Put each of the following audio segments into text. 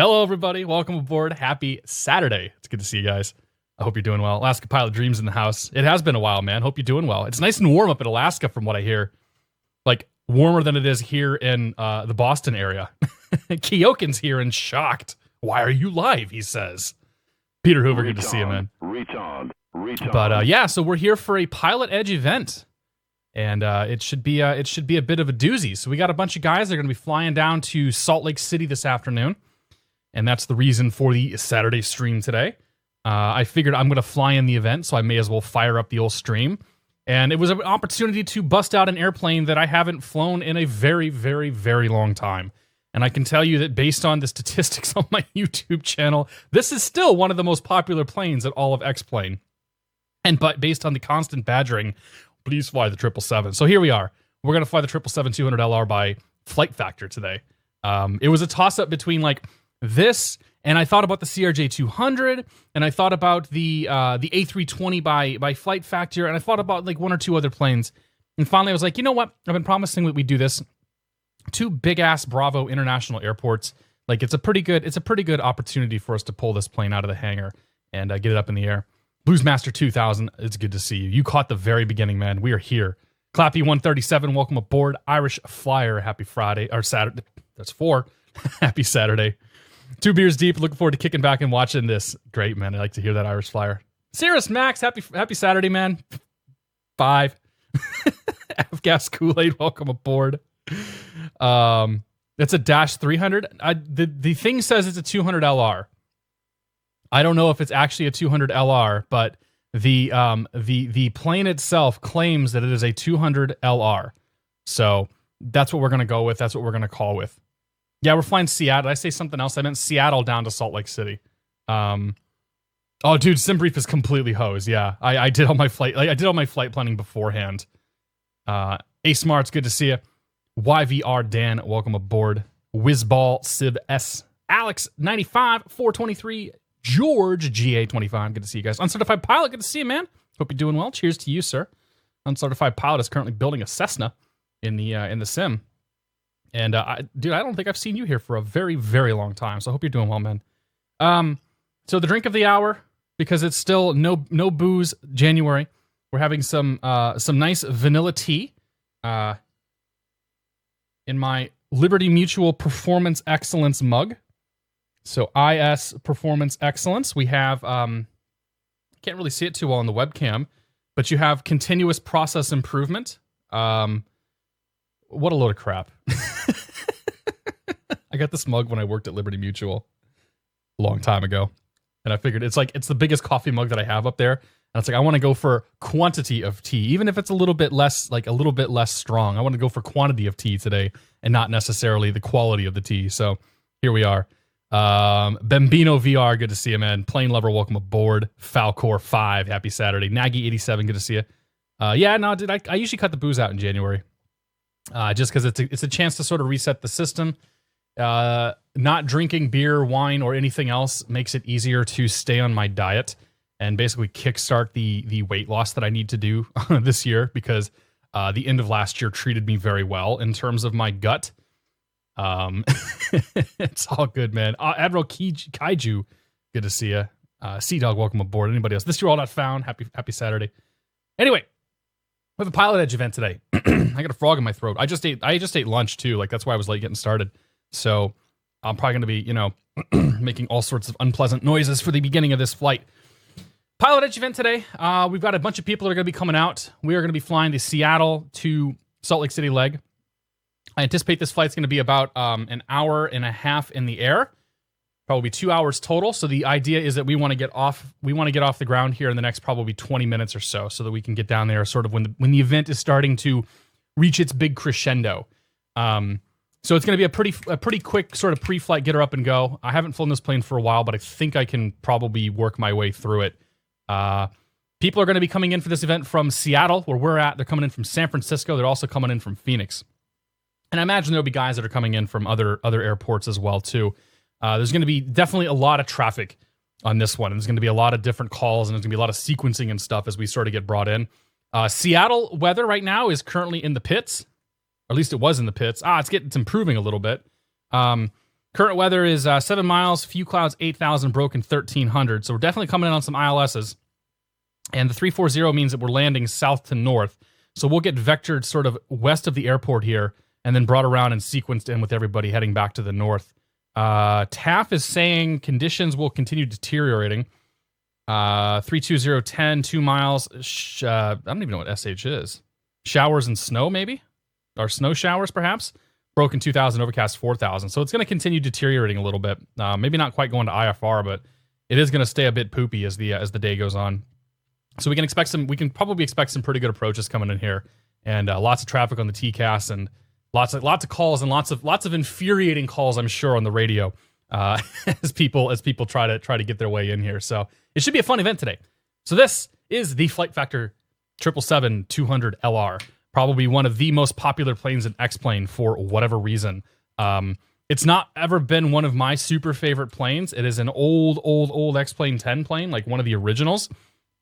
Hello, everybody. Welcome aboard. Happy Saturday. It's good to see you guys. I hope you're doing well. Alaska Pilot Dreams in the house. It has been a while, man. Hope you're doing well. It's nice and warm up in Alaska from what I hear. Like, warmer than it is here in the Boston area. Keoken's here and shocked. Why are you live, he says. Peter Hoover, good to see you, man. But yeah, so we're here for a PilotEdge event. And it should be a bit of a doozy. So we got a bunch of guys that are going to be flying down to Salt Lake City this afternoon. And that's the reason for the Saturday stream today. I figured I'm going to fly in the event, so I may as well fire up the old stream. And it was an opportunity to bust out an airplane that I haven't flown in a very, very, very long time. And I can tell you that based on the statistics on my YouTube channel, this is still one of the most popular planes in all of X-Plane. But based on the constant badgering, please fly the 777. So here we are. We're going to fly the 777 200LR by FlightFactor today. It was a toss-up between like this, and I thought about the CRJ 200, and I thought about the A320 by FlightFactor, and I thought about like one or two other planes. And finally, I was like, you know what? I've been promising that we do this. Two big-ass Bravo international airports. Like it's a pretty good opportunity for us to pull this plane out of the hangar and get it up in the air. Bluesmaster 2000, it's good to see you. You caught the very beginning, man. We are here. Clappy 137, welcome aboard. Irish Flyer, happy Friday, or Saturday. That's 4. Happy Saturday. 2 beers deep, looking forward to kicking back and watching this. Great, man. I like to hear that, Irish Flyer. Cirrus Max, happy Saturday, man. 5. F-Gas Kool-Aid, welcome aboard. It's a Dash 300. The thing says it's a 200 LR. I don't know if it's actually a 200 LR, but the plane itself claims that it is a 200 LR. So that's what we're going to go with. That's what we're going to call with. Yeah, we're flying Seattle. Did I say something else? I meant Seattle down to Salt Lake City. Oh, dude, SimBrief is completely hosed. Yeah, I did all my flight. I did all my flight planning beforehand. A Smart's good to see you. YVR Dan, welcome aboard. Whizball Sib S. Alex 95 423. George GA25, good to see you guys. Uncertified Pilot, good to see you, man. Hope you're doing well. Cheers to you, sir. Uncertified Pilot is currently building a Cessna in the sim. And dude, I don't think I've seen you here for a very, very long time. So I hope you're doing well, man. So the drink of the hour, because it's still no booze January. We're having some nice vanilla tea. In my Liberty Mutual Performance Excellence mug. So IS Performance Excellence. We have, can't really see it too well on the webcam, but you have continuous process improvement. What a load of crap. I got this mug when I worked at Liberty Mutual a long time ago. And I figured it's the biggest coffee mug that I have up there. And it's like, I want to go for quantity of tea, even if it's a little bit less strong. I want to go for quantity of tea today and not necessarily the quality of the tea. So here we are. Bambino VR, good to see you, man. Plane Lover, welcome aboard. Falcor 5, happy Saturday. Nagy 87, good to see you. Yeah, no, dude, I usually cut the booze out in January. Just because it's a chance to sort of reset the system. Not drinking beer, wine, or anything else makes it easier to stay on my diet and basically kickstart the weight loss that I need to do this year, because the end of last year treated me very well in terms of my gut. It's all good, man. Admiral Kaiju, good to see you. Sea Dog, welcome aboard. Anybody else? This year all not found. Happy Saturday. Anyway, we have a PilotEdge event today. I got a frog in my throat. I just ate lunch too. Like that's why I was late getting started. So I'm probably going to be, making all sorts of unpleasant noises for the beginning of this flight. PilotEdge event today. We've got a bunch of people that are going to be coming out. We are going to be flying the Seattle to Salt Lake City leg. I anticipate this flight's going to be about an hour and a half in the air, probably 2 hours total. So the idea is that we want to get off the ground here in the next probably 20 minutes or so that we can get down there sort of when the event is starting to reach its big crescendo. So it's going to be a pretty quick sort of pre-flight get her up and go. I haven't flown this plane for a while, but I think I can probably work my way through it. People are going to be coming in for this event from Seattle, where we're at. They're coming in from San Francisco. They're also coming in from Phoenix. And I imagine there'll be guys that are coming in from other airports as well, too. There's going to be definitely a lot of traffic on this one. And there's going to be a lot of different calls, and there's going to be a lot of sequencing and stuff as we sort of get brought in. Seattle weather right now is currently in the pits. Or at least it was in the pits. It's improving a little bit. Current weather is 7 miles, few clouds, 8,000, broken 1,300. So we're definitely coming in on some ILSs. And the 340 means that we're landing south to north. So we'll get vectored sort of west of the airport here and then brought around and sequenced in with everybody heading back to the north. TAF is saying conditions will continue deteriorating. 32010, 2 miles. I don't even know what SH is. Showers and snow, maybe? Or snow showers, perhaps? Broken 2,000, overcast 4,000. So it's going to continue deteriorating a little bit. Maybe not quite going to IFR, but it is going to stay a bit poopy as the day goes on. So we can probably expect some pretty good approaches coming in here, and lots of traffic on the TCAS, and lots of calls and lots of infuriating calls, I'm sure, on the radio as people try to get their way in here. So it should be a fun event today. So this is the FlightFactor 777-200 LR, probably one of the most popular planes in X-Plane for whatever reason. It's not ever been one of my super favorite planes. It is an old X-Plane 10 plane, like one of the originals.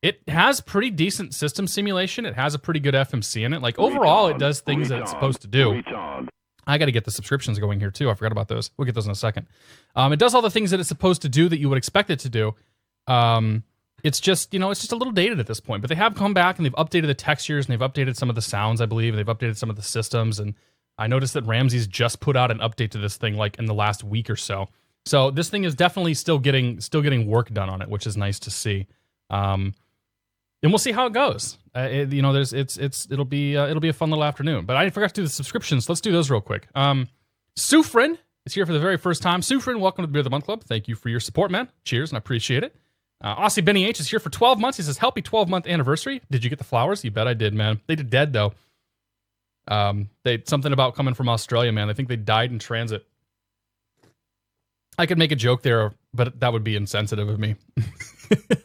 It has pretty decent system simulation. It has a pretty good FMC in it. Like, overall, it does things that it's supposed to do. I got to get the subscriptions going here, too. I forgot about those. We'll get those in a second. It does all the things that it's supposed to do that you would expect it to do. It's just, it's just a little dated at this point. But they have come back, and they've updated the textures, and they've updated some of the sounds, I believe. They've updated some of the systems. And I noticed that Ramsey's just put out an update to this thing, like, in the last week or so. So this thing is definitely still getting work done on it, which is nice to see. And we'll see how it goes. It'll be a fun little afternoon. But I forgot to do the subscriptions. Let's do those real quick. Sufrin is here for the very first time. Sufrin, welcome to the Beer of the Month Club. Thank you for your support, man. Cheers, and I appreciate it. Aussie Benny H is here for 12 months. He says, happy 12-month anniversary. Did you get the flowers? You bet I did, man. They did dead, though. Something about coming from Australia, man. I think they died in transit. I could make a joke there, but that would be insensitive of me.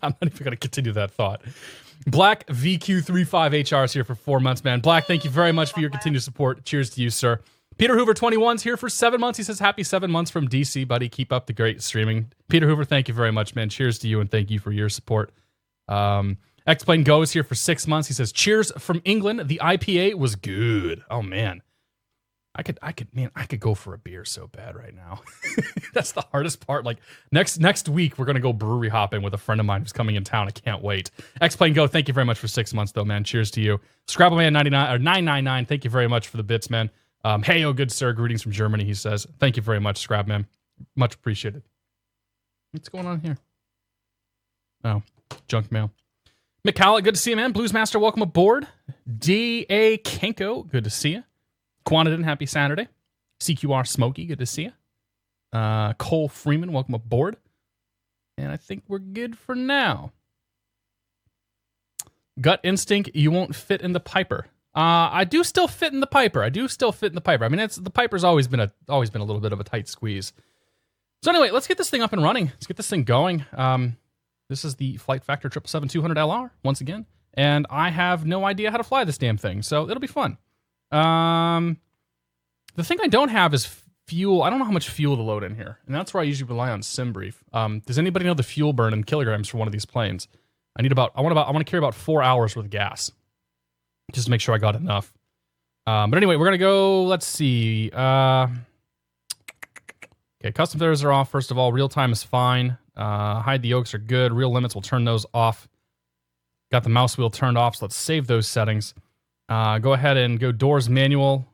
I'm not even going to continue that thought. Black VQ35HR is here for 4 months, man. Black, thank you very much for your continued support. Cheers to you, sir. Peter Hoover 21's here for 7 months. He says, happy 7 months from DC, buddy. Keep up the great streaming. Peter Hoover, thank you very much, man. Cheers to you, and thank you for your support. X-Plane Go is here for 6 months. He says, cheers from England. The IPA was good. Oh, man. I could go for a beer so bad right now. That's the hardest part. Like, next week, we're going to go brewery hopping with a friend of mine who's coming in town. I can't wait. X-Plane Go, thank you very much for 6 months, though, man. Cheers to you. Scrabbleman 999, thank you very much for the bits, man. Hey, oh, good sir. Greetings from Germany, he says. Thank you very much, Scrabman. Much appreciated. What's going on here? Oh, junk mail. Mick Howlett, good to see you, man. Bluesmaster, welcome aboard. D.A. Kenko, good to see you. Quantidin, happy Saturday. CQR Smokey, good to see you. Cole Freeman, welcome aboard. And I think we're good for now. Gut Instinct, you won't fit in the Piper. I do still fit in the Piper. I mean, the Piper's always been a little bit of a tight squeeze. So anyway, let's get this thing up and running. Let's get this thing going. This is the FlightFactor 777-200 LR once again, and I have no idea how to fly this damn thing, so it'll be fun. The thing I don't have is fuel. I don't know how much fuel to load in here, and that's where I usually rely on SimBrief. Does anybody know the fuel burn in kilograms for one of these planes? I want to carry about 4 hours worth of gas, just to make sure I got enough. But anyway, we're gonna go. Let's see. Okay, custom threads are off. First of all, real time is fine. Hide the yokes are good. Real limits, we'll turn those off. Got the mouse wheel turned off, so let's save those settings. Go ahead and go doors manual.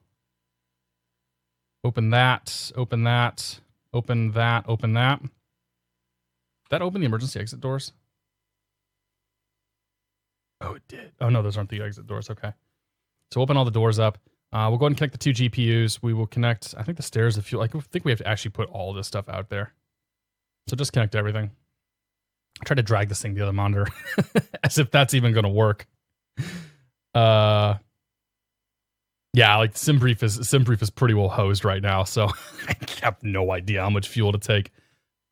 Open that, open that, open that, open that. That open the emergency exit doors? Oh, it did. Oh, no, those aren't the exit doors. Okay. So open all the doors up. We'll go ahead and connect the 2 GPUs. We will connect, I think, the stairs, the fuel. I think we have to actually put all this stuff out there. So just connect everything. I tried to drag this thing to the other monitor as if that's even going to work. Yeah, like SimBrief is pretty well hosed right now, so I have no idea how much fuel to take.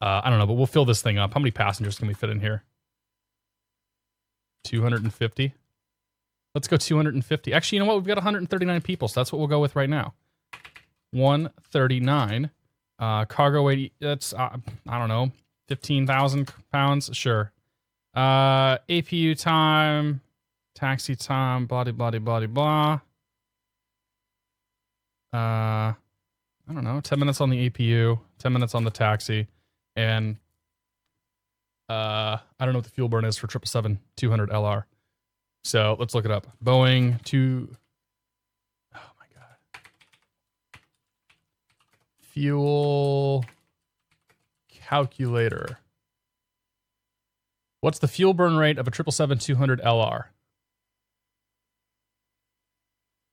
I don't know, but we'll fill this thing up. How many passengers can we fit in here? 250. Let's go 250. Actually, you know what? We've got 139 people, so that's what we'll go with right now. 139. Cargo weight, that's, I don't know, 15,000 pounds? Sure. APU time, taxi time, blah, blah, blah, blah, blah. I don't know, 10 minutes on the APU, 10 minutes on the taxi. And I don't know what the fuel burn is for 777-200 LR. So let's look it up. Boeing 2. Oh my God. Fuel calculator. What's the fuel burn rate of a 777-200 LR?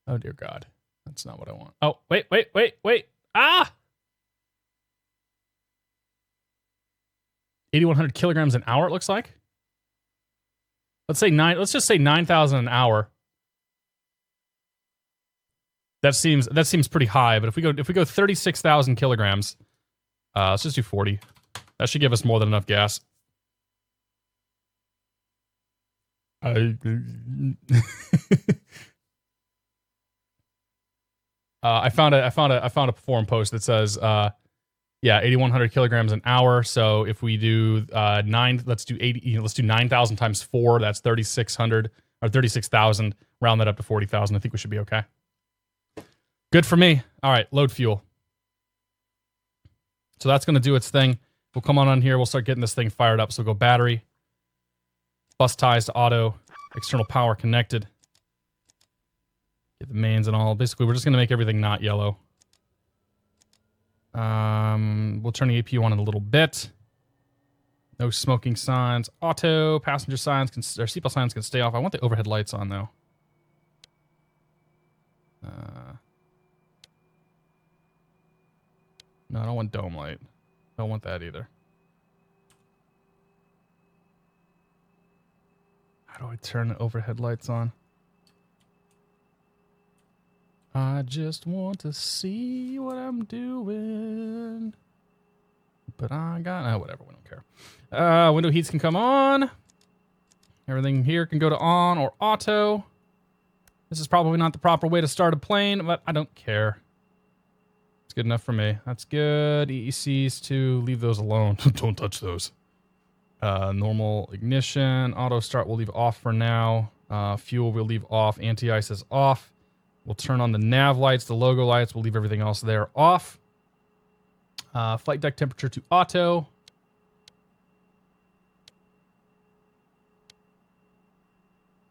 Oh dear God. That's not what I want. Oh, wait. Ah! 8,100 kilograms an hour, it looks like. Let's just say 9,000 an hour. That seems pretty high, but if we go 36,000 kilograms, let's just do 40. That should give us more than enough gas. I found a forum post that says, yeah, 8,100 kilograms an hour. So if we do let's do 9,000 times 4. That's 3,600 or 36,000. Round that up to 40,000. I think we should be okay. Good for me. All right, load fuel. So that's going to do its thing. We'll come on here. We'll start getting this thing fired up. So we'll go battery, bus ties to auto, external power connected. Get the mains and all. Basically, we're just going to make everything not yellow. We'll turn the APU on in a little bit. No smoking signs. Auto, passenger signs, or seatbelt signs can stay off. I want the overhead lights on, though. No, I don't want dome light. Don't want that either. How do I turn the overhead lights on? I just want to see what I'm doing. But I got... whatever, we don't care. Window heats can come on. Everything here can go to on or auto. This is probably not the proper way to start a plane, but I don't care. It's good enough for me. That's good. EECs to leave those alone. Don't touch those. Normal ignition. Auto start we'll leave off for now. Fuel we'll leave off. Anti-ice is off. We'll turn on the nav lights, the logo lights. We'll leave everything else there off. Flight deck temperature to auto.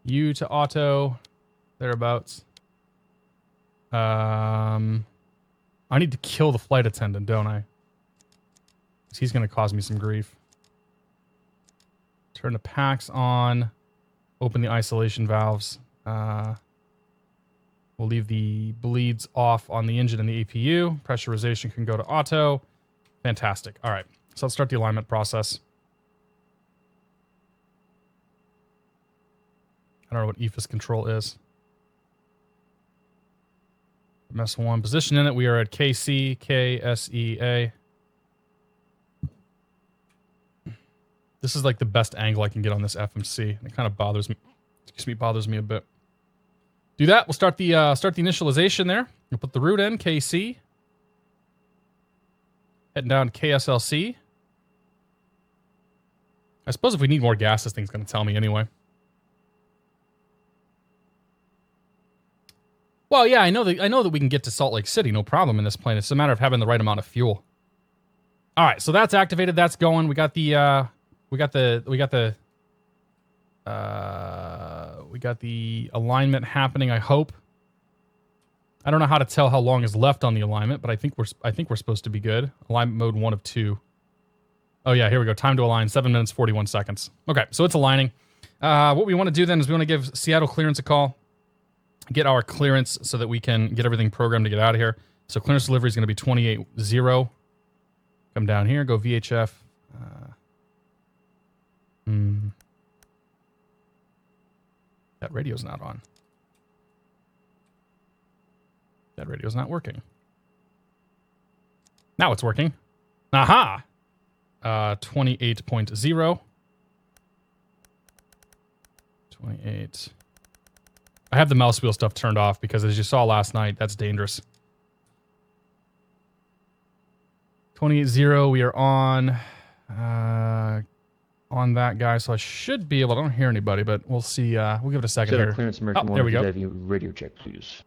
U to auto. Thereabouts. I need to kill the flight attendant, don't I? 'Cause he's going to cause me some grief. Turn the packs on. Open the isolation valves. We'll leave the bleeds off on the engine and the APU. Pressurization can go to auto. Fantastic. All right. So let's start the alignment process. I don't know what EFIS control is. MS1 position in it. We are at KSEA. This is like the best angle I can get on this FMC. It kind of bothers me. Bothers me a bit. Do that. We'll start the initialization there. We'll put the route in, KC. Heading down to KSLC. I suppose if we need more gas, this thing's going to tell me anyway. Well, yeah, I know that we can get to Salt Lake City, no problem in this plane. It's a matter of having the right amount of fuel. All right, so that's activated. That's going. We got the alignment happening, I hope. I don't know how to tell how long is left on the alignment, but I think we're supposed to be good. Alignment mode 1 of 2. Oh yeah, here we go. Time to align, 7 minutes, 41 seconds. Okay, so it's aligning. What we want to do then is we want to give Seattle clearance a call, get our clearance so that we can get everything programmed to get out of here. So clearance delivery is going to be 28-0. Come down here, go VHF. That radio's not on. That radio's not working. Now it's working. Aha! 28.0. 28. I have the mouse wheel stuff turned off because, as you saw last night, that's dangerous. 28.0, we are on that guy, so I should be able. I don't hear anybody, but we'll see. We'll give it a second here. Clearance, American there we go. Radio check, please.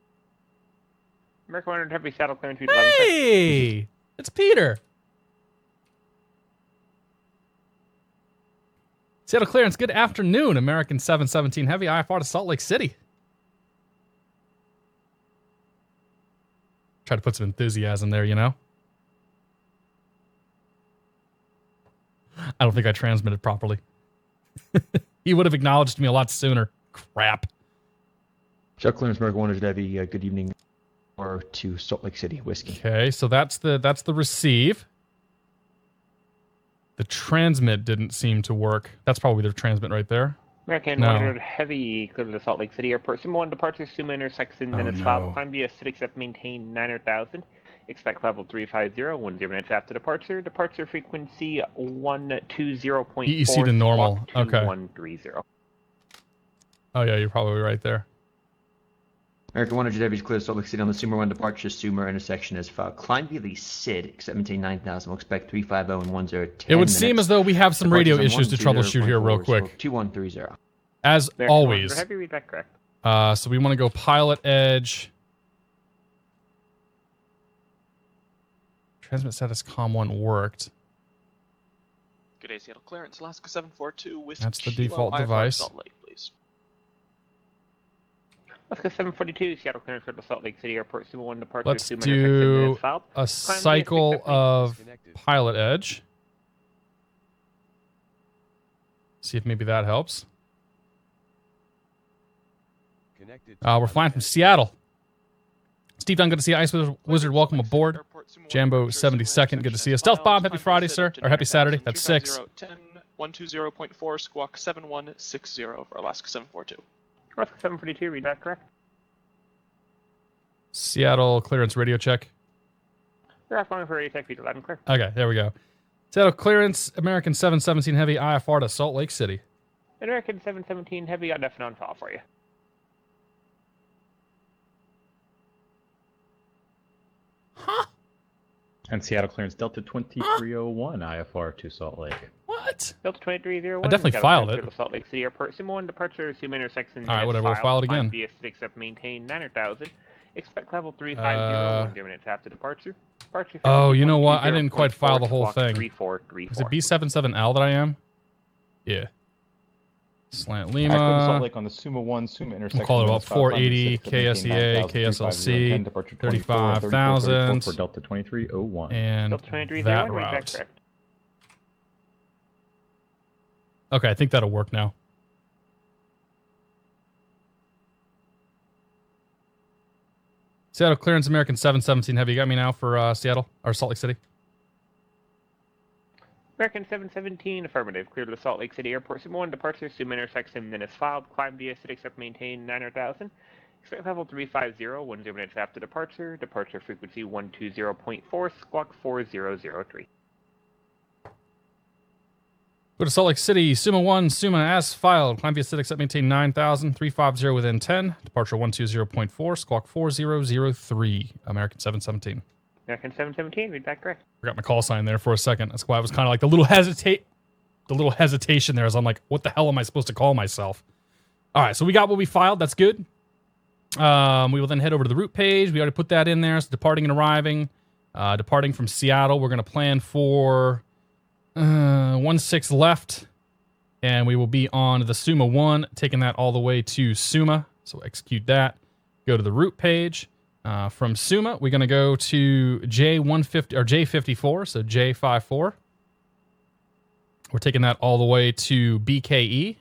American 100 Heavy Saddle clearance. Hey, it's Peter. Seattle clearance, good afternoon. American 717 Heavy, IFR to Salt Lake City. Try to put some enthusiasm there, you know? I don't think I transmitted properly. He would have acknowledged me a lot sooner. Crap. Seattle clearance, American 100 Heavy, good evening. Or to Salt Lake City, whiskey. Okay, so that's the receive. The transmit didn't seem to work. That's probably the transmit right there. American 100 Heavy, clear to Salt Lake City Airport. Summa 1 departure, Summa intersection, minutes 5. Climb via 6 up, maintain 900,000. Expect level 350, 10 minutes after departure. Departure frequency 120.4. You see the normal. Okay. 130. Oh yeah, you're probably right there. American 100 Heavy is clear to Salt Lake City on the Summa 1 departure. Summa intersection is filed. Climb via the SID, except maintain 9,000. We'll expect 350 and 10. It would seem as though we have some radio issues to troubleshoot here real quick. 2130. As American always. Heavy, read that correct. So we want to go PilotEdge. Transmit status COM1 worked. Good day, Seattle clearance. Alaska 742 with That's the Kilo default IFR device. Salt Lake, please. Alaska 742, Seattle clearance for the Salt Lake City Airport. Summa 1 departure. Let's Summa do intersection, minutes 5. a cycle of PilotEdge. See if maybe that helps. We're flying from Seattle. Steve Dunn, good to see you. Ice Wizard, welcome aboard. Jambo 72nd, good to see you. Stealth Bomb, happy Friday, sir. Or happy Saturday. That's 6. 120.4, squawk 7160 for Alaska 742. Alaska 742, read that correct. Seattle clearance radio check. You're off for radio check, feet 11 clear. Okay, there we go. Seattle clearance, American 717 Heavy, IFR to Salt Lake City. American 717 Heavy, got nothing on file for you. Huh? And Seattle clearance Delta 2301 IFR to Salt Lake. What? Delta 2301. I definitely filed it. Salt Lake City Airport. Summa 1 departure. Summa intersection. All right, whatever. We'll file it again. Via 6 up, maintain 900,000. Expect level 350. 10 minutes after departure. Departure. Oh, you know what? I didn't quite file the whole thing. 3434. Is it B77L that I am? Yeah. Slant Lima. Salt Lake on the Summa 1 Summa intersection. We'll call it about 480, KSEA, KSLC, 35,000. For Delta 2301. And Delta 2301, that route. Okay, I think that'll work now. Seattle clearance, American 717 Heavy. You got me now for Seattle or Salt Lake City? American 717, affirmative. Clear to the Salt Lake City Airport. Summa 1 departure. Summa intersection, minutes filed. Climb via 6 up, maintain 900,000. Expect level 350. 10 minutes after departure. Departure frequency 120.4. Squawk 4003. Go to Salt Lake City, Summa 1, Summa as filed. Climb via 6 up, maintain 9,000. 350 within 10. Departure 120.4. Squawk 4003. American 717. American 717, read that correct. Forgot my call sign there for a second. That's why I was kind of like the little hesitation there as I'm like, what the hell am I supposed to call myself? All right, so we got what we filed. That's good. We will then head over to the route page. We already put that in there. So departing and arriving. Departing from Seattle, we're going to plan for 16 left. And we will be on the Summa 1, taking that all the way to Summa. So execute that. Go to the route page. From Summa, we're going to go to J150 or J54, so J54. We're taking that all the way to BKE.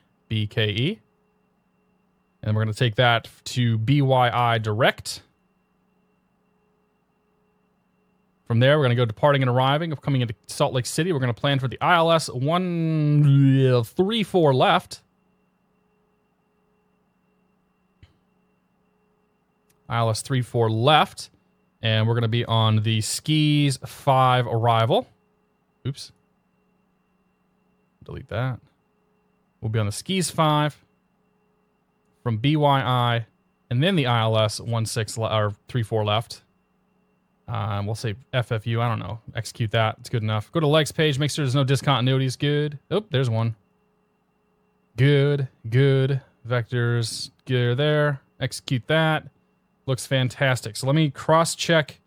And we're going to take that to BYI Direct. From there, we're going to go departing and arriving. Coming into Salt Lake City, we're going to plan for the ILS 134 left. ILS 34 left. And we're going to be on the Skis 5 arrival. Oops. Delete that. We'll be on the Skis 5 from BYI, and then the ILS 34 left. We'll say FFU. I don't know. Execute that. It's good enough. Go to legs page. Make sure there's no discontinuities. Good. Oh, there's one. Good. Vectors. Good there. Execute that. Looks fantastic. So let me cross-check.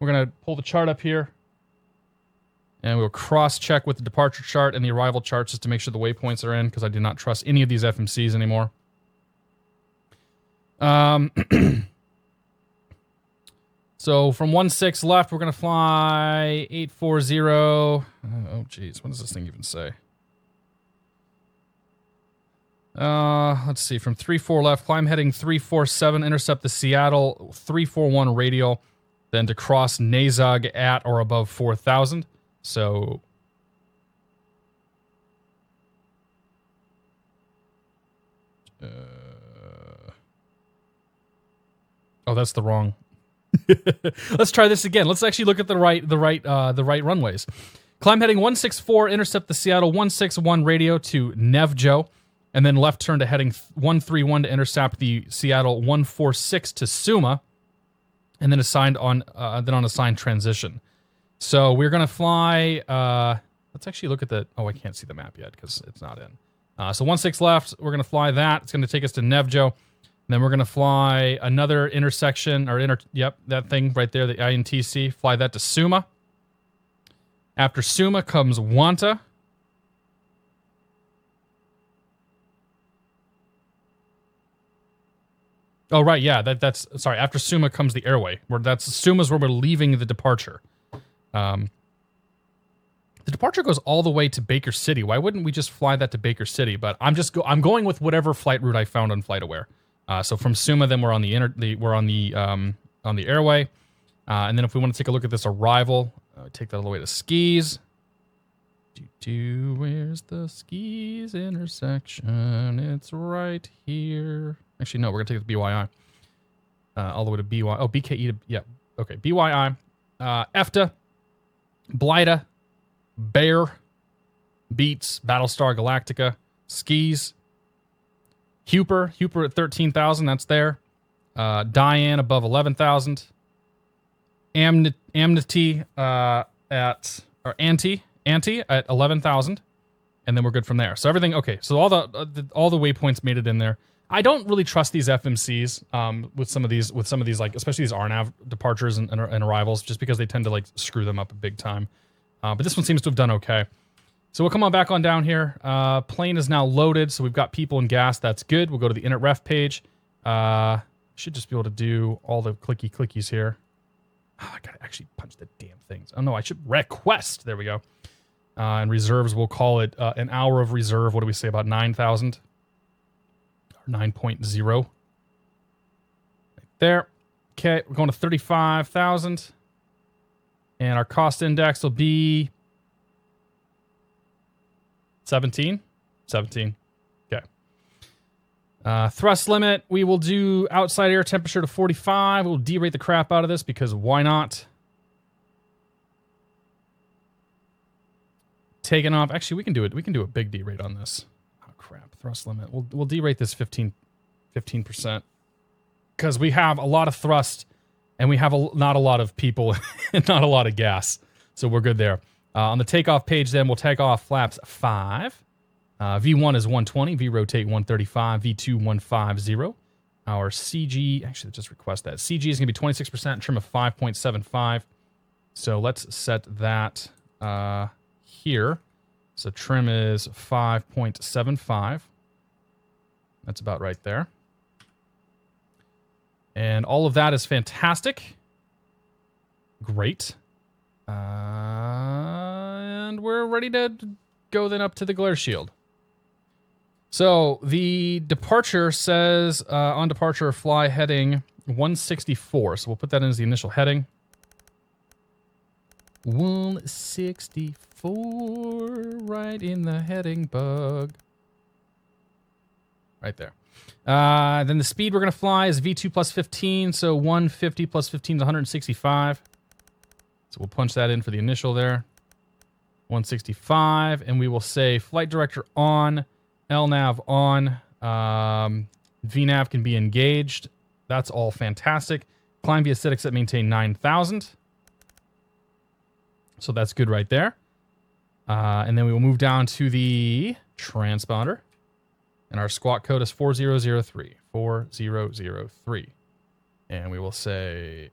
We're going to pull the chart up here. And we'll cross-check with the departure chart and the arrival chart just to make sure the waypoints are in, because I do not trust any of these FMCs anymore. So from 16 left, we're going to fly 840. Oh, geez. What does this thing even say? Let's see. From 34 left, climb heading 347, intercept the Seattle 341 radial, then to cross Nazog at or above 4,000. So... oh, that's the wrong... Let's try this again. Let's actually look at the right runways. Climb heading 164, intercept the Seattle 161 radio to Nevjo, and then left turn to heading 131 to intercept the Seattle 146 to Summa, and then on assigned transition. So we're gonna fly. Let's actually look at the. Oh, I can't see the map yet because it's not in. So 16 left. We're gonna fly that. It's gonna take us to Nevjo. Then we're going to fly another intersection, or that thing right there, the INTC. Fly that to Summa. After Summa comes Wanta. Oh, right, yeah, that's sorry. After Summa comes the airway. Summa's where we're leaving the departure. The departure goes all the way to Baker City. Why wouldn't we just fly that to Baker City? But I'm going with whatever flight route I found on FlightAware. So from Summa, then we're on the airway, and then if we want to take a look at this arrival, take that all the way to skis. Where's the skis intersection? It's right here. Actually, no, we're gonna take it to BYI, all the way to BY. Oh, BKE to okay, BYI, EFTA, Blida, Bear, Beats, Battlestar Galactica, skis. Huper at 13,000, that's there. Diane above 11,000. Amity at 11,000, and then we're good from there. So everything okay. So all the waypoints made it in there. I don't really trust these FMCs with some of these like especially these RNAV departures and arrivals, just because they tend to like screw them up big time. But this one seems to have done okay. So we'll come on back on down here. Plane is now loaded, so we've got people and gas. That's good. We'll go to the init ref page. Should just be able to do all the clickies here. Oh, I gotta actually punch the damn things. Oh no, I should request. There we go. And reserves, we'll call it an hour of reserve. What do we say, about 9,000? Or 9.0. Right there. Okay, we're going to 35,000. And our cost index will be 17. Okay. Thrust limit, we will do outside air temperature to 45. We'll derate the crap out of this because why not? Taking off. Actually, we can do it. We can do a big derate on this. Oh crap. Thrust limit. We'll derate this 15%. Because we have a lot of thrust and we have not a lot of people and not a lot of gas. So we're good there. On the takeoff page, then, we'll take off flaps 5. V1 is 120. V-rotate 135. V2 150. Our CG, actually, just request that. CG is going to be 26%, trim of 5.75. So let's set that here. So trim is 5.75. That's about right there. And all of that is fantastic. Great. And we're ready to go then up to the glare shield. So the departure says on departure fly heading 164. So we'll put that in as the initial heading. 164 right in the heading bug. Right there. Then the speed we're going to fly is V2 plus 15. So 150 plus 15 is 165. So we'll punch that in for the initial there. 165. And we will say flight director on, LNAV on, VNAV can be engaged. That's all fantastic. Climb via acidic set maintain 9,000. So that's good right there. And then we will move down to the transponder. And our squawk code is 4003. 4003. And we will say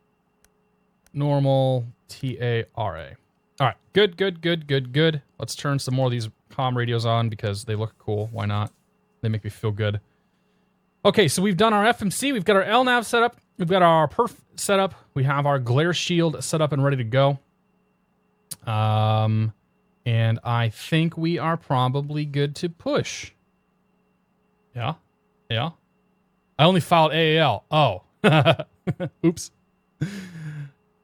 normal TARA. All right, good. Let's turn some more of these comm radios on because they look cool. Why not? They make me feel good. Okay, so we've done our FMC. We've got our LNAV set up. We've got our perf set up. We have our glare shield set up and ready to go. And I think we are probably good to push. Yeah. I only filed AAL. Oh. Oops.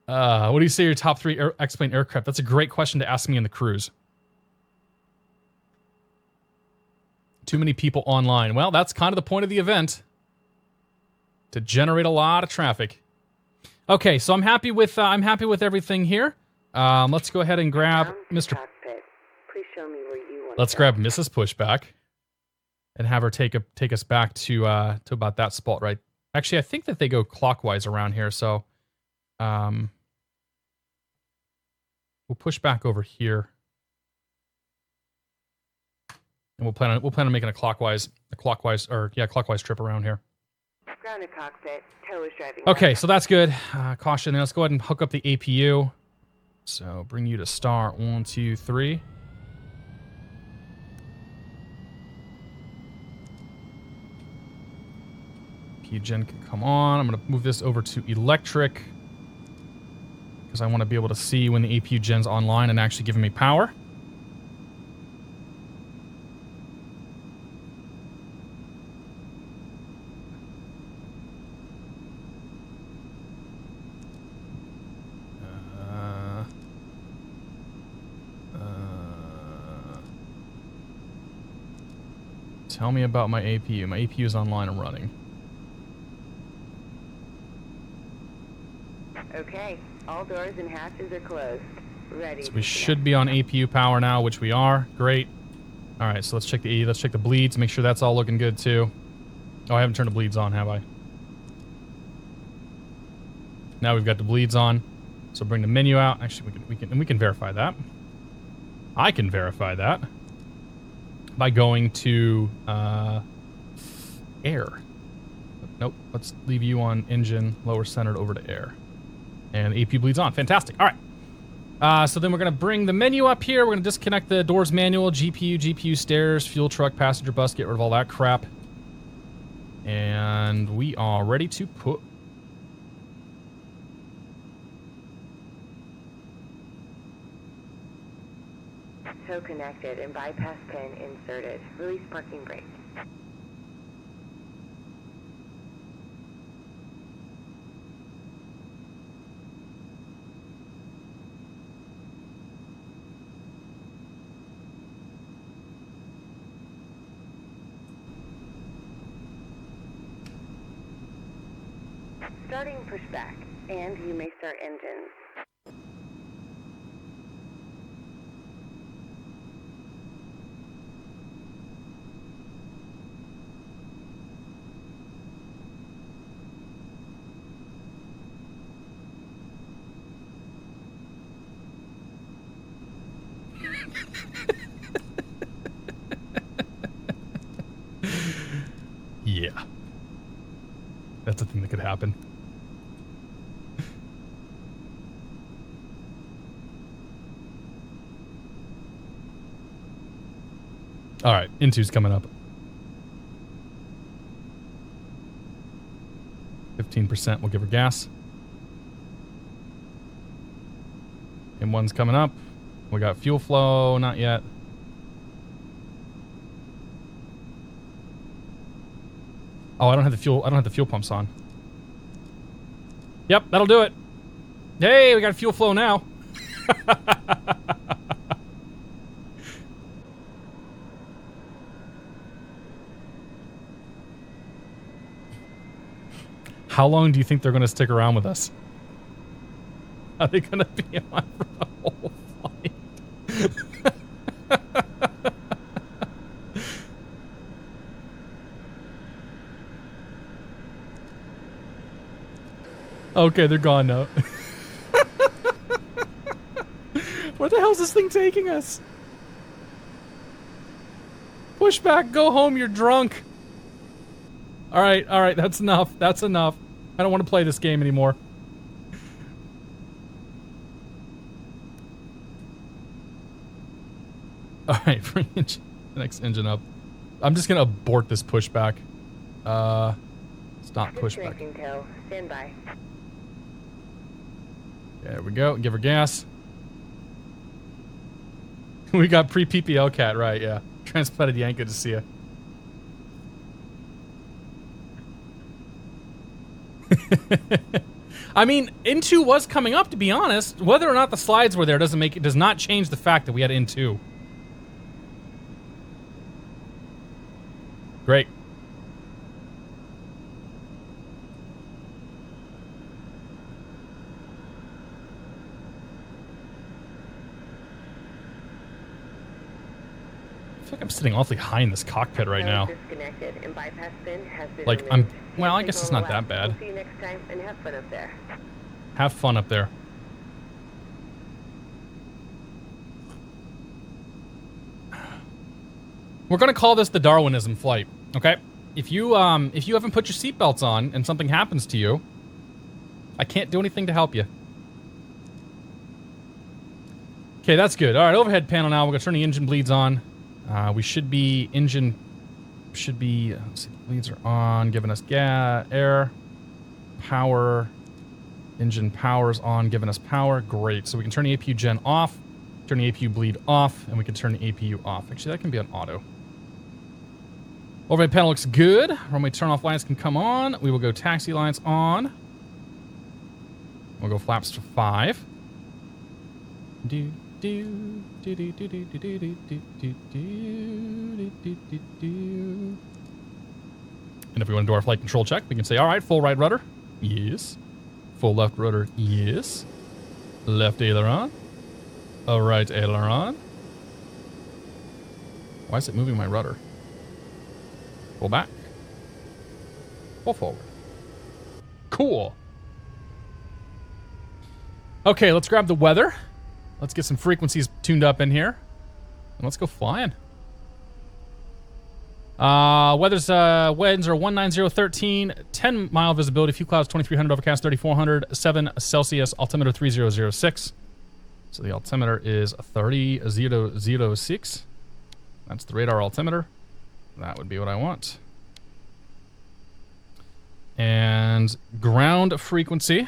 What do you say your top 3 X-plane aircraft? That's a great question to ask me in the cruise. Too many people online. Well, that's kind of the point of the event. To generate a lot of traffic. Okay, so I'm happy with everything here. Let's go ahead and grab Mr. Please show me where you want Let's grab Mrs. Pushback and have her take us back to about that spot, right? Actually, I think that they go clockwise around here, so we'll push back over here. And we'll plan on making a clockwise trip around here. Grounded cockpit. Tow is driving. Okay, so that's good. Caution. Let's go ahead and hook up the APU. So bring you to start. 1, 2, 3. APU gen can come on. I'm going to move this over to electric because I want to be able to see when the APU gen's online and actually giving me power. Tell me about my APU. My APU is online and running. Okay, all doors and hatches are closed. Ready. So we should be on APU power now, which we are. Great. All right, so let's check the bleeds. Make sure that's all looking good too. Oh, I haven't turned the bleeds on, have I? Now we've got the bleeds on. So bring the menu out. Actually, we can verify that. I can verify that by going to air. Nope. Let's leave you on engine, lower centered over to air. And the APU bleeds on. Fantastic. All right. So then we're going to bring the menu up here. We're going to disconnect the doors manual, GPU, stairs, fuel truck, passenger bus, get rid of all that crap. And we are ready to put... Tow connected and bypass pin inserted. Release parking brake. Starting pushback, and you may start engines. Yeah. That's a thing that could happen. All right, Intu's coming up. 15%, we'll give her gas. M1's coming up. We got fuel flow, not yet. Oh, I don't have the fuel pumps on. Yep, that'll do it. Hey, we got fuel flow now. How long do you think they're going to stick around with us? Are they going to be on for the whole flight? Okay, they're gone now. Where the hell's this thing taking us? Push back, go home, you're drunk. All right, that's enough. That's enough. I don't want to play this game anymore. All right, bring the next engine up. I'm just gonna abort this pushback. Stop pushback. Disconnecting tow. Stand by. There we go. Give her gas. We got pre-PPL cat, right? Yeah. Transplanted Yank, good to see you. I mean, N2 was coming up, to be honest. Whether or not the slides were there does not change the fact that we had N2. Great. I feel like I'm sitting awfully high in this cockpit right now. Disconnected and bypass pin has been Like, removed. well, I guess it's not that bad. We'll see you next time and have fun up there. Have fun up there. We're gonna call this the Darwinism flight, okay? If you haven't put your seatbelts on and something happens to you, I can't do anything to help you. Okay, that's good. All right, overhead panel now. We're gonna turn the engine bleeds on. We should be let's see, the bleeds are on, giving us air, power, engine power's on, giving us power. Great. So we can turn the APU gen off, turn the APU bleed off, and we can turn the APU off. Actually, that can be on auto. Overhead panel looks good. Runway turn off lights can come on. We will go taxi lights on. We'll go flaps to 5. And if we want to do our flight control check, we can say, all right, full right rudder. Yes. Full left rudder. Yes. Left aileron. A right aileron. Why is it moving my rudder? Pull back. Pull forward. Cool. Okay, let's grab the weather. Let's get some frequencies tuned up in here. And let's go flying. Winds are 19013, 10 mile visibility, few clouds, 2300, overcast 3400, 7 Celsius, altimeter 3006. So the altimeter is 3006. That's the radar altimeter. That would be what I want. And ground frequency.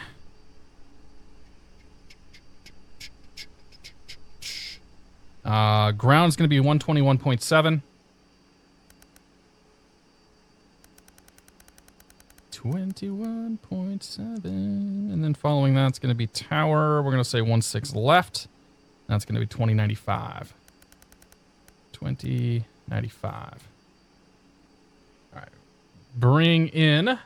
Ground's going to be 121.7. 21.7. And then following that, it's going to be tower. We're going to say 16 left. That's going to be 2095. 2095. All right. Bring in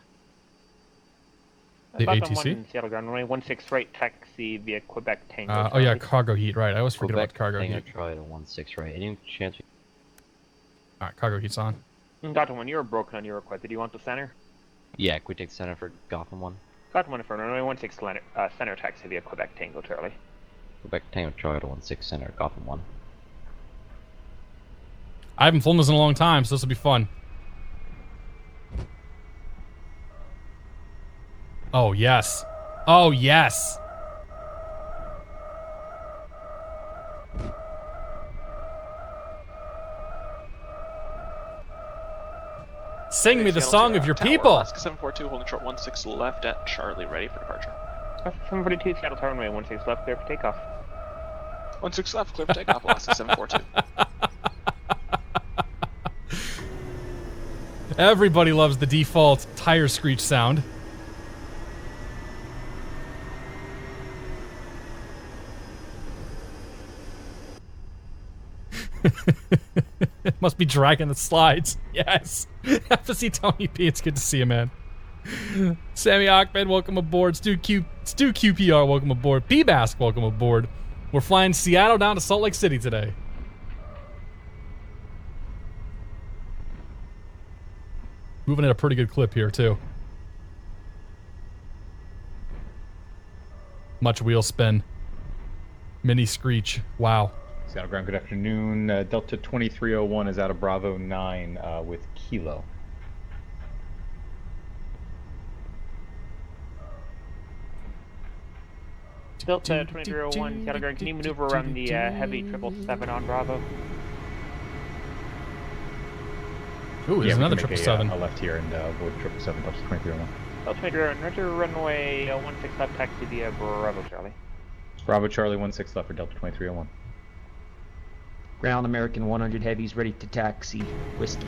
the ATC. Seattle ground runway 16 right, taxi via Quebec Tango. Oh yeah, cargo heat, right. I always forget about cargo Tango heat. Troy to 16 right. Any chance? All right, cargo heat's on. Dr. 1, you were broken on your request. Did you want the center? Yeah, can we take center for Gotham 1? Dr. 1 for runway 16 center taxi via Quebec Tango Charlie. Quebec Tango Troy to 16 center, Gotham 1. I haven't flown this in a long time, so this will be fun. Oh, yes. Oh, yes. Sing me the song of your people. Alaska 742, holding short 16 left at Charlie, ready for departure. 742, Seattle Tower runway 16 left, clear for takeoff. 16 left, clear for takeoff, Alaska 742. Everybody loves the default tire screech sound. Must be dragging the slides. Yes. FSC Tony P, it's good to see you, man. Sammy Achman, welcome aboard. Stu QPR, welcome aboard. P-Bask, welcome aboard. We're flying Seattle down to Salt Lake City today. Moving at a pretty good clip here, too. Much wheel spin. Mini screech. Wow. Seattle ground, good afternoon. Delta 2301 is out of Bravo 9 with Kilo. Delta 2301, Seattle ground, can you maneuver around the heavy 777 on Bravo? Ooh, there's Yeah, we another can make 777. a left here and avoid 777 Delta 2301. Altimeter on Roger, runway 16 left, taxi via Bravo Charlie. Bravo Charlie 16 left for Delta 2301. Ground American 100 Heavies ready to taxi. Whiskey.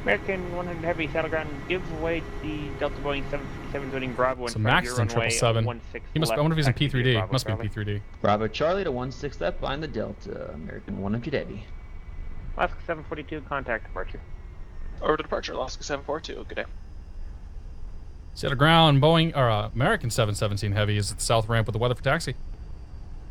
American 100 Heavy, saddle ground, give way to the Delta Boeing 757 zoning Bravo So and Max is in runway 777. 16 He must. left, I wonder if he's in taxi via P3D. Bravo Must be in Charlie. P3D. Bravo Charlie to 16 left behind the Delta. American 100 Heavy. Alaska 742, contact departure. Over to departure, Alaska 742. Good day. Set of ground. Boeing or American 717 Heavy is at the south ramp with the weather for taxi.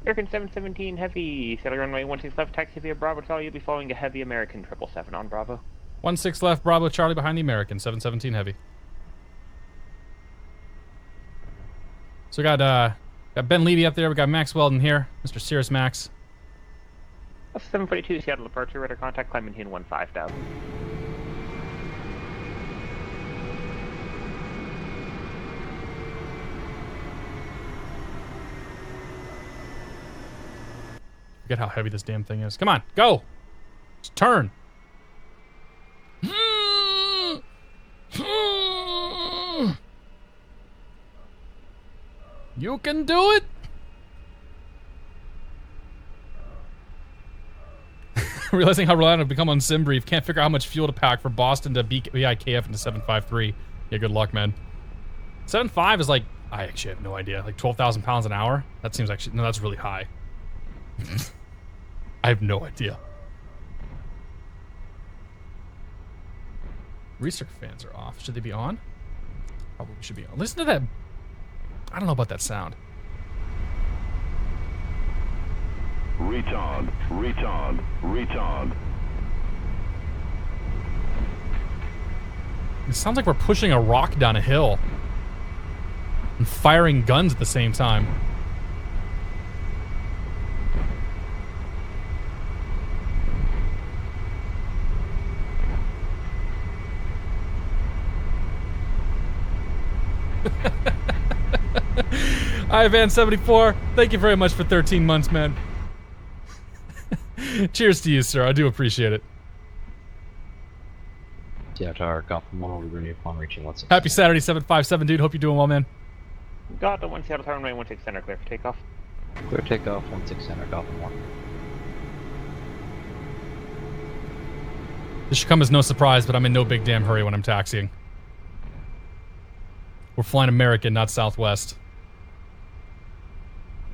American 717 Heavy, saddle runway 16 left, taxi via Bravo Charlie. You'll be following a Heavy American 777 on Bravo. 16 left. Bravo Charlie behind the American 717 Heavy. So we got Ben Levy up there. We got Max Weldon here. Mr. Cirrus Max. 742, Seattle departure, radar contact, climb maintain 15,000. Forget how heavy this damn thing is. Come on, go. Just turn. You can do it. Realizing how reliant I've become on SimBrief. Can't figure out how much fuel to pack for Boston to BIKF into 753. Yeah, good luck, man. 7.5 is like, I actually have no idea. Like 12,000 pounds an hour? That seems actually, no, that's really high. I have no idea. Recirc fans are off. Should they be on? Probably should be on. Listen to that. I don't know about that sound. Retard, retard, retard. It sounds like we're pushing a rock down a hill and firing guns at the same time. Ivan74, thank you very much for 13 months, man. Cheers to you, sir. I do appreciate it. Seattle Tower, Gotham 1 will be renewed upon reaching 16. Happy Saturday, 757, dude. Hope you're doing well, man. Got the 1 Seattle Tower, runway 16 center, clear for takeoff. Clear takeoff, 16 center, Gotham 1. This should come as no surprise, but I'm in no big damn hurry when I'm taxiing. We're flying American, not Southwest.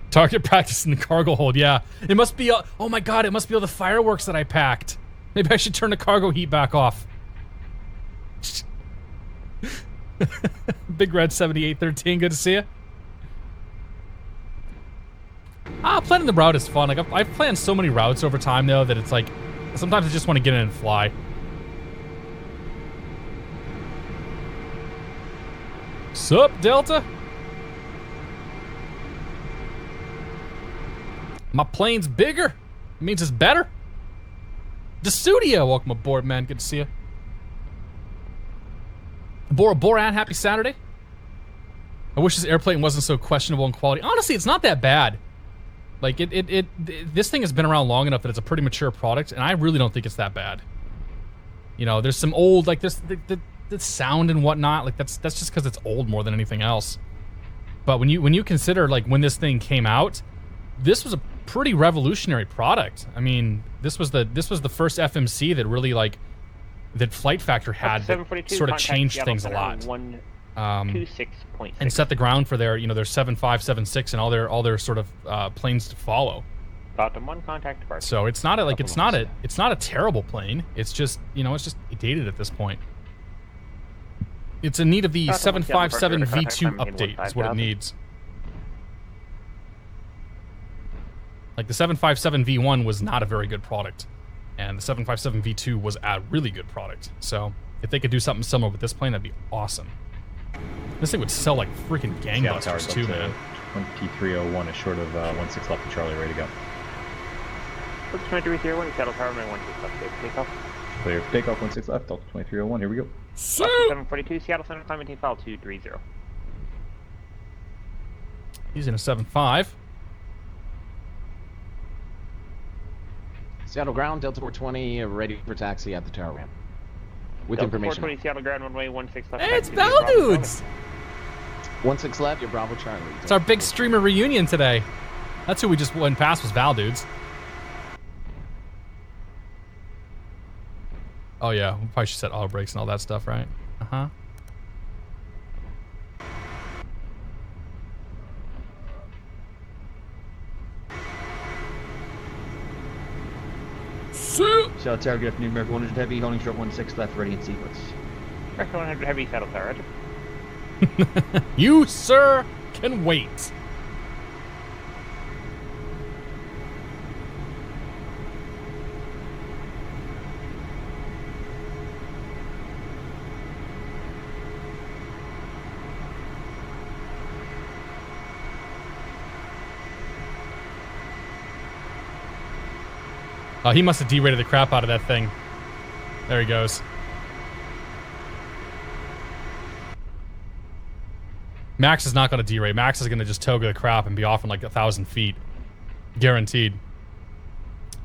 Target practice in the cargo hold, yeah. It must be, oh my god, it must be all the fireworks that I packed. Maybe I should turn the cargo heat back off. Big Red 7813, good to see you. Planning the route is fun. Like, I've planned so many routes over time, though, that it's like, sometimes I just want to get in and fly. Sup, Delta? My plane's bigger. It means it's better. The studio, welcome aboard, man. Good to see you. Bora Boran, happy Saturday. I wish this airplane wasn't so questionable in quality. Honestly, it's not that bad. Like, this thing has been around long enough that it's a pretty mature product, and I really don't think it's that bad. You know, there's some old, like, this, the sound and whatnot, like, that's just because it's old more than anything else. But when you consider, like, when this thing came out, this was a pretty revolutionary product. I mean, this was the first FMC that really, like, that FlightFactor had that sort of changed things a lot. 126.6. And set the ground for their, you know, their 75, 76 and all their sort of planes to follow. Bottom 1, contact departure. So it's not a terrible plane. It's just, you know, it's just dated at this point. It's in need of the 757 V2 update is what it needs. Like, the 757 V1 was not a very good product, and the 757 V2 was a really good product. So if they could do something similar with this plane, that'd be awesome. This thing would sell like freaking gangbusters too, man. 2301 is short of 16 left for Charlie, ready to go. Looks 2301, Seattle Tower, runway 16 left, clear for takeoff. Clear for takeoff, 16 left, Delta 2301, here we go. 742, Seattle Center, climb maintain file 230. He's in a 7.5. Seattle ground, Delta 420, ready for taxi at the tower ramp. With Delta information. 420 Seattle ground, runway 16 left. Hey, it's taxi to Bravo Dudes! 16 left, you're Bravo Charlie. It's our big streamer reunion today. That's who we just went past was Dudes. Oh yeah, we probably should set auto brakes and all that stuff, right? Uh-huh. Seattle Tower, good afternoon, American 100 Heavy, holding short 16 left, ready in sequence. American 100 Heavy, Seattle Tower, roger. You, sir, can wait. Oh, he must have derated the crap out of that thing. There he goes. Max is not going to derate. Max is going to just toga the crap and be off in like 1,000 feet. Guaranteed.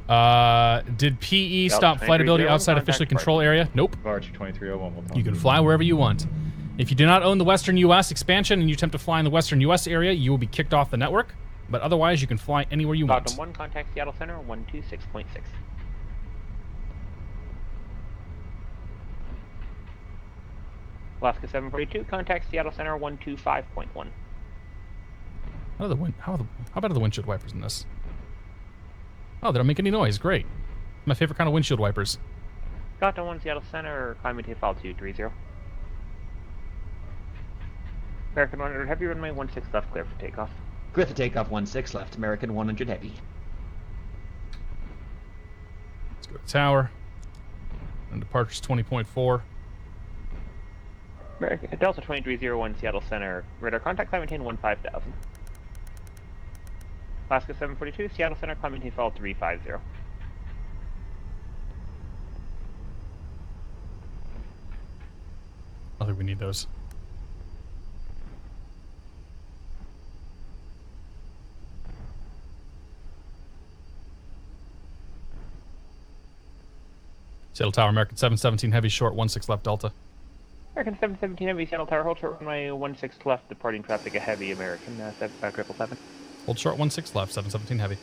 Did PE stop flight ability outside officially control area? Nope. Departure 2301 will You can fly wherever you want. If you do not own the Western U.S. expansion and you attempt to fly in the Western U.S. area, you will be kicked off the network. But otherwise, you can fly anywhere you want. Falcon 1, contact Seattle Center, 126.6. Alaska 742, contact Seattle Center, 125.1. How about the windshield wipers in this? Oh, they don't make any noise. Great. My favorite kind of windshield wipers. Falcon 1, Seattle Center, climbing to altitude 30. American 100 Heavy, runway 16 left, clear for takeoff. Clear for takeoff 16 left, American 100 Heavy. Let's go to tower. And departure's 20.4. American Delta 2301, Seattle Center, radar contact, climb maintain 15,000. Alaska 742, Seattle Center, climb maintain fall 350. I don't think we need those. Seattle Tower, American 717 Heavy, short 16 left Delta. American 717 Heavy, Seattle Tower, hold short runway 16 left, departing traffic, a heavy American 777. Hold short 16 left, 717 Heavy.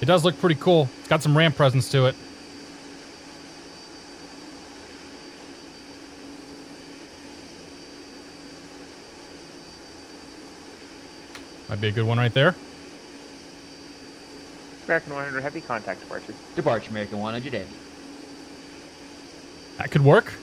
It does look pretty cool. It's got some ramp presence to it. Might be a good one right there. American 100 Heavy, contact departure. Departure, American 100 Heavy. That could work.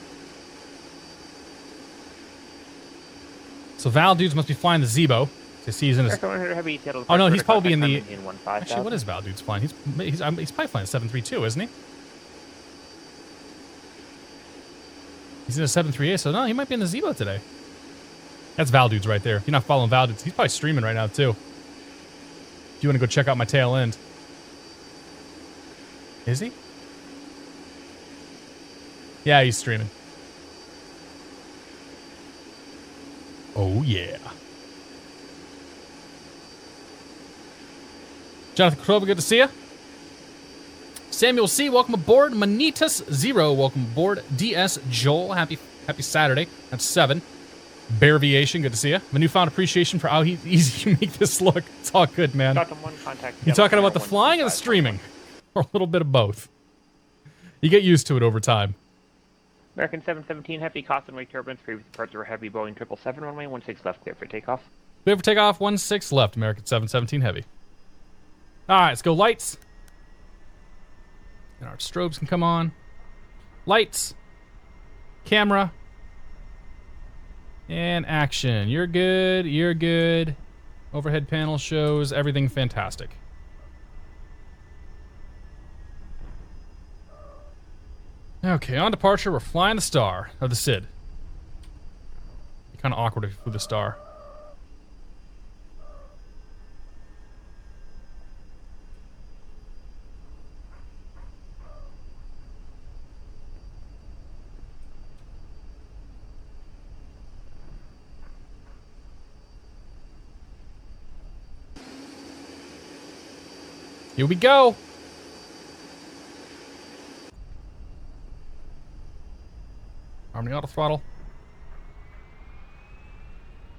So Val dudes must be flying the Zebo. He's in his... American 100 Heavy, Seattle Oh no, departure, he's probably in contact the... climb maintain 15,000. Actually, what is Val dudes flying? He's probably flying a 732, isn't he? He's in a 738, so no, he might be in the Zebo today. That's Val dudes right there. If you're not following Val dudes, he's probably streaming right now too. If you want to go check out my tail end. Is he? Yeah, he's streaming. Oh, yeah. Jonathan Kroba, good to see you. Samuel C, welcome aboard. Manitas Zero, welcome aboard. DS Joel, happy Saturday. That's 7. Bearviation, good to see you. My newfound appreciation for how easy you make this look. It's all good, man. You talking about the flying or the streaming? Or a little bit of both. You get used to it over time. American 717 Heavy, cost and weight turbulence, previous departure Heavy, Boeing 777, runway 16 left, clear for takeoff. Clear for takeoff, 16 left, American 717 Heavy. Alright, let's go lights. And our strobes can come on. Lights. Camera. And action. You're good. You're good. Overhead panel shows everything fantastic. Okay, on departure, we're flying the Star. Or the SID. It'd be kind of awkward if you flew the Star. Here we go. Harmony auto throttle.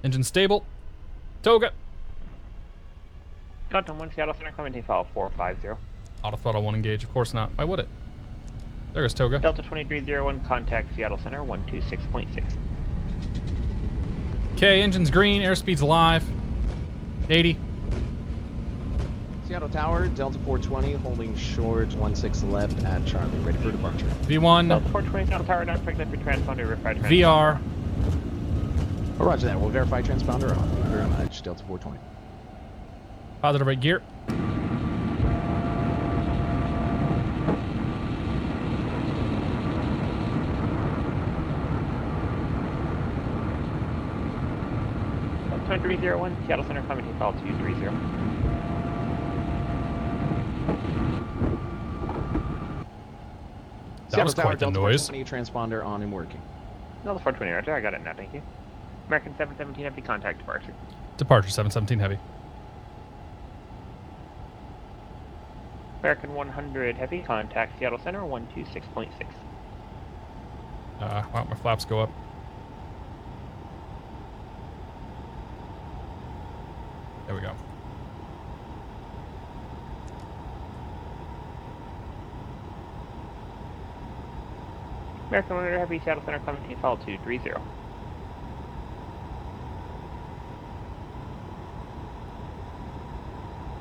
Engine stable. Toga. Delta 1 Seattle Center, climb maintain file 450. Auto throttle won't engage. Of course not. Why would it? There goes Toga. Delta 2301, contact Seattle Center 126.6. Okay, engine's green, airspeed's alive. 80. Seattle Tower, Delta 420, holding short 16 left at Charlie, ready for departure. V1. Delta 420 Seattle Tower, not expected for transponder, verified transponder. VR. Oh, roger that. We'll verify transponder on. Thank you very much, Delta 420. Positive right gear. Delta 2301, Seattle Center, climb maintain file 230. That was quite the Delta noise. 420 transponder on and working. Delta 420, roger, I got it now, thank you. American 717 Heavy, contact departure. Departure 717 Heavy. American 100 Heavy, contact Seattle Center 126.6. Wow, my flaps go up. There we go. American 100 Heavy, Seattle Center, climb maintain file 230.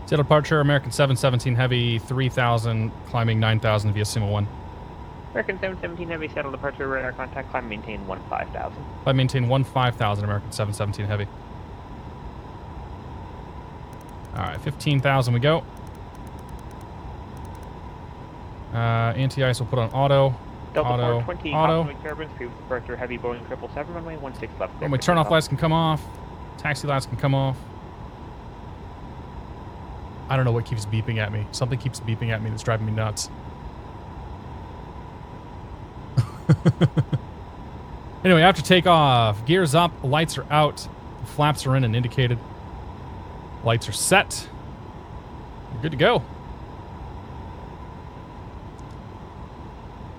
Seattle departure, American 717 Heavy, 3000, climbing 9000 via Summa 1. American 717 Heavy, Seattle departure, radar contact, climb maintain 15,000. I maintain 15,000, American 717 Heavy. Alright, 15,000 we go. Anti-ice will put on auto. Delta Auto. 420, Auto. Cosmic Turbines, previous departure, Heavy Boeing 777, runway 16 left. When we turn off lights can come off. Taxi lights can come off. I don't know what keeps beeping at me. Something keeps beeping at me that's driving me nuts. Anyway, after takeoff, gears up, lights are out, flaps are in and indicated. Lights are set. We're good to go.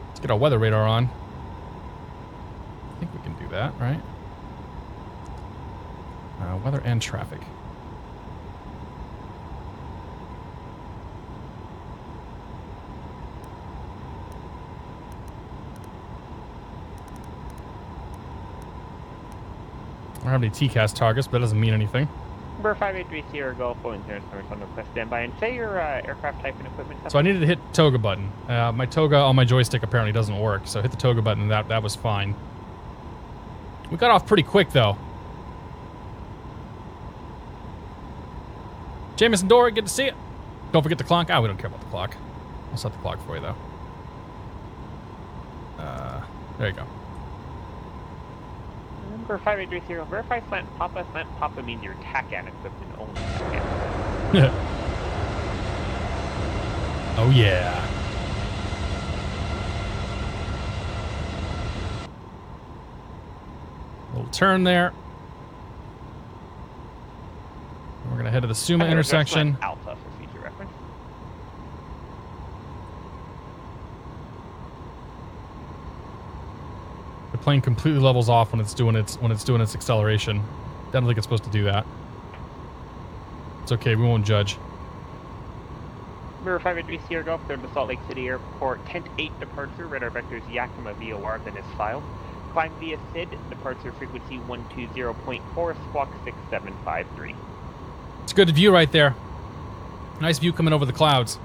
Let's get our weather radar on. I think we can do that, right? Weather and traffic. I don't have any TCAS targets, but that doesn't mean anything. Number 583 Sierra Golf, Boeing 777 on request standby, and say your aircraft type and equipment. So I needed to hit toga button. My toga on my joystick apparently doesn't work, so I hit the toga button and that was fine. We got off pretty quick though. Jameson Dory, good to see you. Don't forget the clock. We don't care about the clock. I'll set the clock for you though. There you go. Number 583 Sierra, verify slant Papa. Slant Papa means your TACAN equipment only. TACAN. Oh yeah. Little turn there. We're gonna head to the Summa intersection. Alpha for future reference. The plane completely levels off when it's doing its acceleration. Don't think it's supposed to do that. It's okay, we won't judge. Number 583 Sierra Golf, cleared to Salt Lake City Airport, Tent 8 departure, radar vectors Yakima VOR, then is filed. Climb via SID, departure frequency 120.4, squawk 6753. It's a good view right there. Nice view coming over the clouds.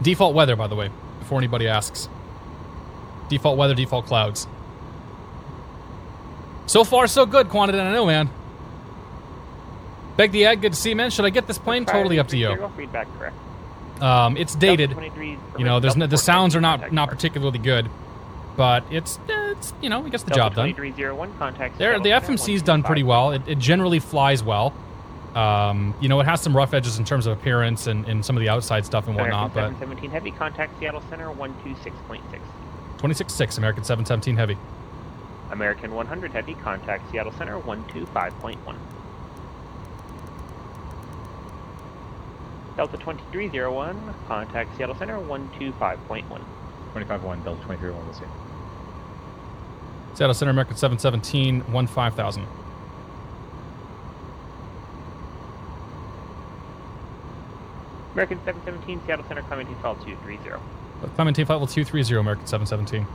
Default weather, by the way, before anybody asks. Default weather, default clouds. So far, so good, Quantity, I know, man. Beg the egg, good to see you, man. Should I get this plane? Totally up to you. Feedback correct. It's dated. You know, the sounds are not particularly good, but it's you know, it gets the job done. There, the FMC's done pretty well. It generally flies well. You know, it has some rough edges in terms of appearance and some of the outside stuff and whatnot, but 717 Heavy, contact Seattle Center 126.6. 26.6, American 717 Heavy. American 100 Heavy, contact Seattle Center 125.1. Delta 2301, contact Seattle Center 125.1. 25-1, Delta 2301, we'll see. Seattle Center, American 717, 15,000. American 717, Seattle Center, climb maintain flight 230. Climb maintain flight level 230, American 717.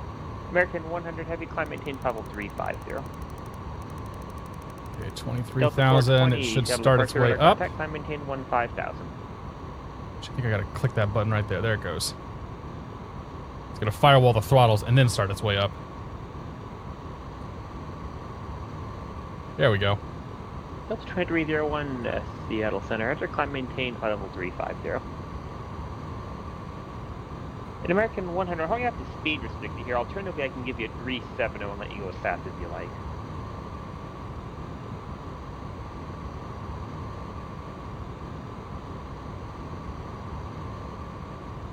American 100 Heavy, climb maintain flight level 350. Okay, 23,000. It should start its way up. Contact, climb maintain 15,000. I think I gotta click that button right there. There it goes. It's gonna firewall the throttles and then start its way up. There we go. Delta 2301, Seattle Center, enter climb maintain flight level 350. In American 100, how you have to speed restrict you here. Alternatively, I can give you a 370 and let you go as fast as you like.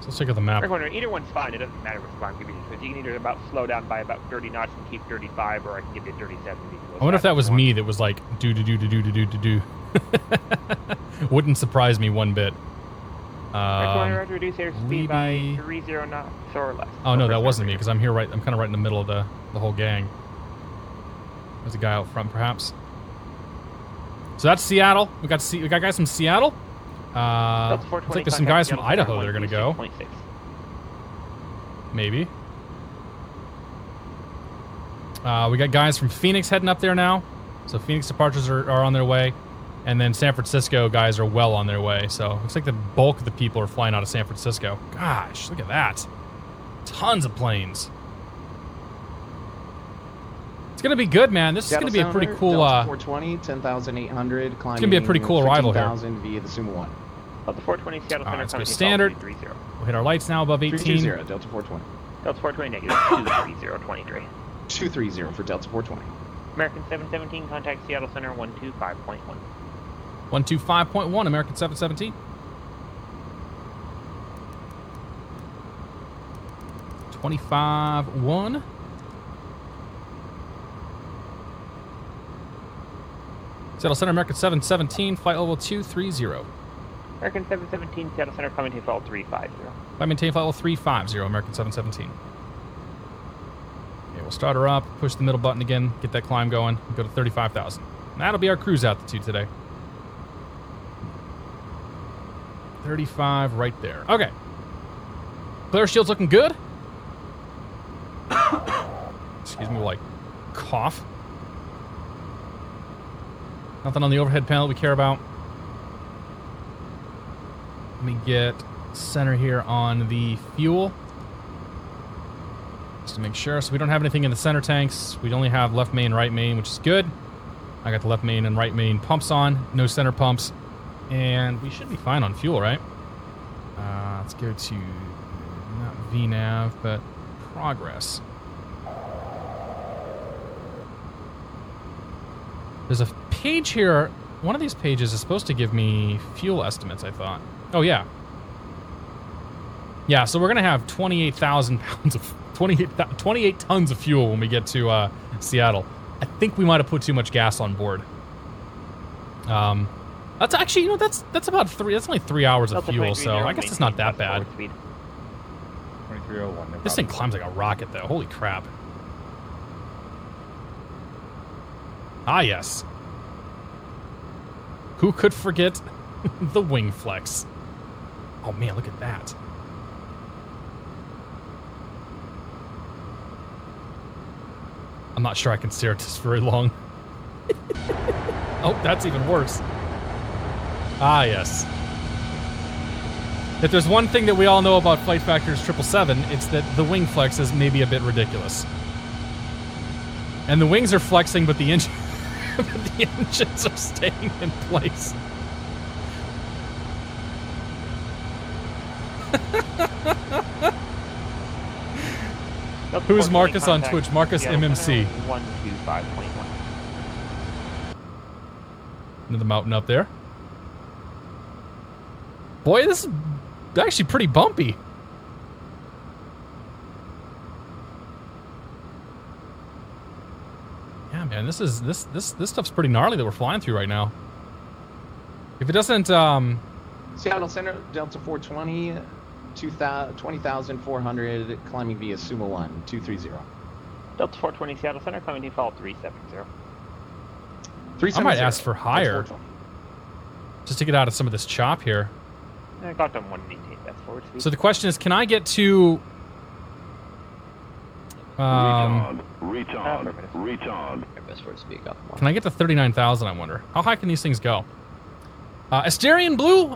So let's check out the map. Either one's fine. It doesn't matter which one I'm giving you. So you can either about slow down by about 30 knots and keep 35, or I can give you 37. I wonder if that was me that was like do. Wouldn't surprise me one bit. Reduce airspeed by 30 knots or less. Oh no, that wasn't me because I'm here right. I'm kind of right in the middle of the whole gang. There's a guy out front, perhaps. So that's Seattle. We got guys from Seattle. Looks like there's some guys from Idaho that are gonna go. Maybe. We got guys from Phoenix heading up there now. So Phoenix departures are on their way. And then San Francisco guys are well on their way. So looks like the bulk of the people are flying out of San Francisco. Gosh, look at that. Tons of planes. It's going to be good, man. This is going to be a pretty cool... 420, 10,800, climbing... It's going to be a pretty cool arrival here. 15,000 via the Summa 1. Delta 420, Seattle Center, let's go standard. We'll hit our lights now above 18. 320, Delta 420. Delta 420, negative 23023. 230 for Delta 420. American 717, contact Seattle Center 125.1. 125.1, American 717. 25-1. Seattle Center, American 717, flight level 230. American 717, Seattle Center, climb maintain flight 350. Climb maintain flight level 350, American 717. Okay, we'll start her up, push the middle button again, get that climb going, and go to 35,000. That'll be our cruise altitude today. 35 right there. Okay. Clear shield's looking good. Excuse me, while I cough. Nothing on the overhead panel we care about. Let me get center here on the fuel. Just to make sure. So we don't have anything in the center tanks. We only have left main, right main, which is good. I got the left main and right main pumps on. No center pumps. And we should be fine on fuel, right? Let's go to, not VNAV, but progress. There's a page here. One of these pages is supposed to give me fuel estimates, I thought. Oh, yeah. Yeah, so we're going to have 28,000 pounds of, 28 tons of fuel when we get to Seattle. I think we might have put too much gas on board. That's actually, you know, that's about that's only 3 hours of fuel, so I guess it's not that bad. 2301. This thing climbs like a rocket, though. Holy crap. Ah, yes. Who could forget the wing flex? Oh, man, look at that. I'm not sure I can stare at this very long. Oh, that's even worse. Ah, yes. If there's one thing that we all know about FlightFactor's 777, it's that the wing flex is maybe a bit ridiculous. And the wings are flexing, but the engine, the engines are staying in place. Who's Marcus on Twitch? Marcus MMC. 125.1. Another mountain up there. Boy, this is actually pretty bumpy. man, this stuff's pretty gnarly that we're flying through right now. If it doesn't, Seattle Center, Delta 420, 20,400, climbing via Summa 1, 230. Delta 420 Seattle Center, climbing default 370. I might ask for higher, just to get out of some of this chop here. Got them 1 maintain best forward speed. So the question is, can I get to? Retard. Best forward speed, Gotham 1. Can I get to 39,000? I wonder. How high can these things go? Asterian Blue,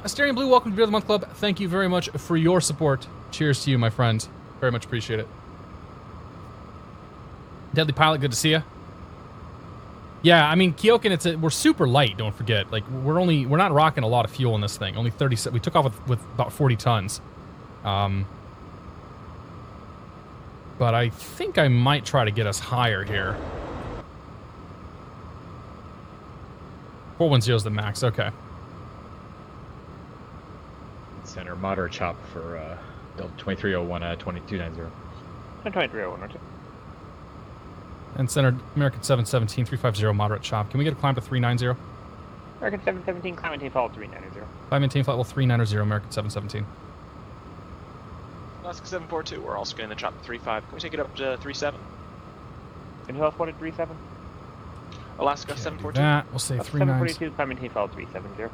welcome to Beer of the Month Club. Thank you very much for your support. Cheers to you, my friend. Very much appreciate it. Deadly Pilot, good to see you. Yeah, I mean, Kyokin, we're super light. Don't forget, like we're not rocking a lot of fuel in this thing. Only 30. We took off with about 40 tons. But I think I might try to get us higher here. 410 is the max. Okay. Center moderate chop for Delta 2301 2290. 2301. And center American 717 350 moderate chop. Can we get a climb to 390? American 717 climb maintain flight 390. Climb maintain flight level 390 American 717. Alaska 742, we're also getting the chop to 3.5. Can we take it up to 3.7? Can you tell us what at 3.7? Alaska 742. That we'll say 390. 742 climb maintain flight 370.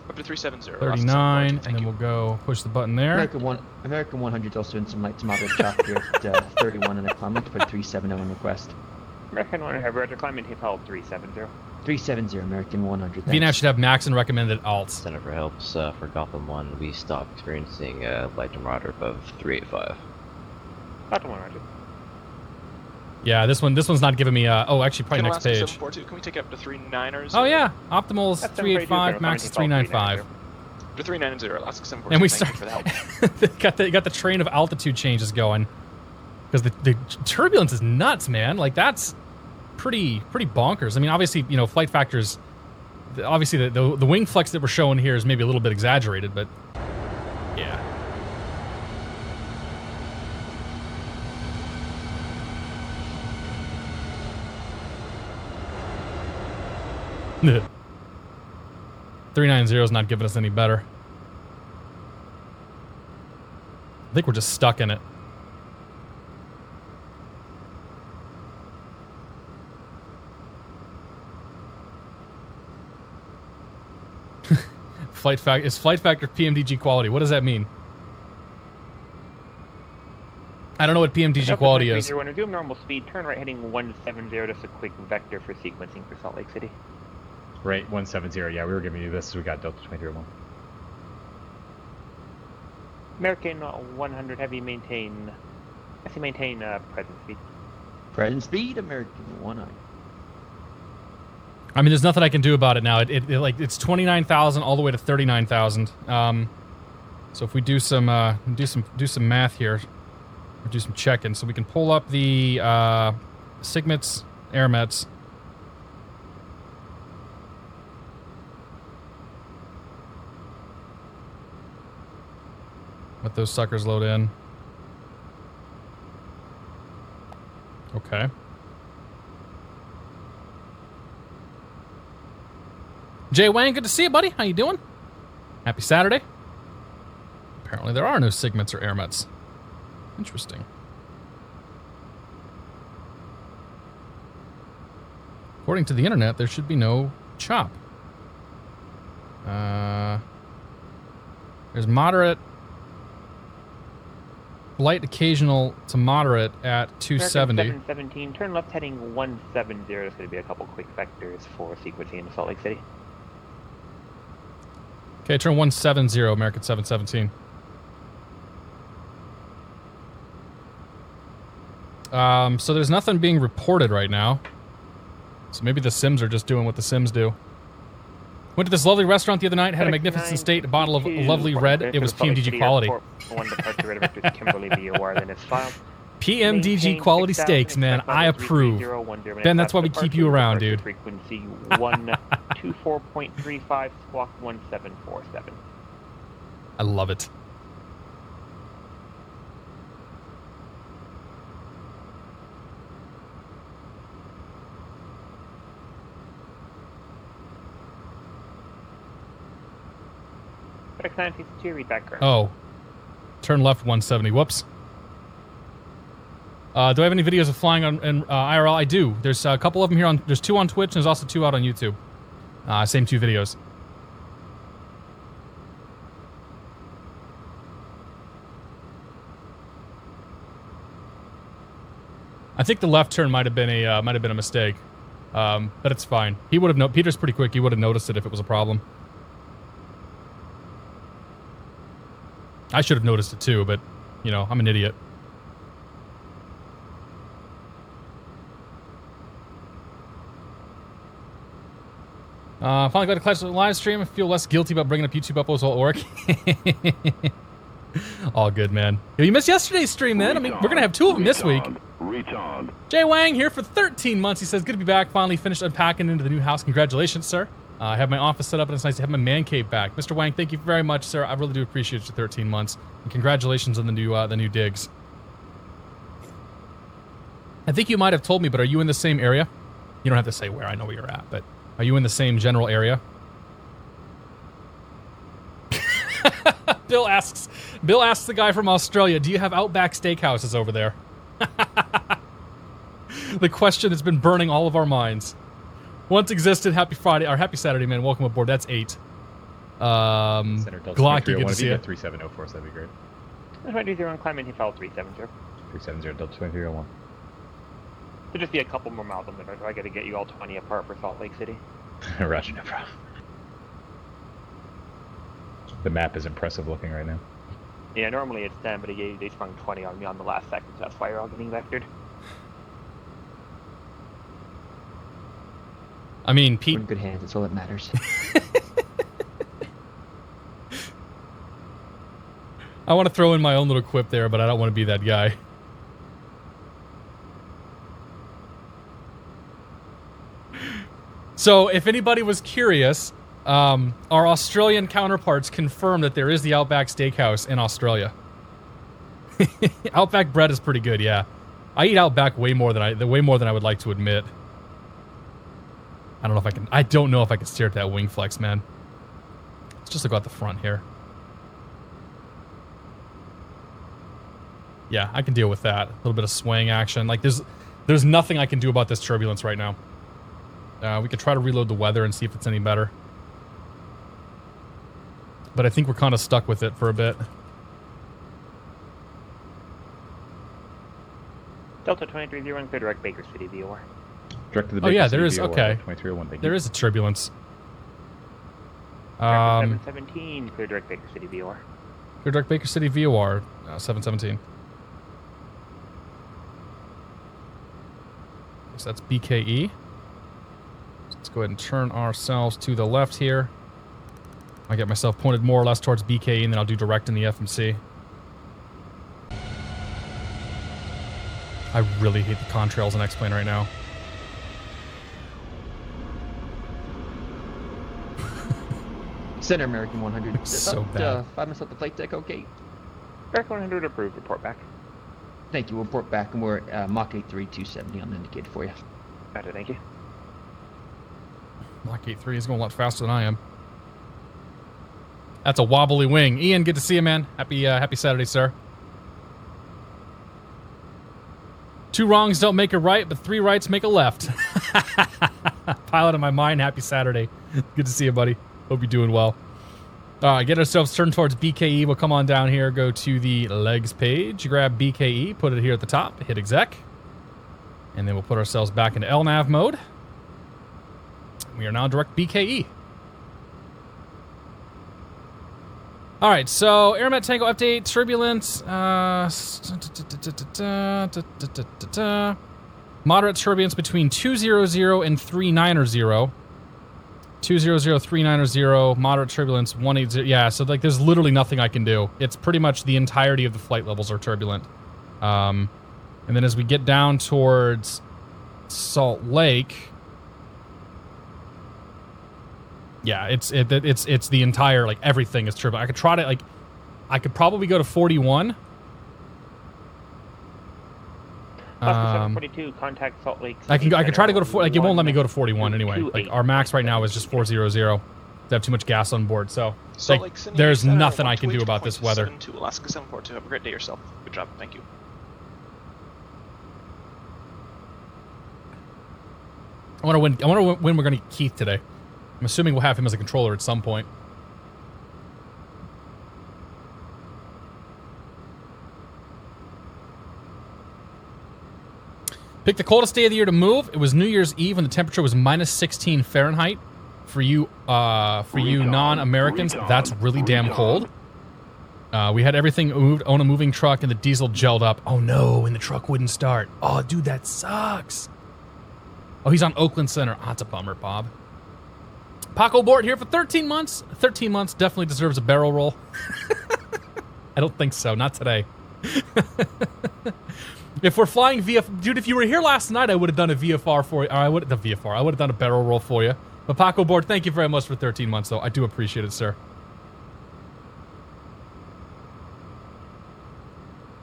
Up to 370. 39, and then we'll go push the button there. American 100 is also in some light to moderate chop here at 31 in the climb. To put 370 on request. American 100, roger, climb maintain flight 370. 370, American 100. VNAV should have max and recommended alts. Center for helps for Gotham 1. We stopped experiencing light to moderate above 385. Gotham 100. Yeah, this one's not giving me. Oh, actually, probably next page. 742, can we take it up to 3.9? Oh yeah, optimal is 385, max is 395. To 390, Alaska 742. And we thank you for the help. they got the train of altitude changes going, because the turbulence is nuts, man. Like that's pretty bonkers. I mean, obviously, you know, flight factors. Obviously, the wing flex that we're showing here is maybe a little bit exaggerated, but yeah. 390 is not giving us any better. I think we're just stuck in it. Is flight factor PMDG quality? What does that mean? I don't know what PMDG quality is. Do normal speed, turn right heading 170, just a quick vector for sequencing for Salt Lake City. Right, 170. Yeah, we were giving you this as we got Delta 2301. American 100 heavy maintain. I see maintain present speed. Present speed, American 100. I mean, there's nothing I can do about it now. It's 29,000 all the way to 39,000. So if we do some math here, or do some checking, so we can pull up the Sigmets, Airmets. Let those suckers load in. Okay. Jay Wang, good to see you, buddy. How you doing? Happy Saturday. Apparently there are no Sigmets or Airmets. Interesting. According to the internet, there should be no chop. There's moderate, light occasional to moderate at 270. 717, turn left heading 170. There's going to be a couple quick vectors for sequencing into Salt Lake City. Okay, turn 170, American 717. So there's nothing being reported right now. So maybe the Sims are just doing what the Sims do. Went to this lovely restaurant the other night, had a magnificent steak, a bottle of lovely red. It was PMDG quality. PMDG quality steaks, man. I approve. Ben, that's why we keep you around, dude. Frequency 124.35, squawk 1747. I love it. X962, read back correct. Oh. Turn left 170. Whoops. Do I have any videos of flying on IRL? I do. There's a couple of them here on. There's 2 on Twitch, and there's also 2 out on YouTube. Same 2 videos. I think the left turn might have been a mistake, but it's fine. He would have Peter's pretty quick. He would have noticed it if it was a problem. I should have noticed it too, but you know, I'm an idiot. Finally got to catch the live stream. I feel less guilty about bringing up YouTube uploads while at work. All good, man. You missed yesterday's stream, man. I mean, we're going to have 2 of them this week. Jay Wang here for 13 months. He says, good to be back. Finally finished unpacking into the new house. Congratulations, sir. I have my office set up, and it's nice to have my man cave back. Mr. Wang, thank you very much, sir. I really do appreciate your 13 months. And congratulations on the new digs. I think you might have told me, but are you in the same area? You don't have to say where. I know where you're at, but are you in the same general area? Bill asks the guy from Australia, do you have Outback Steakhouses over there? The question that's been burning all of our minds. Once existed. Happy Friday, or happy Saturday, man. Welcome aboard. That's 8. Glocky, good to see you. 37046, that'd be great. 220 climbing, he fell 370. 370 Delta 2301. There'll just be a couple more miles on the so I gotta get you all 20 apart for Salt Lake City. Roger, no problem. The map is impressive looking right now. Yeah, normally it's 10, but they sprung 20 on me on the last second, so that's why you're all getting vectored. I mean, Pete... We're in good hands, that's all that matters. I want to throw in my own little quip there, but I don't want to be that guy. So, if anybody was curious, our Australian counterparts confirmed that there is the Outback Steakhouse in Australia. Outback bread is pretty good, yeah. I eat Outback way more than I would like to admit. I don't know if I can stare at that wing flex, man. Let's just look out the front here. Yeah, I can deal with that. A little bit of swaying action. Like, there's nothing I can do about this turbulence right now. We could try to reload the weather and see if it's any better. But I think we're kind of stuck with it for a bit. Delta 2301, clear direct Baker City VOR. Direct to the Baker City there is, VOR, okay. 2301, thank you. There is a turbulence. 717, clear direct Baker City VOR. Clear direct Baker City VOR, 717. So that's BKE. Let's go ahead and turn ourselves to the left here. I get myself pointed more or less towards BKE, and then I'll do direct in the FMC. I really hate the contrails in X-Plane right now. Center American 100. So bad. 5 minutes off the flight deck, okay. American 100 approved, report back. Thank you, we'll report back, and we're at Mach 8.3, 270 on the indicator for you. Roger, thank you. Mach 8.3 is going a lot faster than I am. That's a wobbly wing. Ian, good to see you, man. Happy Saturday, sir. 2 wrongs don't make a right, but 3 rights make a left. Pilot in my mind, happy Saturday. Good to see you, buddy. Hope you're doing well. All right, get ourselves turned towards BKE. We'll come on down here, go to the legs page, grab BKE, put it here at the top, hit exec. And then we'll put ourselves back into LNAV mode. We are now direct BKE. All right, so Airmet Tango update, turbulence, moderate turbulence between 200 and 390. 200, 390, moderate turbulence, 180. Yeah, so like there's literally nothing I can do. It's pretty much the entirety of the flight levels are turbulent. And then as we get down towards Salt Lake, yeah, it's the entire, like, everything is turbulent. I could try to, like, I could probably go to 41. 742, contact Salt Lake City. I could try to go to 4, like, it won't let me go to 41 anyway. Like, our max right now is just 400. to have too much gas on board. So Salt like, Lake City, there's Center, nothing I can do 128.72 about this weather. Alaska 742. Have a great day yourself. Good job. Thank you. I wonder when we're going to get Keith today. I'm assuming we'll have him as a controller at some point. Pick the coldest day of the year to move. It was New Year's Eve when the temperature was minus 16 Fahrenheit. For you non-Americans, that's really damn cold. We had everything moved on a moving truck and the diesel gelled up. Oh no, and the truck wouldn't start. Oh, dude, that sucks. Oh, he's on Oakland Center. Oh, that's a bummer, Bob. Paco Bort here for 13 months. 13 months definitely deserves a barrel roll. I don't think so. Not today. If we're flying dude, if you were here last night, I would have done a VFR for you. Or I would have done a barrel roll for you. But Paco Bort, thank you very much for 13 months, though. I do appreciate it, sir.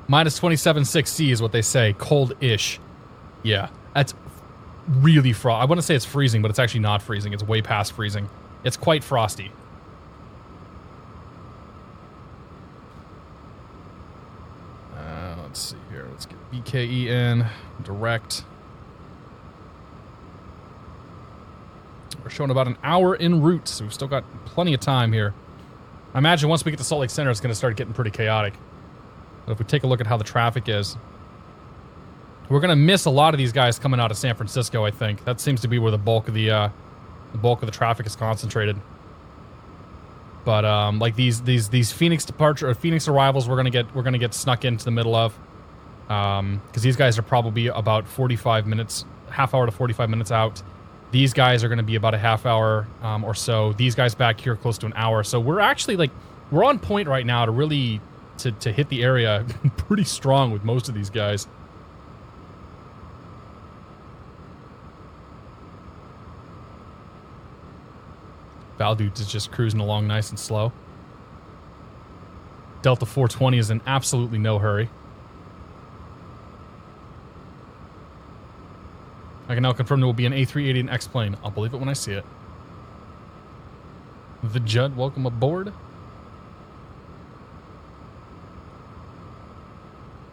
Minus 27.6C is what they say. Cold-ish. Yeah, that's really I wouldn't say it's freezing, but it's actually not freezing. It's way past freezing. It's quite frosty. Let's see here. Let's get BKE in. Direct. We're showing about an hour en route, so we've still got plenty of time here. I imagine once we get to Salt Lake Center, it's going to start getting pretty chaotic. But if we take a look at how the traffic is, we're going to miss a lot of these guys coming out of San Francisco, I think. That seems to be where the bulk of the traffic is concentrated. But like these Phoenix departure or Phoenix arrivals, we're gonna get snuck into the middle of, because these guys are probably about 45 minutes, half hour to 45 minutes out. These guys are going to be about a half hour or so. These guys back here close to an hour. So we're actually we're on point right now to really to hit the area pretty strong with most of these guys. Valdude is just cruising along nice and slow. Delta 420 is in absolutely no hurry. I can now confirm there will be an A380 and X-plane. I'll believe it when I see it. The Judd, welcome aboard.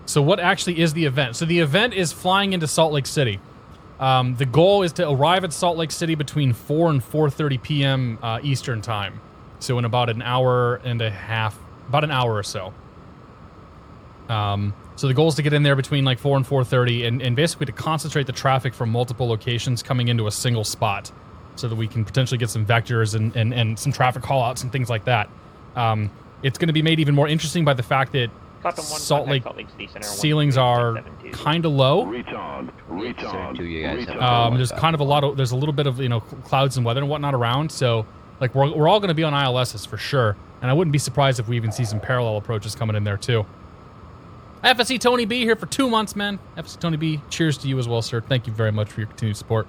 So what actually is the event? So the event is flying into Salt Lake City. The goal is to arrive at Salt Lake City between 4 and 4:30 p.m. Eastern time. So in about an hour and a half, about an hour or so. So the goal is to get in there between 4 and 4:30 and basically to concentrate the traffic from multiple locations coming into a single spot so that we can potentially get some vectors and some traffic callouts and things like that. It's going to be made even more interesting by the fact that Salt Lake ceilings are kind of low. There's kind of there's a little bit of clouds and weather and whatnot around, so we're all going to be on ILSs for sure, and I wouldn't be surprised if we even see some parallel approaches coming in there too. FSC Tony B here for 2 months, man. FSC Tony B, cheers to you as well, sir. Thank you very much for your continued support.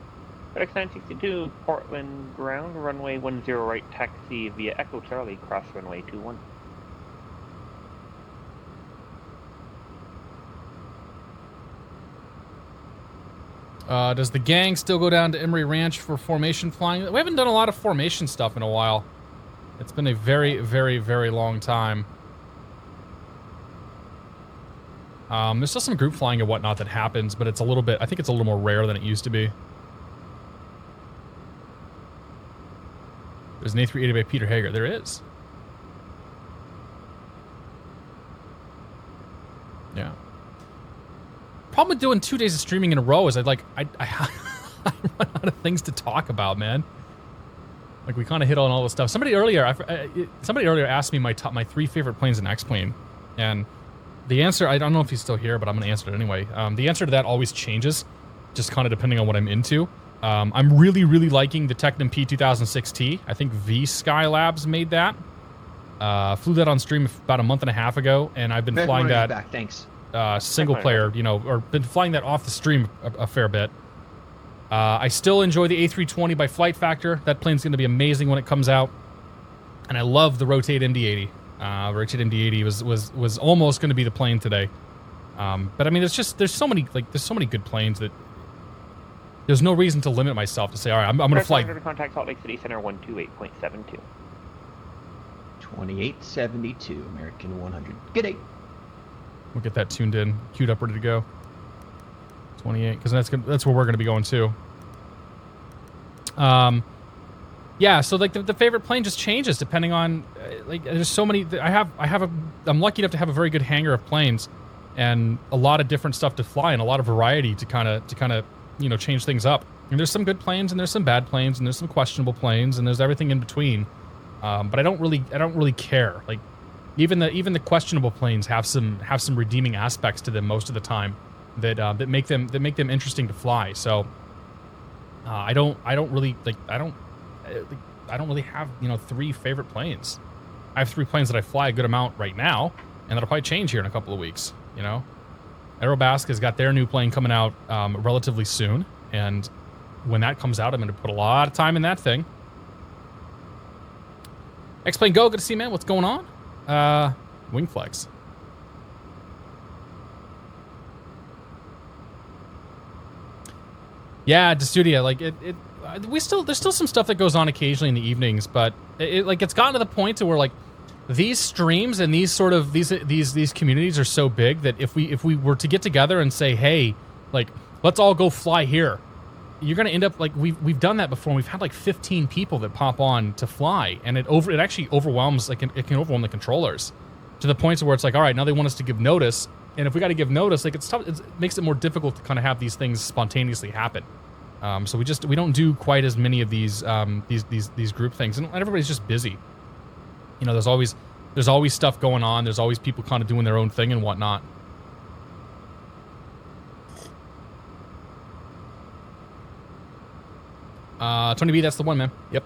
FedEx 962, Portland ground, runway 10 right, taxi via Echo Charlie, cross runway 21. Does the gang still go down to Emory Ranch for formation flying? We haven't done a lot of formation stuff in a while. It's been a very, very, very long time. There's still some group flying and whatnot that happens, but it's a little bit, I think it's a little more rare than it used to be. There's an A380 by Peter Hager. There is. Yeah. Problem with doing 2 days of streaming in a row is I run out of things to talk about, man. We kind of hit on all this stuff. Somebody earlier asked me my 3 favorite planes in X-Plane, and the answer, I don't know if he's still here, but I'm going to answer it anyway. The answer to that always changes, just kind of depending on what I'm into. I'm really, really liking the Tecnam P2006T. I think V Skylabs made that. Flew that on stream about a month and a half ago, and I've been flying that back. Thanks. Single player, or been flying that off the stream a fair bit. I still enjoy the A320 by FlightFactor. That plane's going to be amazing when it comes out. And I love the Rotate MD-80. Rotate MD-80 was almost going to be the plane today. But I mean, there's so many good planes that There's no reason to limit myself to say, all right, I'm going to fly. Contact Salt Lake City Center 128.72. 2872, American 100. Good day. We'll get that tuned in, queued up, ready to go. 28, because that's where we're going to be going too. Yeah, so like the favorite plane just changes depending on like there's so many. I'm lucky enough to have a very good hangar of planes, and a lot of different stuff to fly and a lot of variety to kind of change things up. And there's some good planes and there's some bad planes and there's some questionable planes and there's everything in between. But I don't really care. Like even the questionable planes have some redeeming aspects to them most of the time that make them interesting to fly. So I don't really have 3 favorite planes. I have 3 planes that I fly a good amount right now, and that'll probably change here in a couple of weeks. Aerobasque has got their new plane coming out relatively soon, and when that comes out, I'm going to put a lot of time in that thing. X-Plane Go, good to see you, man. What's going on? Wingflex. Yeah, Destudia, like there's still some stuff that goes on occasionally in the evenings, but it's gotten to the point to where like these streams and these sort of these communities are so big that if we were to get together and say, hey, like let's all go fly here, you're gonna end up like we've done that before. And we've had like 15 people that pop on to fly, and it actually overwhelms, like it can overwhelm the controllers to the point where it's like, all right, now they want us to give notice, and if we got to give notice, like it's tough. It makes it more difficult to kind of have these things spontaneously happen. So we don't do quite as many of these group things, and everybody's just busy. There's always stuff going on. There's always people kind of doing their own thing and whatnot. Tony B, that's the one, man. Yep.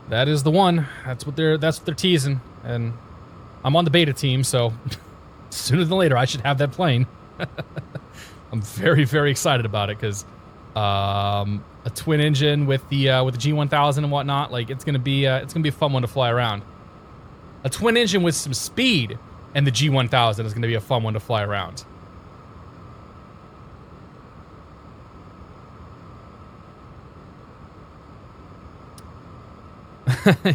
That is the one. That's what they're teasing, and I'm on the beta team, so sooner than later I should have that plane. I'm very, very excited about it because a twin engine with the G1000 and whatnot, like it's gonna be a fun one to fly around. A twin engine with some speed and the G1000 is gonna be a fun one to fly around.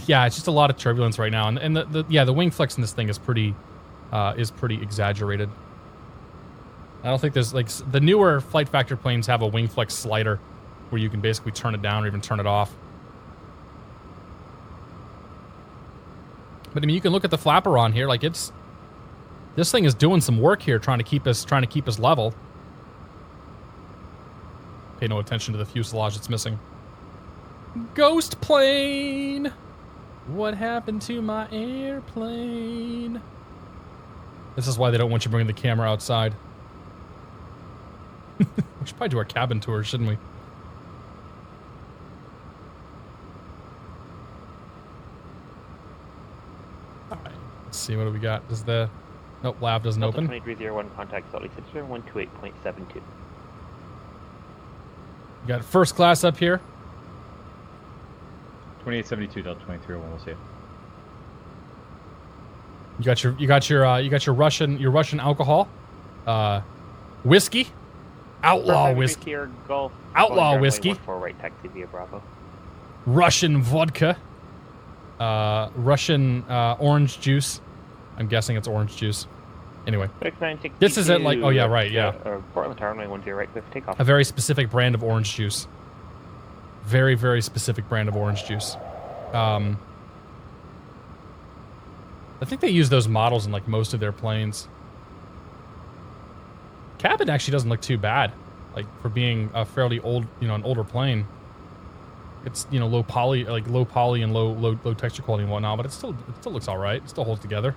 Yeah, it's just a lot of turbulence right now, and the wing flex in this thing is pretty exaggerated. I don't think there's like the newer FlightFactor planes have a wing flex slider where you can basically turn it down or even turn it off. But I mean, you can look at the flapper on here, like this thing is doing some work here, trying to keep us level. Pay no attention to the fuselage that's missing. Ghost plane! What happened to my airplane? This is why they don't want you bringing the camera outside. We should probably do our cabin tour, shouldn't we? Alright, let's see, what do we got? Nope, lab doesn't open. 2301, contact Salt Lake City, 128.72. You got first class up here. 2872, Delta 2301, we'll see it. You got your Russian alcohol, whiskey, outlaw whiskey, outlaw whiskey, right taxi via Bravo. Russian vodka, Russian orange juice. I'm guessing it's orange juice. Anyway, this is it. Like, oh yeah, right, yeah. Portland Tower, runway 10 right, cliff takeoff. A very specific brand of orange juice. Very, very specific brand of orange juice. I think they use those models in like most of their planes. Cabin actually doesn't look too bad, like for being a fairly old, an older plane. It's low poly and low texture quality and whatnot, but it still looks all right. It still holds together.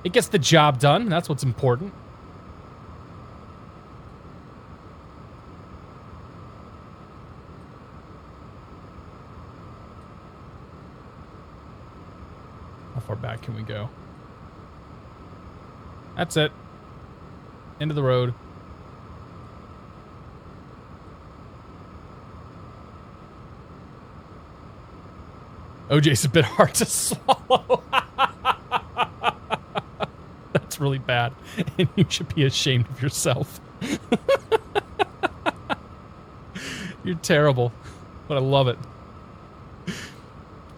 It gets the job done. And that's what's important. How far back can we go? That's it. End of the road. OJ's a bit hard to swallow. That's really bad. And you should be ashamed of yourself. You're terrible, but I love it.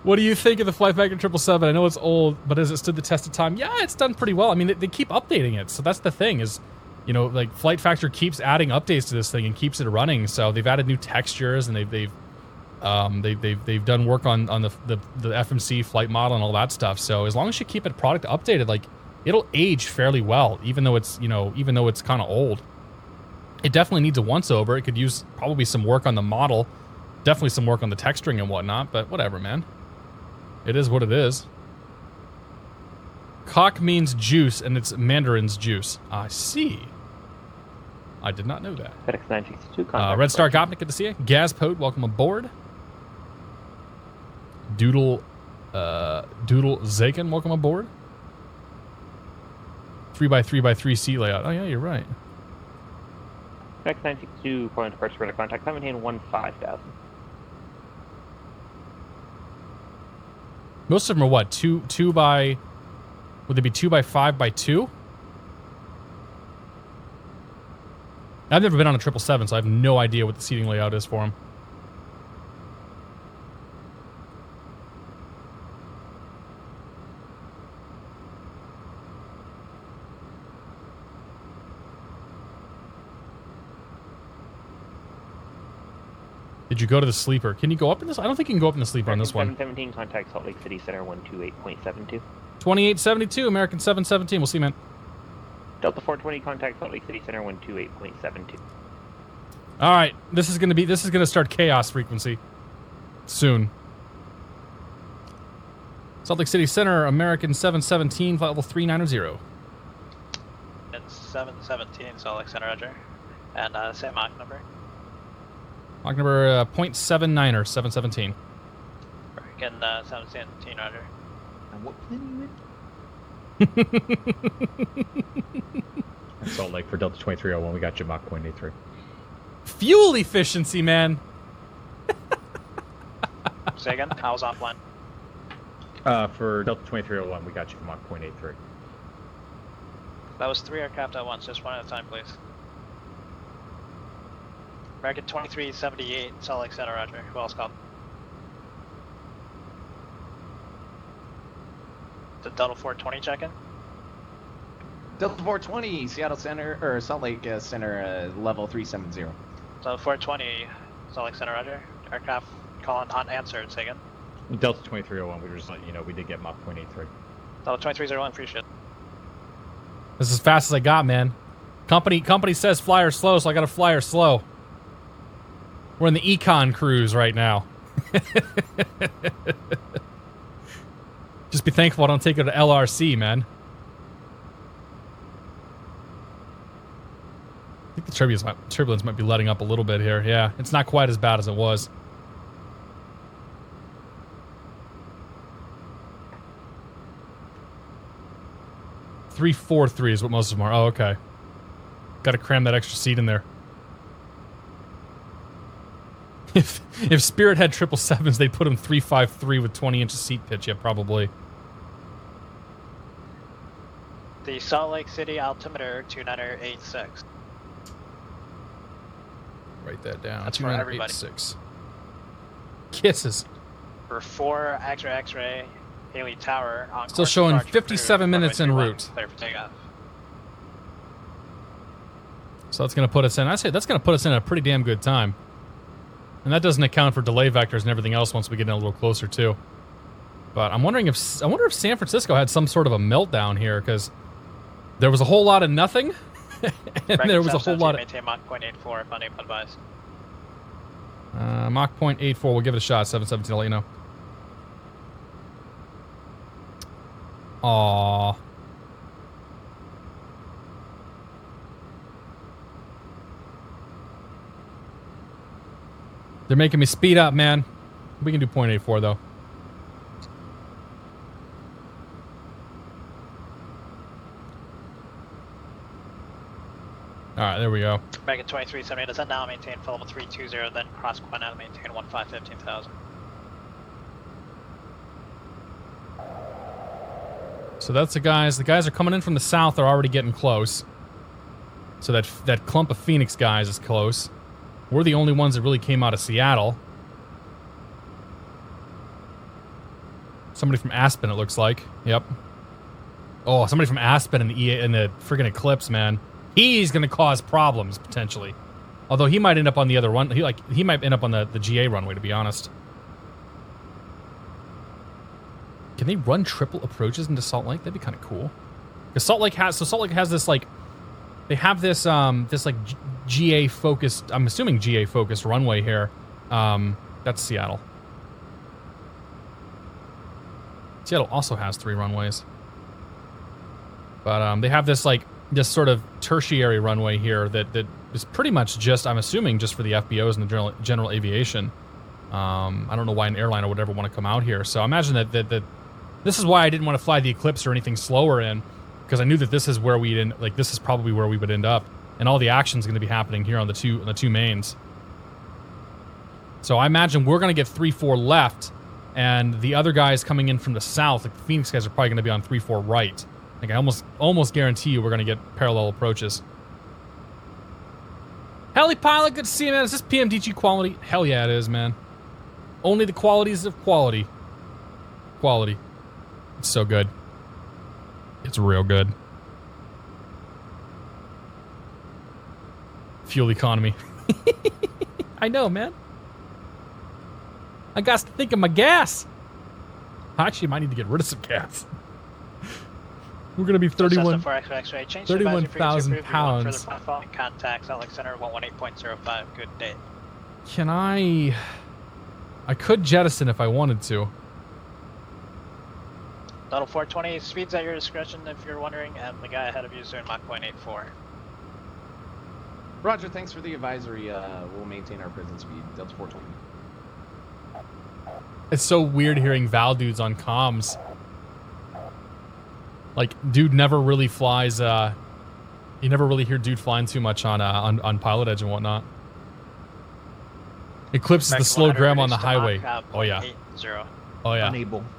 What do you think of the FlightFactor 777? I know it's old, but has it stood the test of time? Yeah, it's done pretty well. I mean, they keep updating it, so that's the thing is, you know, like FlightFactor keeps adding updates to this thing and keeps it running. So they've added new textures and they've done work on the FMC flight model and all that stuff. So as long as you keep it product updated, like it'll age fairly well, even though it's kind of old. It definitely needs a once over. It could use probably some work on the model, definitely some work on the texturing and whatnot. But whatever, man. It is what it is. Cock means juice, and it's Mandarin's juice. I see. I did not know that. FedEx 962 contact. Red Star Gopnik, good to see you. Gazpode, welcome aboard. Doodle Zakin, welcome aboard. 3x3x3 seat layout. Oh yeah, you're right. FedEx 962 point departure for the contact. Climb maintain 15,000. Most of them are what? Two by... Would they be 2x5x2? I've never been on a 777, so I have no idea what the seating layout is for them. Did you go to the sleeper? Can you go up in this? I don't think you can go up in the sleeper on this one. 717 contact Salt Lake City Center 128.72. 2872, American 717. We'll see, man. Delta 420 contact Salt Lake City Center 128.72. All right, this is gonna start chaos frequency soon. Salt Lake City Center, American 717, flight level 390. It's 717 Salt Lake Center, Roger. And same Mach number. Mach number 0.79 or 717. American 717, Roger. And what plane Salt Lake for Delta 2301, we got you Mach 0.83. Fuel efficiency, man. Say again? I was offline. For Delta 2301, we got you Mach 0.83. That was 3 aircraft at once, just one at a time, please. American 2378, Salt Lake Center, Roger. Who else called? The Delta 420 check-in? Delta 420, Seattle Center, or Salt Lake Center, level 370. Delta 420, Salt Lake Center, Roger. Aircraft calling unanswered, say again. Delta 2301, we were just letting you know we did get Mach 0.83. Delta 2301, appreciate it. This is as fast as I got, man. Company says fly her slow, so I gotta fly her slow. We're in the Econ cruise right now. Just be thankful I don't take her to LRC, man. I think the turbulence might be letting up a little bit here. Yeah, it's not quite as bad as it was. $343 is what most of them are. Oh, okay. Got to cram that extra seat in there. If Spirit had 777s, they'd put them 353 with 20 inches seat pitch. Yeah, probably. The Salt Lake City altimeter 2986. Write that down. That's for everybody. 2986. Kisses. For 4 X-ray Haley Tower on still course showing departure 57 minutes en route. Clear for takeoff. So that's going to put us in. I say that's going to put us in a pretty damn good time. And that doesn't account for delay vectors and everything else once we get in a little closer too. But I wonder if San Francisco had some sort of a meltdown here because there was a whole lot of nothing, and there was a whole lot of. Maintain Mach 0.84 if unable to advise. Mach 0.84. We'll give it a shot. 717. I'll let you know. Aww. They're making me speed up, man. We can do 0.84 though. Alright, there we go. American 2378 does that now maintain full level 320, then cross Quinn out maintain 1515,000. So that's the guys. The guys are coming in from the south. They're already getting close. So that clump of Phoenix guys is close. We're the only ones that really came out of Seattle. Somebody from Aspen, it looks like. Yep. Oh, somebody from Aspen in the friggin' Eclipse, man. He's gonna cause problems potentially. Although he might end up on the other run. He might end up on the GA runway, to be honest. Can they run triple approaches into Salt Lake? That'd be kind of cool. Because Salt Lake has this like, they have this this like GA focused. I'm assuming GA focused runway here. That's Seattle. Seattle also has 3 runways. But they have this like this sort of tertiary runway here that is pretty much just, I'm assuming, just for the FBOs and the general aviation. I don't know why an airliner would ever want to come out here. So I imagine that this is why I didn't want to fly the Eclipse or anything slower in, because I knew that this is where this is probably where we would end up, and all the action's going to be happening here on the two mains. So I imagine we're going to get 3-4 left, and the other guys coming in from the south, like the Phoenix guys, are probably going to be on 3-4 right. Like I almost guarantee you we're going to get parallel approaches. Heli pilot, good to see you, man. Is this PMDG quality? Hell yeah, it is, man. Only the qualities of quality. Quality. It's so good. It's real good. Fuel economy. I know, man. I got to think of my gas. I actually might need to get rid of some gas. We're going to be 31,000 pounds. Contact Salt Lake Center 118.05. Good day. Can I could jettison if I wanted to. Total 420, speeds at your discretion if you're wondering, and the guy ahead of you is doing Mach 0.84. Roger, thanks for the advisory. We'll maintain our present speed. Delta 420. It's so weird hearing Val dudes on comms. Like, dude never really flies, you never really hear dude flying too much on PilotEdge and whatnot. Eclipse is the slow grandma on the highway. Oh yeah. 80. Oh yeah.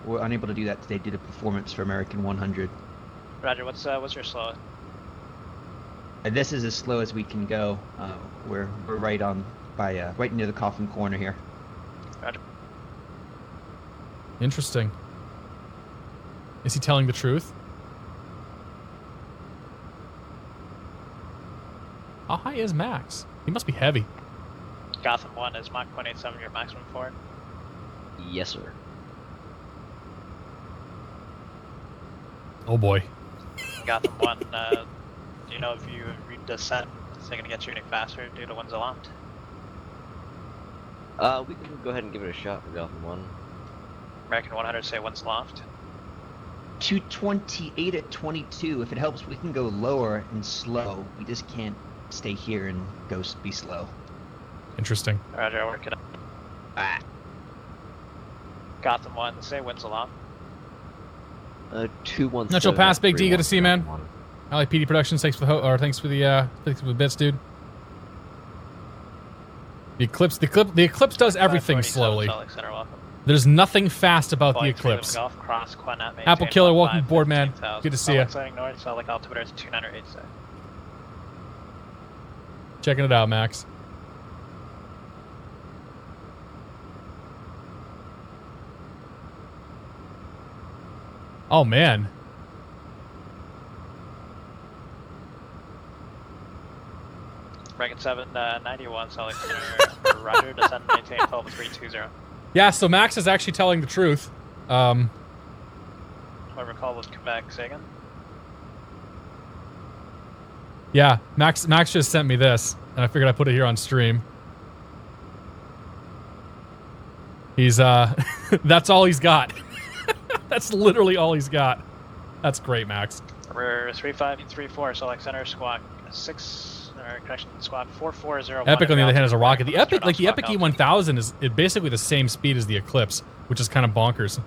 We're unable to do that today due to performance for American 100. Roger, what's your slow? This is as slow as we can go. We're right on by right near the coffin corner here. Roger. Interesting. Is he telling the truth? How high is Max? He must be heavy. Gotham 1 is Mach 0.87 your maximum for it? Yes, sir. Oh boy. Gotham 1, do you know if you descent, is it going to get you any faster due to winds aloft? We can go ahead and give it a shot for Gotham 1. American 100 say winds aloft. 228 at 22. If it helps, we can go lower and slow. We just can't stay here and be slow. Interesting. Roger, I'll work it up. Gotham 1, say winds aloft. 217. Natural pass, Big D. Good to see you, man. LAPD Productions. Thanks for the thanks for the bits, dude. The Eclipse does everything slowly. There's nothing fast about the Eclipse. Apple Killer, welcome aboard, man. Good to see you. North, Salt Lake altimeter is 2986. Checking it out, Max. Oh man. Bracket 791, Salt Lake Center. Roger, descend and maintain 12320. Yeah, so Max is actually telling the truth. Whoever called was Quebec, say again? Yeah, Max just sent me this, and I figured I'd put it here on stream. He's, that's all he's got. That's literally all he's got. That's great, Max. We're 3534, Salt Lake Center, squawk 6, correction, squawk 4401. Epic, on the other hand, is a rocket. The Epic, like the Epic E1000 is basically the same speed as the Eclipse, which is kind of bonkers.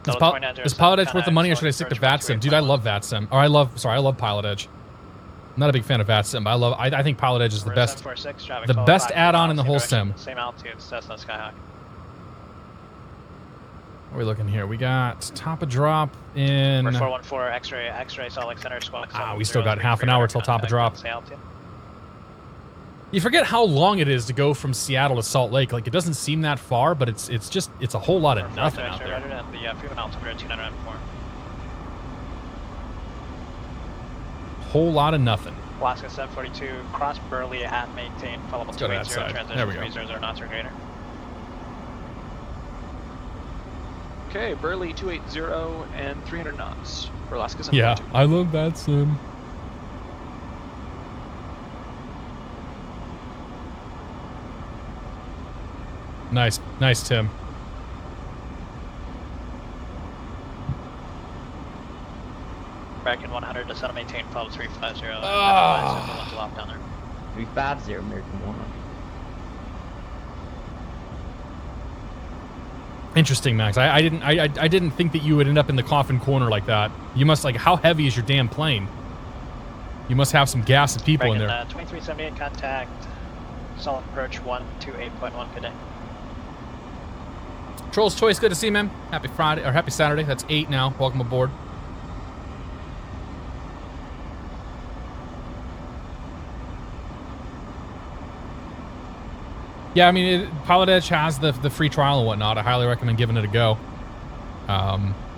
Is PilotEdge worth the money, or should I stick to VATSIM? Dude, I love VATSIM. Or I love PilotEdge. I'm not a big fan of VATSIM, but I think PilotEdge is the best add-on in the whole sim. Same altitude, Cessna Skyhawk. What are we looking here? We got top of drop in... We're 414 X-ray Salt Lake Center squawk. We still got half an hour till top of drop. You forget how long it is to go from Seattle to Salt Lake. Like, it doesn't seem that far, but it's a whole lot of nothing out there. And the frequent altimeter 294. Whole lot of nothing. Alaska 742, cross Burley at maintain, flight level 280, transition 300 knots or greater. Okay, Burley 280 and 300 knots for Alaska 742. Yeah, I love that sim. Nice, nice, Tim. American 100 to center maintain, flight level 350. Oh. Down there. 350, American 1. Interesting, Max. I didn't think that you would end up in the coffin corner like that. You must, like, how heavy is your damn plane? You must have some gas and people in there. 2378 contact, solid approach 128.1 good day. Troll's Choice, good to see you, man. Happy Friday, or happy Saturday. That's 8 now. Welcome aboard. Yeah, I mean, PilotEdge has the free trial and whatnot. I highly recommend giving it a go.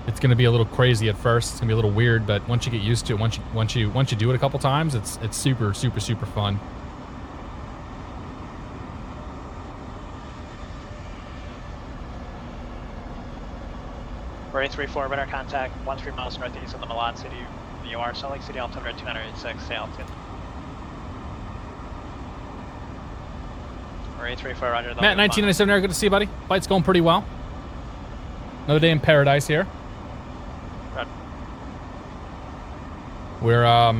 It's going to be a little crazy at first. It's going to be a little weird, but once you get used to it, once you do it a couple times, it's super fun. We're 834, radar contact, 13 miles northeast of the Milan City. You are Salt Lake City, altimeter 286, stay altitude. We're 834, roger. Matt, 1997 Eric, good to see you, buddy. Flight's going pretty well. Another day in paradise here. Right. We're, I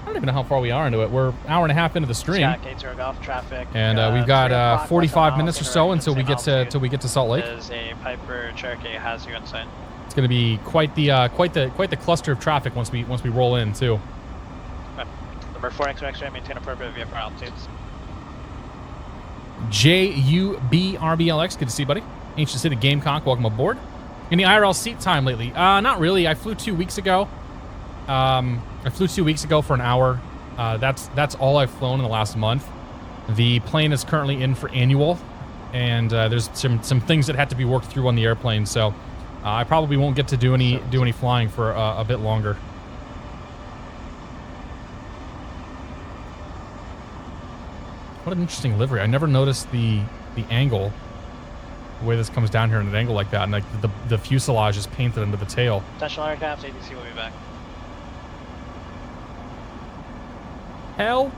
don't even know how far we are into it. We're an hour and a half into the stream. Scott, K0 Golf traffic. And we've got 45 minutes or so until we get to Salt Lake. Is a Piper Cherokee has you inside. It's going to be quite the cluster of traffic once we roll in too. Right. Number 4 X-ray, maintain appropriate VFR altitudes. JUBRBLX, good to see you, buddy. Ancient City Gamecock, welcome aboard. Any IRL seat time lately? Not really. I flew 2 weeks ago. I flew 2 weeks ago for an hour. That's all I've flown in the last month. The plane is currently in for annual, and there's some things that had to be worked through on the airplane, so I probably won't get to do any flying for a bit longer. What an interesting livery. I never noticed the angle, the way this comes down here in an angle like that, and like the fuselage is painted into the tail. Potential aircraft, ATC will be back. Help!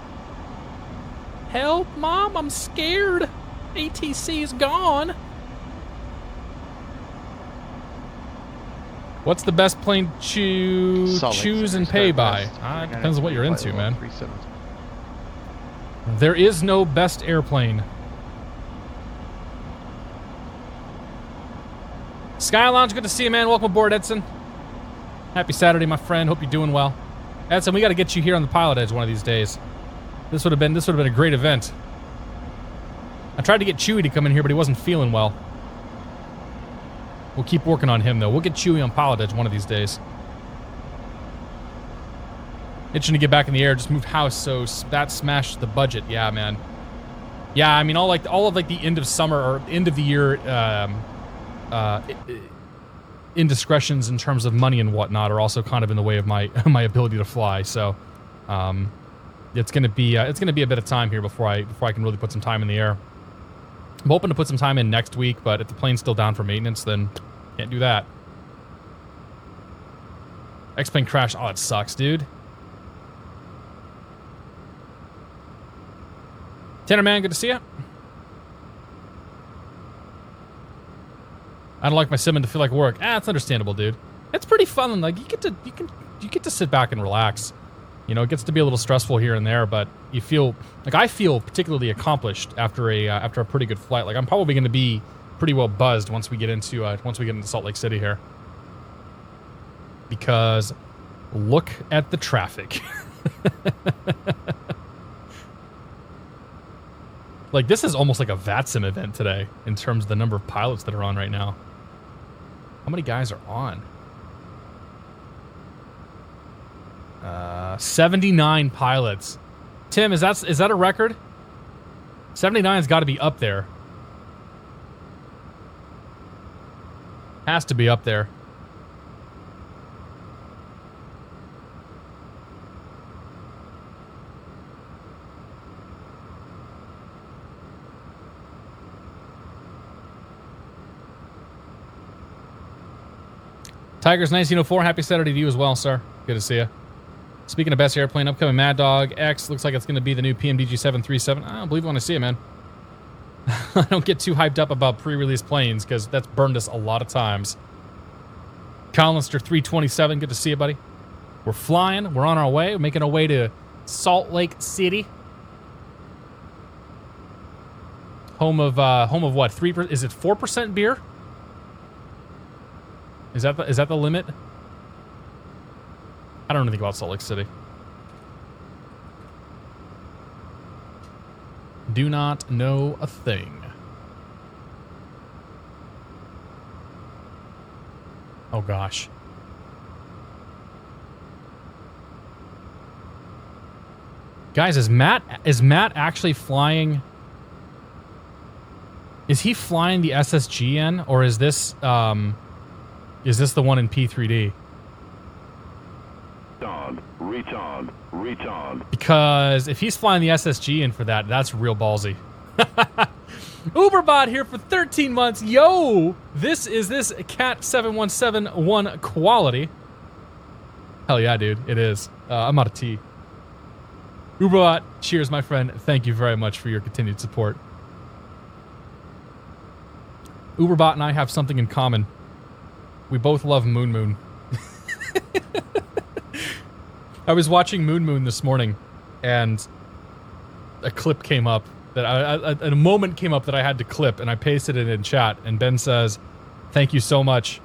Help, Mom, I'm scared. ATC's gone. What's the best plane to choose and pay by? It depends on what you're into, man. There is no best airplane. Sky Lounge, good to see you, man. Welcome aboard, Edson. Happy Saturday, my friend. Hope you're doing well. Edson, we got to get you here on the PilotEdge one of these days. This would have been a great event. I tried to get Chewy to come in here, but he wasn't feeling well. We'll keep working on him, though. We'll get Chewy on PilotEdge one of these days. Itching to get back in the air, just moved house, so that smashed the budget. Yeah, man. Yeah, I mean, all of the end of summer or end of the year indiscretions in terms of money and whatnot are also kind of in the way of my ability to fly. So, it's gonna be a bit of time here before I can really put some time in the air. I'm hoping to put some time in next week, but if the plane's still down for maintenance, then can't do that. X-plane crash. Oh, it sucks, dude. Tanner, man, good to see you. I don't like my simming to feel like work. It's understandable, dude. It's pretty fun. Like you get to sit back and relax. You know, it gets to be a little stressful here and there, but you feel like I feel particularly accomplished after a pretty good flight. Like I'm probably going to be pretty well buzzed once we get into Salt Lake City here. Because look at the traffic. Like, this is almost like a VATSIM event today in terms of the number of pilots that are on right now. How many guys are on? 79 pilots. Tim, is that a record? 79's got to be up there. Has to be up there. Tigers 1904, happy Saturday to you as well, sir. Good to see you. Speaking of best airplane, upcoming Mad Dog X looks like it's going to be the new PMDG 737. I don't believe I want to see it, man. I don't get too hyped up about pre-release planes because that's burned us a lot of times. Collinster 327, good to see you, buddy. We're flying. We're on our way. We're making our way to Salt Lake City. Home of what? 3%? Is it 4% beer? Is that the limit? I don't know anything about Salt Lake City. Do not know a thing. Oh gosh. Guys, is Matt actually flying? Is he flying the SSGN, or is this the one in P3D? Retard. Because if he's flying the SSG in for that, that's real ballsy. Uberbot here for 13 months. Yo! This Cat 7171 quality. Hell yeah, dude. It is. I'm out of tea. Uberbot, cheers, my friend. Thank you very much for your continued support. Uberbot and I have something in common. We both love Moon Moon. I was watching Moon Moon this morning, and a clip came up that a moment came up that I had to clip, and I pasted it in chat. And Ben says, "Thank you so much.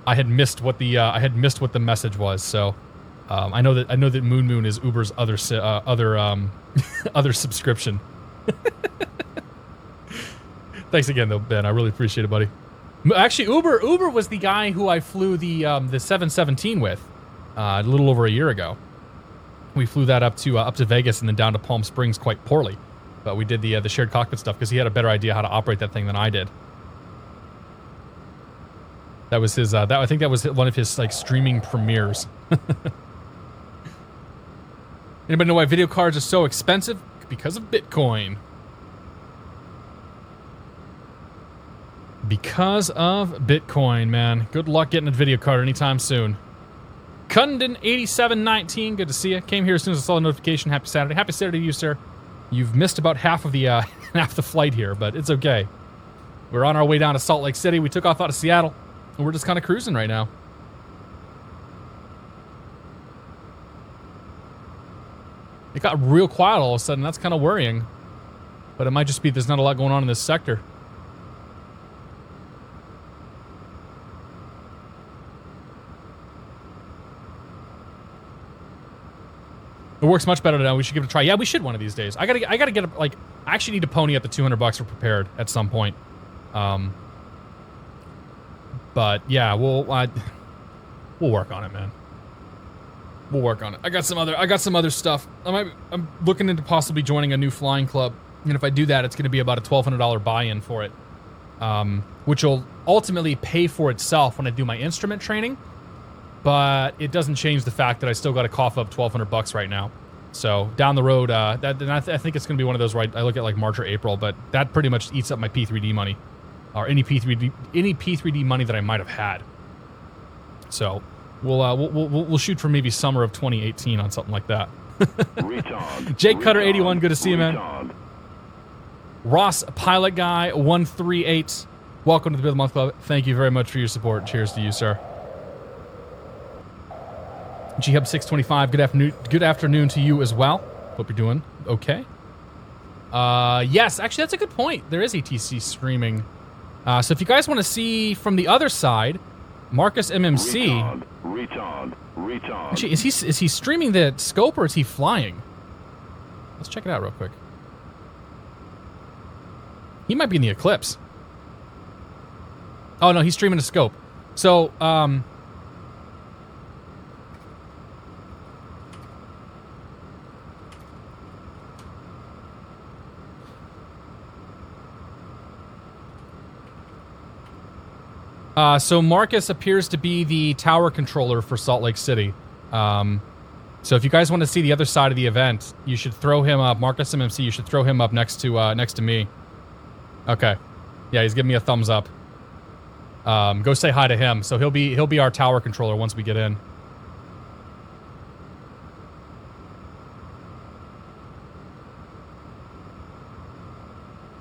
I had missed what the message was." So I know that Moon Moon is Uber's other subscription. Thanks again, though, Ben. I really appreciate it, buddy. Actually, Uber was the guy who I flew the 717 with a little over a year ago. We flew that up to Vegas and then down to Palm Springs quite poorly, but we did the shared cockpit stuff because he had a better idea how to operate that thing than I did. That was his. I think that was one of his like streaming premieres. Anybody know why video cards are so expensive? Because of Bitcoin. Because of Bitcoin, man. Good luck getting a video card anytime soon. Cundon8719, good to see you. Came here as soon as I saw the notification. Happy Saturday. Happy Saturday to you, sir. You've missed about half of the half the flight here, but it's okay. We're on our way down to Salt Lake City. We took off out of Seattle, and we're just kind of cruising right now. It got real quiet all of a sudden. That's kind of worrying. But it might just be there's not a lot going on in this sector. It works much better now. We should give it a try. Yeah, we should one of these days. I gotta get I actually need to pony up the $200 for prepared at some point. But yeah, we'll work on it, man. We'll work on it. I got some other stuff. I'm looking into possibly joining a new flying club, and if I do that, it's going to be about a $1,200 buy-in for it, which will ultimately pay for itself when I do my instrument training. But it doesn't change the fact that I still got to cough up $1,200 right now. So down the road, I think it's going to be one of those where I look at like March or April, but that pretty much eats up my P3D money, or any P3D money that I might have had. So we'll shoot for maybe summer of 2018 on something like that. Jake Cutter 81, good to see you, man. Ross Pilot Guy 138, welcome to the Bit of the Month Club. Thank you very much for your support. Cheers to you, sir. G-Hub 625, good afternoon to you as well. Hope you're doing okay. Yes, actually, that's a good point. There is ATC streaming. So if you guys want to see from the other side, Marcus MMC. Retard. Actually, is he streaming the scope or is he flying? Let's check it out real quick. He might be in the Eclipse. Oh no, he's streaming a scope. So, so Marcus appears to be the tower controller for Salt Lake City. So if you guys want to see the other side of the event, you should throw him up. Marcus MMC, you should throw him up next to me. Okay. Yeah, he's giving me a thumbs up. Go say hi to him. So he'll be our tower controller once we get in.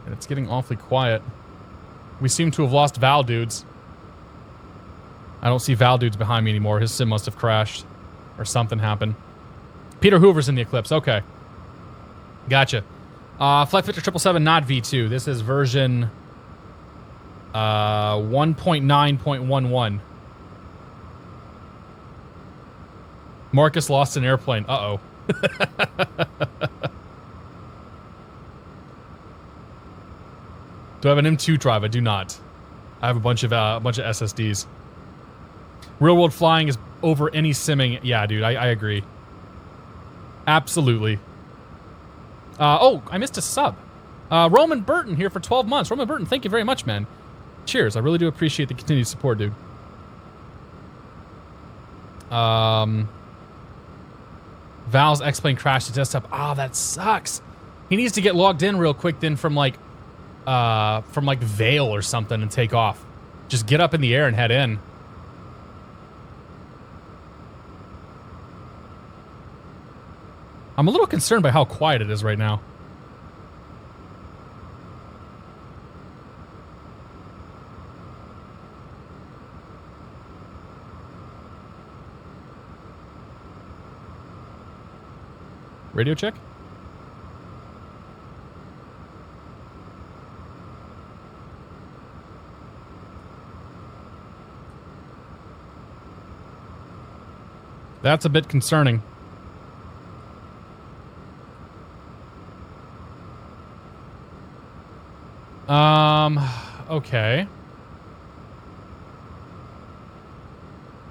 And it's getting awfully quiet. We seem to have lost Val Dudes. I don't see Val Dudes behind me anymore. His sim must have crashed. Or something happened. Peter Hoover's in the Eclipse. Okay. Gotcha. FlightFactor 777, not V2. This is version 1.9.11. Marcus lost an airplane. Uh-oh. Do I have an M2 drive? I do not. I have a bunch of SSDs. Real world flying is over any simming. Yeah, dude, I agree. Absolutely. Oh, I missed a sub. Roman Burton here for 12 months. Roman Burton, thank you very much, man. Cheers. I really do appreciate the continued support, dude. Val's X-Plane crashed his desktop. Ah, that sucks. He needs to get logged in real quick then from like Vail or something and take off. Just get up in the air and head in. I'm a little concerned by how quiet it is right now. Radio check? That's a bit concerning. Okay.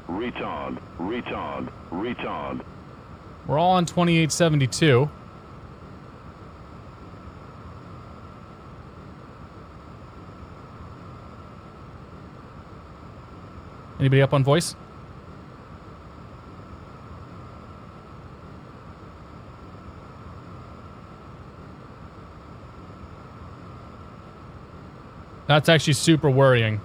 Retard, retard, retard. We're all on 2872. Anybody up on voice? That's actually super worrying.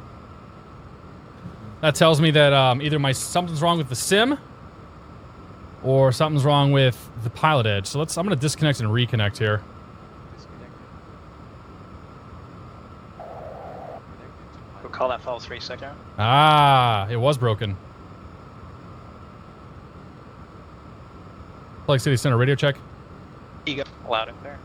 That tells me that either something's wrong with the sim or something's wrong with the PilotEdge. So I'm going to disconnect and reconnect here. We'll call that false reset now. Ah, it was broken. Salt Lake City Center, radio check. Ego, loud and clear.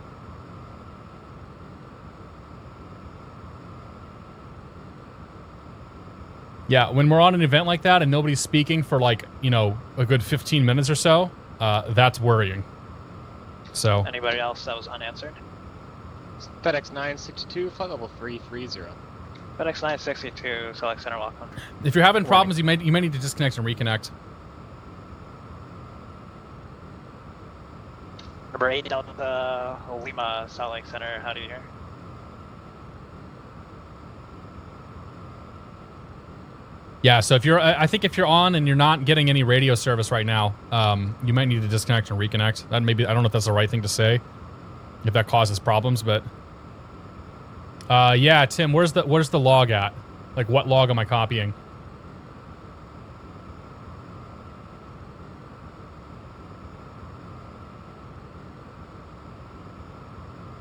Yeah, when we're on an event like that and nobody's speaking for like, a good 15 minutes or so, that's worrying. So. Anybody else that was unanswered? FedEx 962, flight level 330. FedEx 962, select center lock on. If you're having problems, you may need to disconnect and reconnect. Number 8 Delta Lima, Salt Lake Center, how do you hear? Yeah, so I think if you're on and you're not getting any radio service right now, you might need to disconnect and reconnect. That maybe, I don't know if that's the right thing to say, if that causes problems, but yeah, Tim, where's the log at? Like, what log am I copying?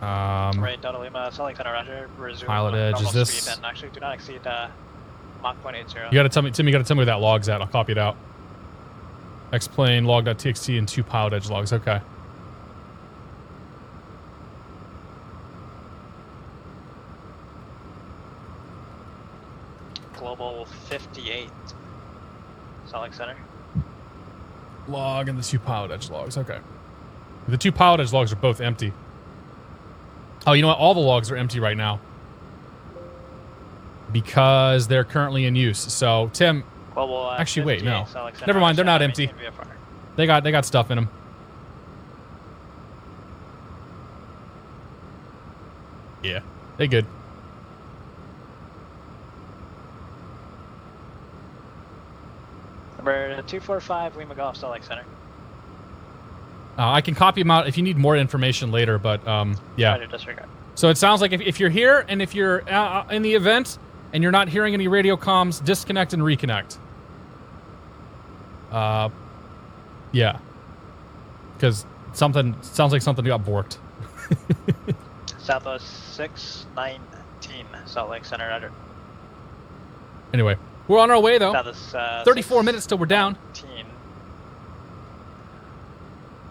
Right, Delta Lima, Salt Lake Center, Roger. Resume PilotEdge, is this? Speed and actually do not exceed Mach 0.80. You gotta tell me, Tim, you gotta tell me where that log's at. I'll copy it out. Xplane log.txt and 2 PilotEdge logs. Okay. Global 58, Salt Lake Center. Log and the 2 PilotEdge logs. Okay. The 2 PilotEdge logs are both empty. Oh, you know what? All the logs are empty right now. because they're currently in use. So, Tim, Global, actually, wait, no. Salt Lake Never mind, they're not maintain empty. VFR. They got stuff in them. Yeah, they good. Number 245, Lima Golf, Salt Lake Center. I can copy them out if you need more information later, but yeah. Roger, disregard. So it sounds like if you're here and if you're in the event and you're not hearing any radio comms, disconnect and reconnect. Yeah. Because sounds like something got borked. Southwest 619, Salt Lake Center, Roger. Anyway, we're on our way though. Southwest, 34 minutes till we're down. 19.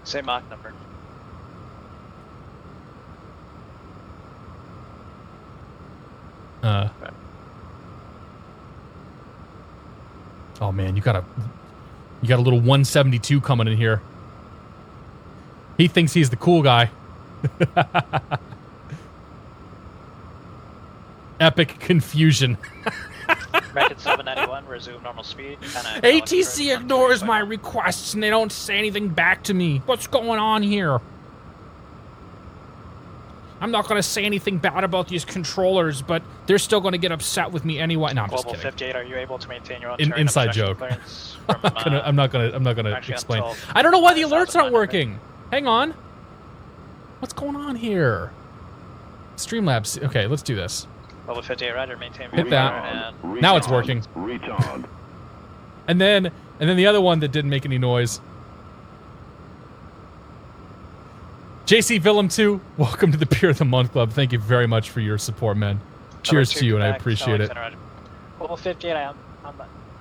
Same Mach number. Oh man, you got a little 172 coming in here. He thinks he's the cool guy. Epic confusion. American 791, resume normal speed. ATC ignores my requests and they don't say anything back to me. What's going on here? I'm not going to say anything bad about these controllers, but they're still going to get upset with me anyway. No, I'm just Global kidding. 58, are you able to maintain your own Inside joke. I'm not gonna explain. I don't know why the alerts aren't working. Hang on. What's going on here? Streamlabs. Okay, let's do this. Global 58, Roger, maintain Hit that. and Now it's working. And then the other one that didn't make any noise. JC Willem 2, welcome to the Beer of the Month Club. Thank you very much for your support, man. Cheers to you, and I appreciate it. Global 58, I'm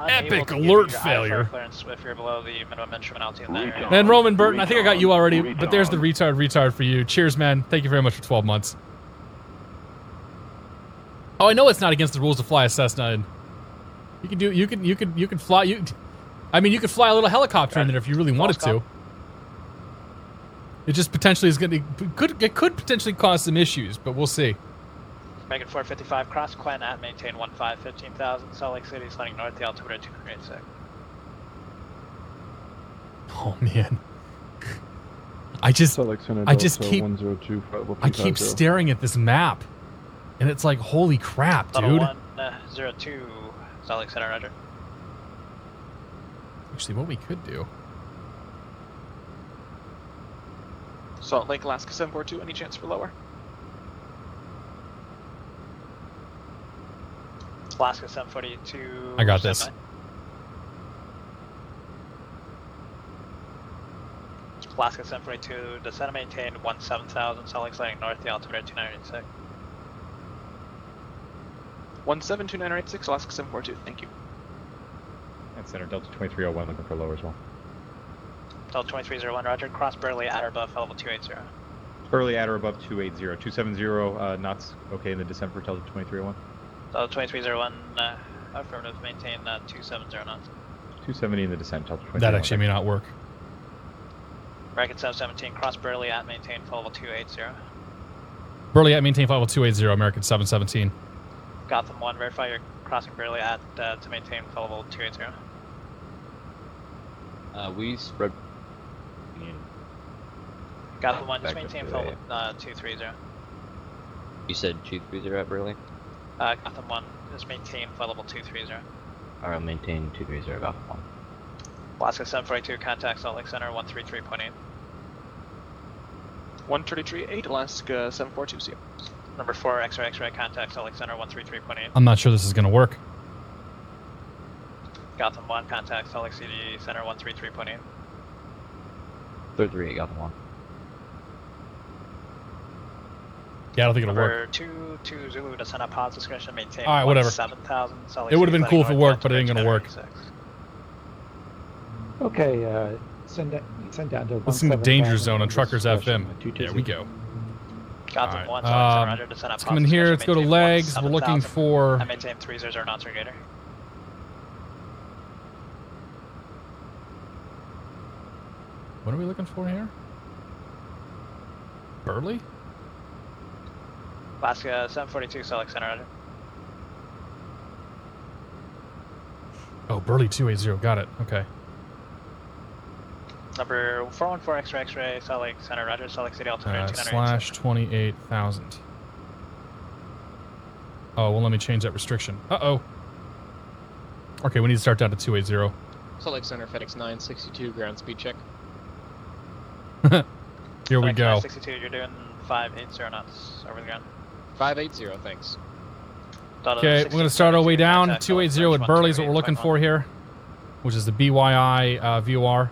Epic alert failure. If you're below the minimum instrument altitude in that area. And Roman Burton, I think I got you already, but there's the retard for you. Cheers, man. Thank you very much for 12 months. Oh, I know it's not against the rules to fly a Cessna. And you can fly. I mean, you could fly a little helicopter in there if you really wanted to. It just potentially is it could potentially cause some issues, but we'll see. Megan 455, cross Quen at maintain 15,000, Salt Lake City, sliding north, the altimeter at 286. Oh man, I keep staring at this map, and it's like, holy crap, dude. 102, Salt Lake Center, Roger. Actually, what we could do. Salt Lake, Alaska 742, any chance for lower? Alaska 742. I got this. Alaska 742, descend and maintain 17,000, Salt Lake sliding north, the altimeter at 2986. 172,986, Alaska 742, thank you. And Center Delta 2301 looking for lower as well. Delta 2301, Roger. Cross Burley at or above level 280. Early at or above 280. 270 knots okay in the descent for Delta 2301. Delta 2301, affirmative, maintain 270 knots. 270 in the descent, Delta 2301. That actually may not work. Bracket 717, cross Burley at maintain level 280. Burley at maintain level 280, American 717. Gotham 1, verify you're crossing Burley at to maintain level 280. We spread. Gotham 1, just maintain level 230. You said 230 at Burley? Gotham 1, just maintain level 230. Alright, maintain 230 Gotham 1. Alaska 742, contact Salt Lake Center 133.8. 133.8, Alaska 742, see you. Number 4, X-ray, contact Salt Lake Center 133.8. I'm not sure this is going to work. Gotham 1, contact Salt Lake City Center 133.8. 338 Gotham 1. Yeah, I don't think it'll Number work. 2 Zulu, descend at pause discretion, maintain All right, whatever. 7,000, Salt Lake It would have City, been cool if it north, worked, but it ain't going to work. 286. Okay, send down to Listen to Danger Zone on Truckers FM. There we go. Gotham Right. 1, Salt Lake Center, Roger, descend at Let's pause come in here. Let's discretion, go to maintain legs. We're looking 7,000. for. I maintain 300 knots or greater. What are we looking for here? Burley? Alaska 742, Salt Lake Center, Roger. Oh, Burley 280. Got it. Okay. Number 414 X-ray X-ray, Salt Lake Center, Roger, Salt Lake City, altimeter 298. Slash 28,000. Oh, well, let me change that restriction. Uh-oh. Okay, we need to start down to 280. Salt Lake Center, FedEx 962, ground speed check. Here we FedEx go. 962, you're doing 580 knots over the ground. 580, thanks. Okay, we're going to start our way down. 280 with Burley is what we're looking for here, which is the BYI VOR.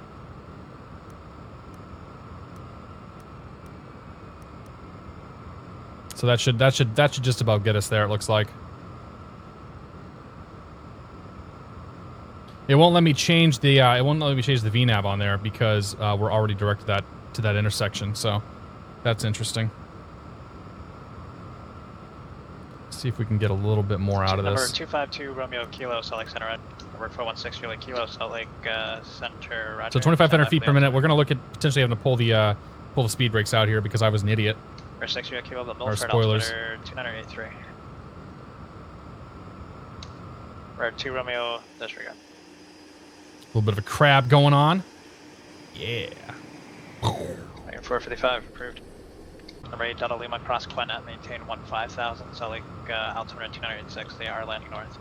So that should just about get us there, it looks like. It won't let me change the VNAV on there because we're already directed to that intersection, so that's interesting. See if we can get a little bit more out of this. Number 252 Romeo Kilo, Salt Lake Center, number 416 Juliet Kilo, Salt Lake Center, Roger. So 2,500 feet per minute. We're going to look at potentially having to pull the speed brakes out here because I was an idiot. Number 6 Juliet Kilo, the Or Milford, spoilers. altimeter 2983. We're at 2 Romeo, disregard. A little bit of a crab going on. Yeah. Number 455, approved. Number 8 Delta Lima, cross Quinnet, maintain 15,000, Salt Lake altimeter 2986. They are landing north.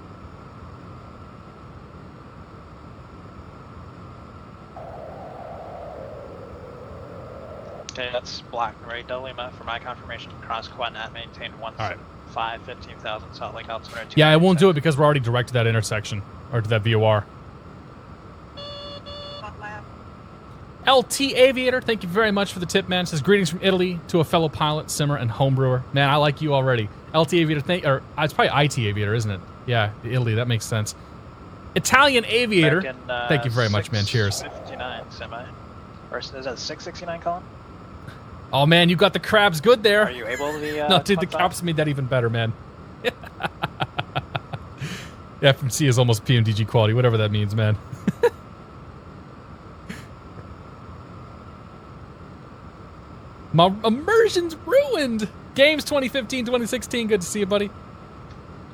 Okay, that's black. Number 8 Delta Lima, for my confirmation, cross Quinnet, maintain 15,000, Salt Lake altimeter 2986. Yeah, I won't do it because we're already directed to that intersection, or to that VOR. LT Aviator, thank you very much for the tip, man. Says greetings from Italy to a fellow pilot, simmer, and homebrewer. Man, I like you already. LT Aviator, it's probably IT Aviator, isn't it? Yeah, Italy, that makes sense. Italian Aviator, American, thank you very much, man. Cheers. 659 semi. Or is that 669, Colin? Oh man, you got the crabs good there. Are you able to be? No, dude, the cops made that even better, man. FMC is almost PMDG quality, whatever that means, man. My immersion's ruined. Games 2015-2016. Good to see you, buddy.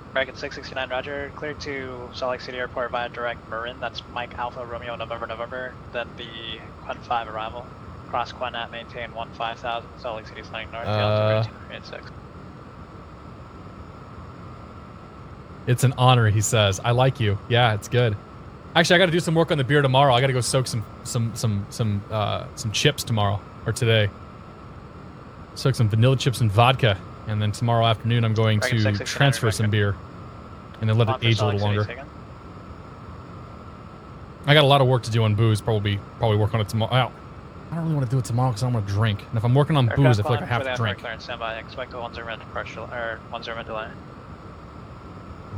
American 669, Roger. Clear to Salt Lake City Airport via direct Marin. That's Mike Alpha Romeo November. Then the Quen 5 arrival. Cross Quinnet, maintain 15,000. Salt Lake City flying north. Altimeter 286. It's an honor, he says. I like you. Yeah, it's good. Actually, I got to do some work on the beer tomorrow. I got to go soak some chips tomorrow or today. Soak some vanilla chips and vodka, and then tomorrow afternoon I'm going to transfer some beer, and then let it age a little longer. I got a lot of work to do on booze. Probably work on it tomorrow. I don't really want to do it tomorrow because I don't want to drink. And if I'm working on booze, I feel like I have to drink. Standby. Expect a 10 minute departure or 10 minute delay.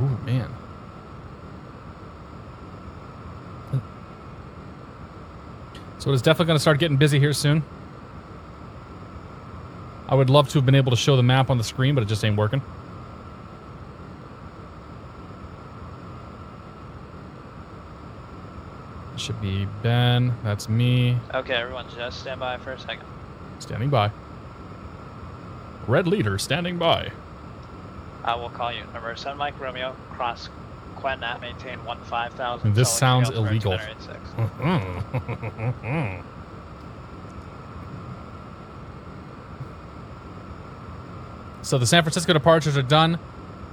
Ooh, man. So it is definitely going to start getting busy here soon. I would love to have been able to show the map on the screen, but it just ain't working. It should be Ben. That's me. Okay, everyone, just stand by for a second. Standing by. Red leader standing by. I will call you. Number 7 Mike Romeo, cross Quinnet, maintain 15,000. This sounds illegal. So the San Francisco departures are done.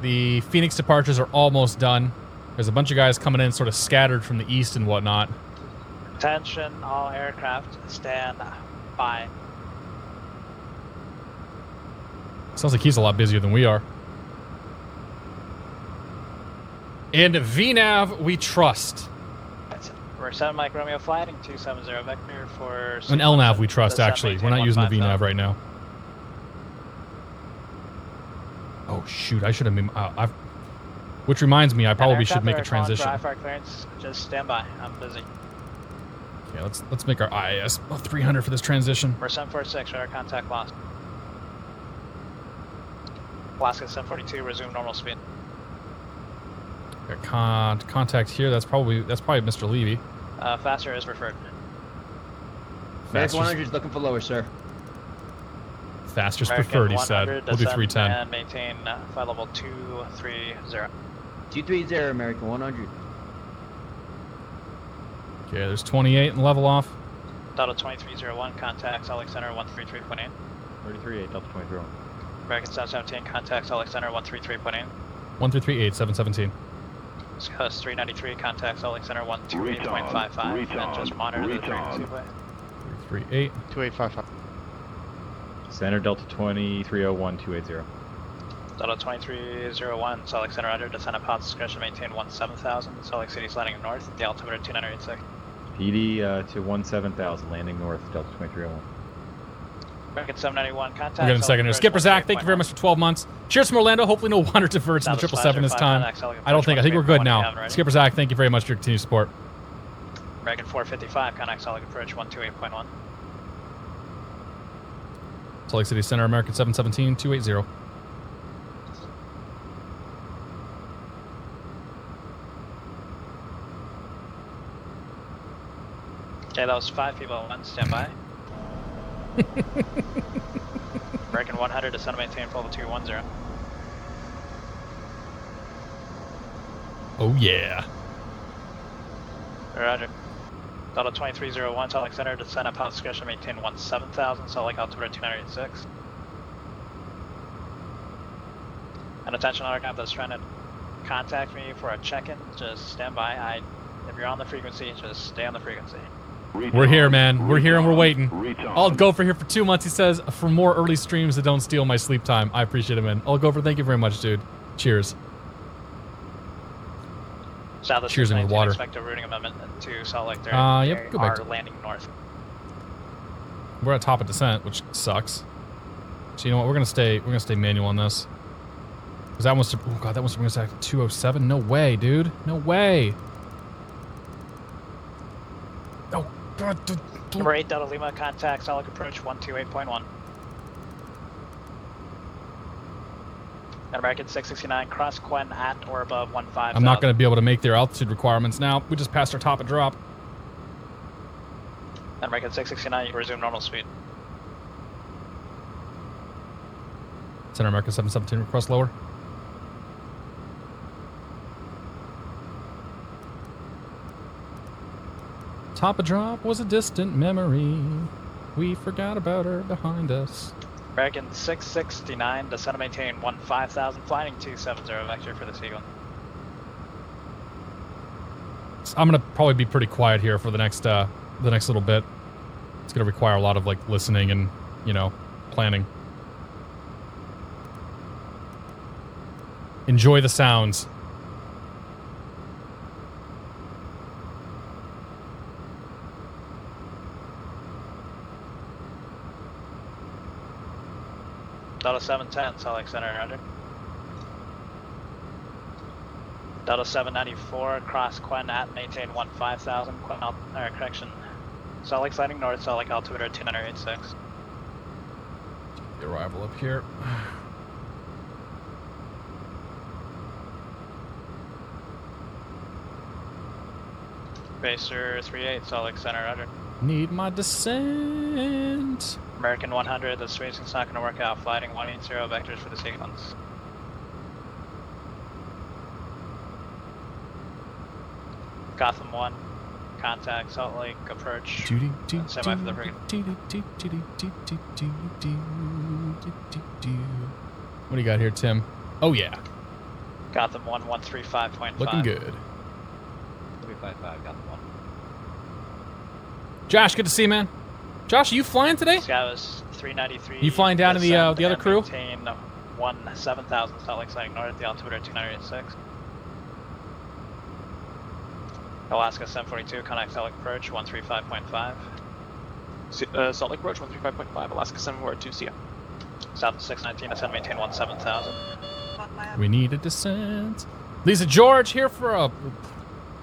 The Phoenix departures are almost done. There's a bunch of guys coming in sort of scattered from the east and whatnot. Attention, all aircraft, stand by. Sounds like he's a lot busier than we are. In VNAV, we trust. We're 7 Mike Romeo flighting 270 vector for... An LNAV we trust, actually. We're not using the VNAV right now. Oh, shoot. I should have been... which reminds me, I probably should make a transition. Clearance, just stand by. I'm busy. Yeah, let's make our IAS 300 for this transition. We're 746, radar contact lost. Alaska 742, resume normal speed. Got contact here. That's probably Mr. Levy. Faster is preferred. American 100 is looking for lower, sir. Faster's preferred, he said. We'll do 310. And maintain flight level 230. 230, American 100. Okay, there's 28 and level off. Delta 2301, contact Salt Lake Center 133.8. 33.8, Delta 2301. American 717, contact Salt Lake Center 133.8. 1338, 717. Coast 393, contact Salt Lake Center 128.55. And just monitor the frequency way. 338. 2855. Center Delta 2301, 280. Delta 2301, Salt Lake Center under, descend at pilot's discretion, maintain 17,000. Salt Lake City sliding north, the altimeter 2986. PD to 17,000, landing north, Delta 2301. American 791, contact. We're getting a second here. Skipper Zach, thank you very much for 12 months. Cheers from Orlando. Hopefully no water diverts in the 777 this time. I think we're good now. Skipper Zach, thank you very much for your continued support. American 455, contact Salt Lake approach 128.1. Salt Lake City Center, American 717, 280. Okay, that was 5 people at once. Stand by. American 100, descend and maintain full 210. Oh yeah. Roger. Delta 2301, Salt Lake Center, descend at pilot discretion, maintain 17,000. Salt Lake altimeter 2986. And attention, aircraft that's trying to contact me for a check-in, just stand by. If you're on the frequency, just stay on the frequency. We're here, man. We're here and we're waiting. I'll go for here for 2 months, he says, for more early streams that don't steal my sleep time. I appreciate it, man. I'll go for. Thank you very much, dude. Cheers. Southwest Cheers in the water. Expect a routing amendment to Salt Lake. Yep, go back to landing north. We're at top of descent, which sucks. So you know what? We're gonna stay manual on this. Cause that wants to. Oh god, that wants to bring us back to 207. No way, dude. No way. Oh god. Number 8 Delta Lima, contact Salt Lake approach 128.1. And American 669, cross Quen at or above 15,000. I'm not going to be able to make their altitude requirements now. We just passed our top of drop. And American 669, you resume normal speed. Center American 717, request lower. Top of drop was a distant memory. We forgot about her behind us. American 669, descend and maintain 15,000, flying 270 vector for the Eagle. I'm gonna probably be pretty quiet here for the next little bit. It's gonna require a lot of like listening and, you know, planning. Enjoy the sounds. Delta 710, Salt Lake Center, roger. Delta 794, cross Quen at, maintain 15,000, correction. Salt Lake sliding north, Salt Lake altimeter 2986. The arrival up here. Pacer 38, Salt Lake Center, roger. Need my descent. American 100, the spacing's not going to work out. Flighting 180 vectors for the sequence. Gotham 1, contact Salt Lake approach. Semi for the frigate. What do you got here, Tim? Oh yeah. Gotham 1, 135.5. Looking good. 355, Gotham 1. Josh, good to see you, man. Josh, are you flying today? Sky was 393. You flying down to the other crew? Maintain 17,000 Salt Lake sliding north, the altimeter 2986. Alaska 742, contact Salt Lake approach 135.5. Salt Lake approach 135.5, Alaska 742, see ya. South 619, ascend maintain 17,000. We need a descent. Lisa George here for a.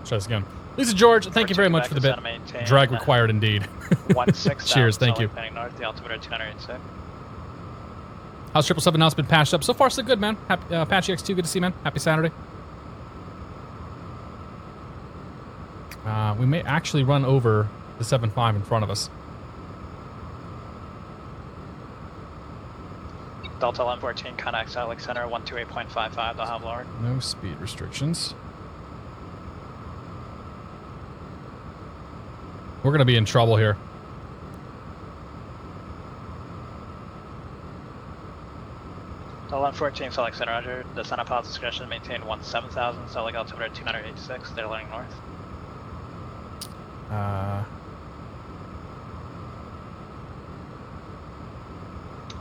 Try this again. Lisa George, thank you very much for the bit. Drag required indeed. Cheers, thank you. North, the altimeter 2986. How's 777 now? It's been patched up. So far, so good, man. Happy, Apache X2, good to see you, man. Happy Saturday. We may actually run over the 7.5 in front of us. Delta 1114, contact Salt Lake Center 128.55, they'll have lowered. No speed restrictions. We're going to be in trouble here. So 1114, Salt Lake Center, Roger. Descend on pilot's discretion, maintain 17,000, Salt Lake altimeter 286, they're landing north.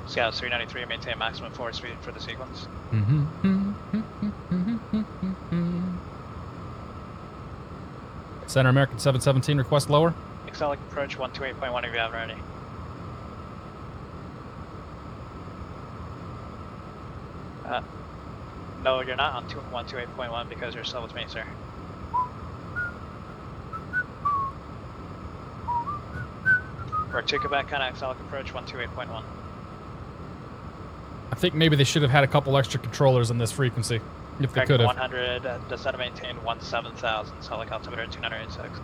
Scout 393, maintain maximum forward speed for the sequence. Center American 717, request lower. Excelic approach 128.1 if you haven't already. No, you're not on 128.1 because you're still with me, sir. We're to Quebec, kind of Excelic approach 128.1. I think maybe they should have had a couple extra controllers in this frequency, if they could have. 100, descend to maintain 17,000, Salt Lake altimeter 286.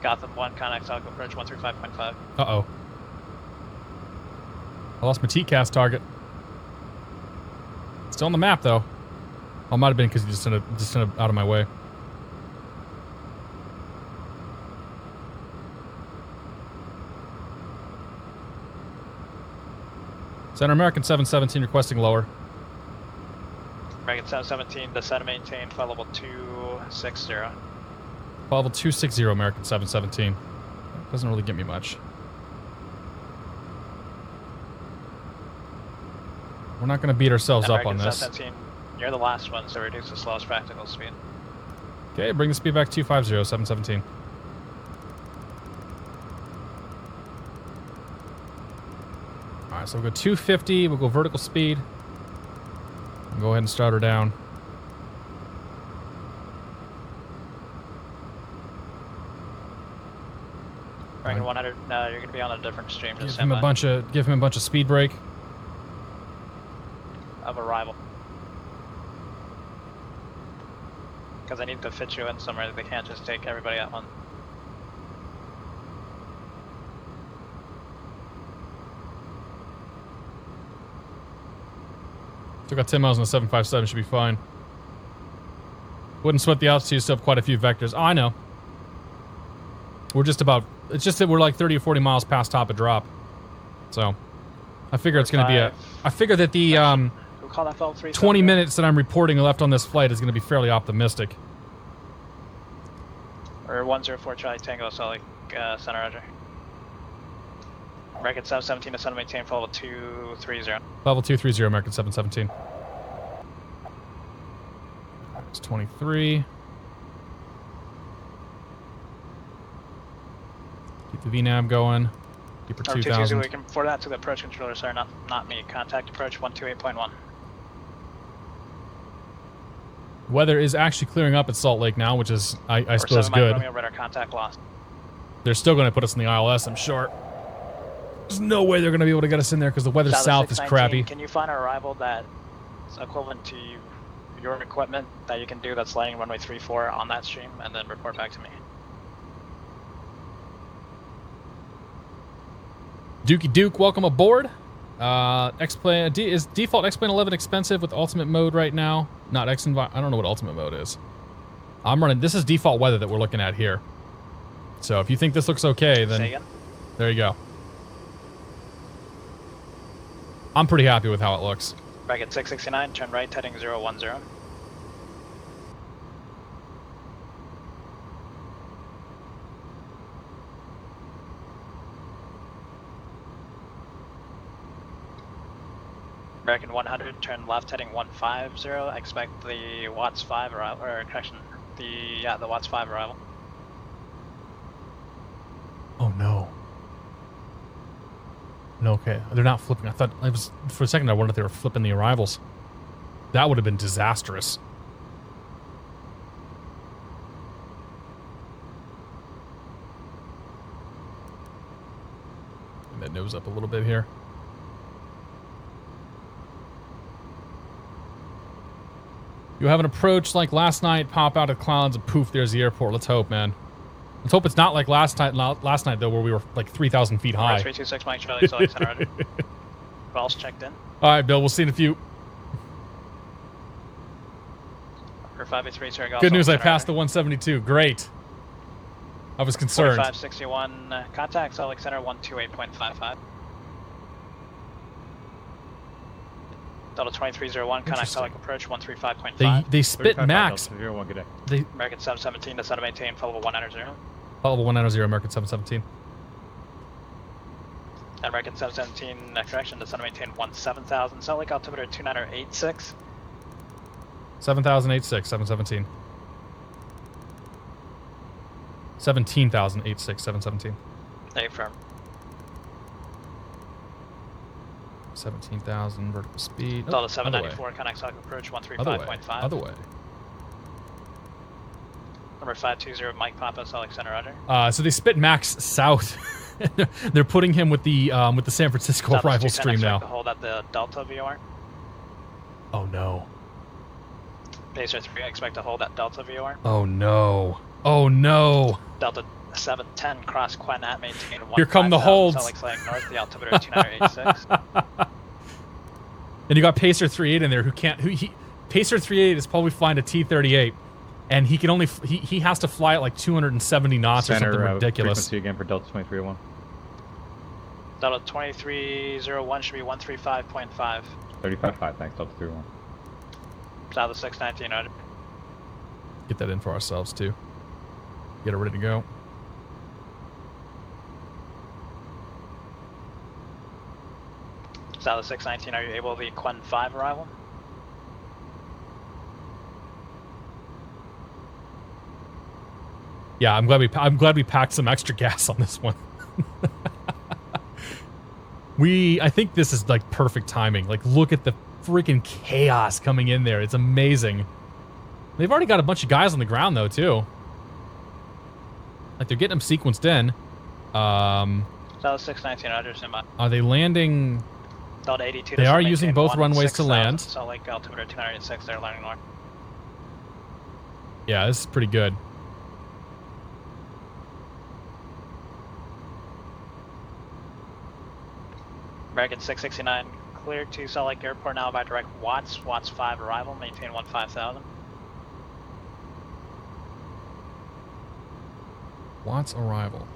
Gotham 1, contact Excelic approach 135.5. Uh-oh. I lost my TCAS target. Still on the map, though. Oh, it might have been because he just sent it out of my way. Center American 717 requesting lower. American 717, descend to maintain, flight level 260. Flight level 260, American 717. Doesn't really get me much. We're not going to beat ourselves up on this. 717, you're the last one, so reduce the slowest practical speed. Okay, bring the speed back 250, 717. Alright, so we'll go 250, we'll go vertical speed. Go ahead and start her down. Dragon 100, no, you're going to be on a different stream. Give him a bunch of speed brake. Of arrival. Because I need to fit you in somewhere. They can't just take everybody at once. Still got 10 miles on the 757, should be fine. Wouldn't sweat the altitude, still have quite a few vectors. Oh, I know. We're just about, it's just that we're like 30 or 40 miles past top of drop. So, I figure it's going to be I figure that the, We'll call that 20 minutes that I'm reporting left on this flight is going to be fairly optimistic. Or 104 Charlie Tango, so like, Center Roger. American 717 to Center maintain for level 230. Level 230, American 717. It's 23. Keep the VNAV going. Keep her 2000. We can forward that to the approach controller, sir, not me. Contact approach 128.1. Weather is actually clearing up at Salt Lake now, which is, I suppose, good. Romeo radar contact lost. They're still going to put us in the ILS, I'm sure. There's no way they're going to be able to get us in there because the weather south is crappy. Can you find an arrival that's equivalent to your equipment that you can do that's landing runway 34 on that stream, and then report back to me? Dookie Duke, welcome aboard. Is default X-Plane 11 expensive with ultimate mode right now? Not X-Envi. I don't know what ultimate mode is. I'm running. This is default weather that we're looking at here. So if you think this looks okay, then there you go. I'm pretty happy with how it looks. Bracket 669, turn right, heading 010. American 100, turn left, heading 150. Expect the Watts 5 arrival, or correction, the Watts 5 arrival. Oh no. No, okay. They're not flipping. I thought, for a second I wondered if they were flipping the arrivals. That would have been disastrous. Bring that nose up a little bit here. You have an approach like last night, pop out of clouds, and poof, there's the airport. Let's hope, man. Let's hope it's not like last night though, where we were like 3,000 feet high. 326 Mike Charlie, Select Center Roger. Balls checked in. All right, Bill, we'll see you in a few. For 583, sir, Golf Good news, I Center passed the Roger. 172. Great. I was concerned. 4561, contact Salt Lake Center 128.55. Delta 2301, contact Salt Lake approach 135.5. They spit max. They American 717, descend to maintain, followable 190. Followable 190, American 717. American 717, correction, descend to maintain 17,000. Salt Lake altimeter 2986. 7,086, 717. 17,086, 717. Affirm. 17,000 vertical speed. Delta 794, contact Salt Lake approach 135.5. Other way. Number 520, Mike Papa, Salt Lake Center, Roger. So they spit Max south. They're putting him with the San Francisco arrival stream now. To hold at the Delta VOR. Oh no. Pacer 3, expect to hold at Delta VOR. Oh no. Oh no. Delta 710, cross Quen at maintain 1. Here come the holds. Salt Lake flying north, the altimeter 2986. And you got Pacer 38 in there who can't. Pacer 38 is probably flying a T-38, and he can only he has to fly at like 270 knots or something ridiculous. Frequency again for Delta 2301. Delta 2301 should be 135.5. 35.5, thanks, Delta 31. South of 619, Roger. Get that in for ourselves too. Get it ready to go. South of 619, are you able to the Quen 5 arrival? Yeah, I'm glad we packed some extra gas on this one. I think this is like perfect timing. Like, look at the freaking chaos coming in there. It's amazing. They've already got a bunch of guys on the ground though too. Like they're getting them sequenced in. South of 619, Roger, Summa. Are they landing? Delta 82. They are using both runways to land. Salt Lake altimeter 286, they're landing north. Yeah, this is pretty good. American 669, clear to Salt Lake Airport now by direct Watts. Watts 5 arrival, maintain 15,000. Watts arrival.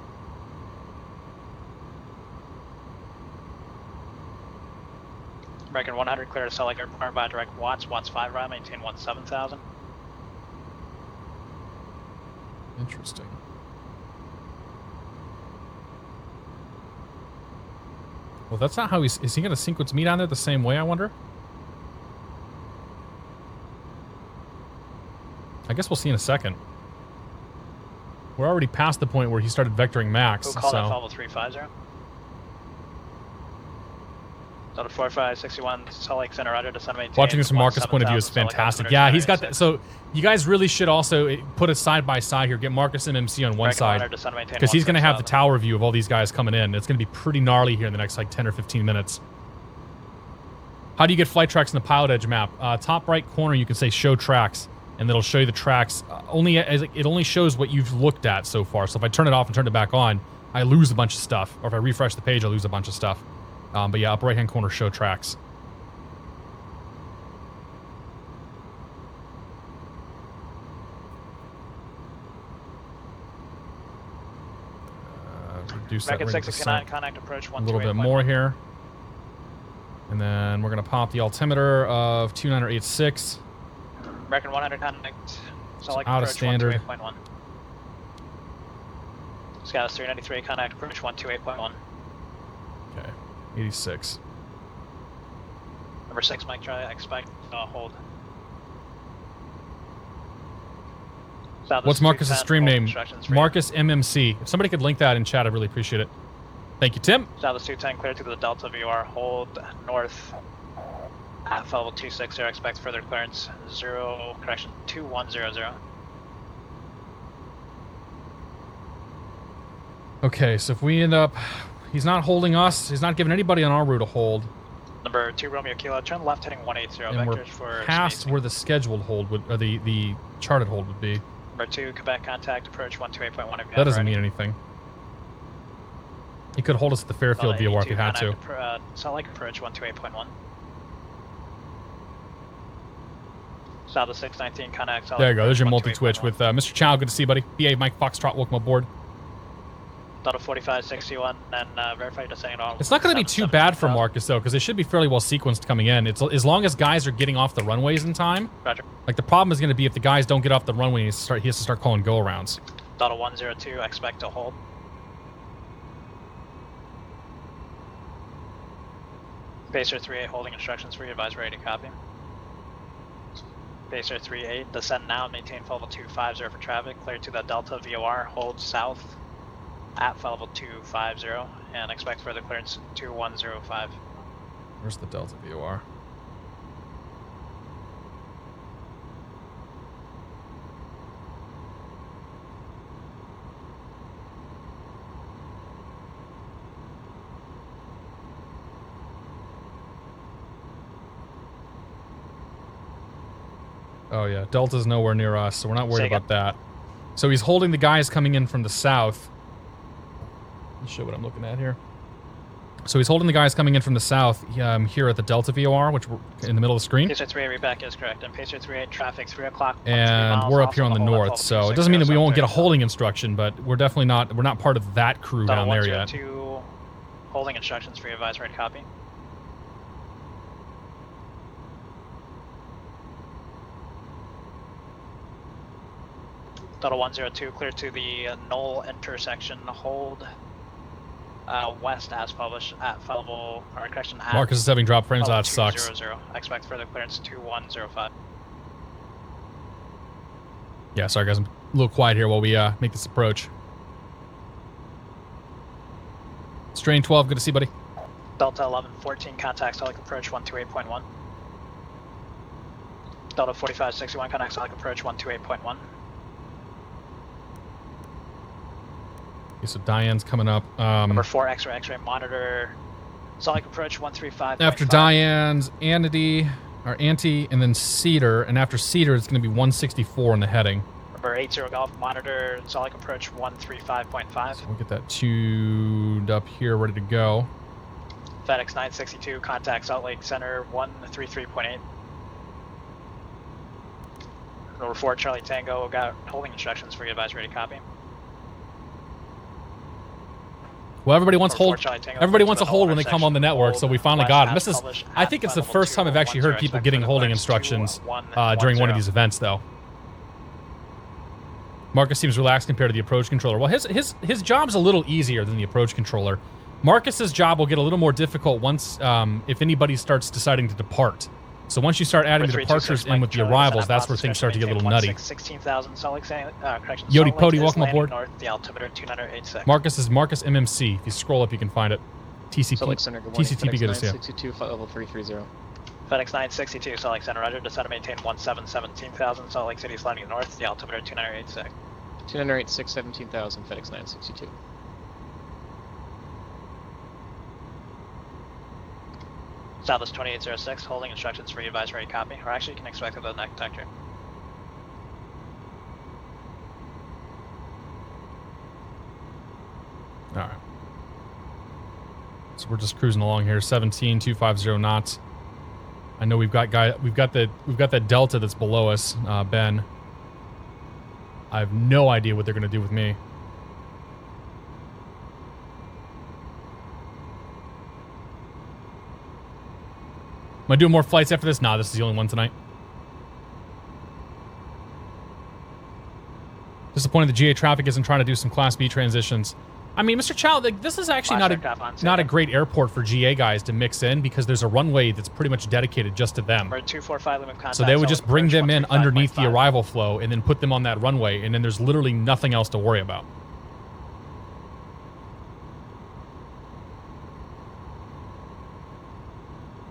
American 100, clear to Salt Lake Airport by direct Watts. Watts 5 arrival, maintain 17,000. Interesting. Well, that's not how is he going to sequence me down there the same way, I wonder? I guess we'll see in a second. We're already past the point where he started vectoring max, We'll call so... that Volvo 350. Delta 4561, Salt Lake Center, Roger, descend maintain. Watching this from Marcus' point of view is fantastic. Yeah, he's got that. So you guys really should also put it side by side here. Get Marcus and MC on one side, because he's going to have the tower view of all these guys coming in. It's going to be pretty gnarly here in the next like 10 or 15 minutes. How do you get flight tracks in the PilotEdge map? Top right corner, you can say show tracks, and it'll show you the tracks. It only shows what you've looked at so far. So if I turn it off and turn it back on, I lose a bunch of stuff. Or if I refresh the page, I lose a bunch of stuff. But yeah, upper right-hand corner, show tracks. Reduce that rate of descent a little bit more here. And then we're going to pop the altimeter of 2986. American 100 contact. Salt Lake out of approach standard. 128.1. Scout 393 contact approach 128.1. Okay, 86. Number 6, Mike Charlie, expect hold. What's Marcus's stream name? Marcus MMC. If somebody could link that in chat, I'd really appreciate it. Thank you, Tim. Southwest 210, clear to the Delta VOR, hold north. Alpha level 260, expect further clearance. 2100. Okay, so if we end up... He's not holding us. He's not giving anybody on our route a hold. Number 2 Romeo Kilo, turn left heading 180 And vectors we're for past where the scheduled hold would, or the charted hold would be. Number 2 Quebec contact approach 128.1. That doesn't mean anything. He could hold us at the Fairfield VOR if he had to. Salt Lake approach 128.1. South of 619, contact. There you go. There's your multi-twitch with Mr. Chow. Good to see you, buddy. BA Mike Foxtrot, welcome aboard. Delta 4561, and verify descending on. It's not going to be too bad for Marcus, though, because they should be fairly well sequenced coming in. It's as long as guys are getting off the runways in time. Roger. Like, the problem is going to be if the guys don't get off the runway, he has to start calling go-arounds. Delta 102, expect to hold. Pacer 38, holding instructions for you, advise ready to copy. Pacer 38, descend now, maintain level 250 for traffic, clear to the Delta VOR, hold south at level 250, and expect further clearance 2105. Where's the Delta VOR? Oh yeah, Delta's nowhere near us, so we're not worried about that. So he's holding the guys coming in from the south. Let me show what I'm looking at here. So he's holding the guys coming in from the south here at the Delta VOR, which we're in the middle of the screen. Pacer 38 reback is correct, and Pacer 38 traffic 3 o'clock. And we're up here on the north, so it doesn't mean that we won't get a holding instruction, but we're definitely not, we're not part of that crew down there yet. 102 holding instructions for your advise ready copy. Delta 102, clear to the Knoll intersection, hold west as published at level, or correction at Marcus is having drop frames, that sucks. 200. Expect further clearance 2105. Yeah, sorry guys, I'm a little quiet here while we make this approach. Strain 12, good to see you, buddy. Delta 1114, contact Sonic approach 128.1. Delta 4561, contact Sonic approach 128.1. Okay, so Diane's coming up. Number 4, X-ray monitor, Sonic approach 135. After Diane's Anti, and then Cedar, and after Cedar it's going to be 164 in the heading. Number 80 Golf monitor, Sonic approach 135.5. So we'll get that tuned up here, ready to go. FedEx 962, contact Salt Lake Center 133.8. Number 4 Charlie Tango, got holding instructions for your advise ready copy. Well, everybody wants hold. Everybody wants a hold when they come on the network, so we finally got him. This is, I think it's the first time I've actually heard people getting holding instructions during one of these events, though. Marcus seems relaxed compared to the approach controller. Well, his job's a little easier than the approach controller. Marcus's job will get a little more difficult once, if anybody starts deciding to depart. So once you start adding the departures in with the arrivals, that's where things start to get a little nutty. 16,000 Salt Lake, correction. Yodi Pody, welcome aboard. North, the altimeter 2986. Marcus is Marcus MMC. If you scroll up, you can find it. TCP. Salt Lake Center, good morning. TCTP, good to see you. 962, flight level 330. FedEx 962, Salt Lake Center, roger. Descend to maintain 17,000. Salt Lake City, sliding north, the altimeter 2986. 2986, 17,000, FedEx 962. Southwest 2806, holding instructions for your advise ready copy, or actually you can expect the next detector. Alright. So we're just cruising along here, 17,250 knots. I know we've got that Delta that's below us, Ben. I have no idea what they're gonna do with me. Am I doing more flights after this? Nah, this is the only one tonight. Disappointed the GA traffic isn't trying to do some Class B transitions. I mean, Mr. Chow, this is actually not a great airport for GA guys to mix in because there's a runway that's pretty much dedicated just to them. 245 limit contact, so they would just bring them in underneath the arrival flow and then put them on that runway, and then there's literally nothing else to worry about.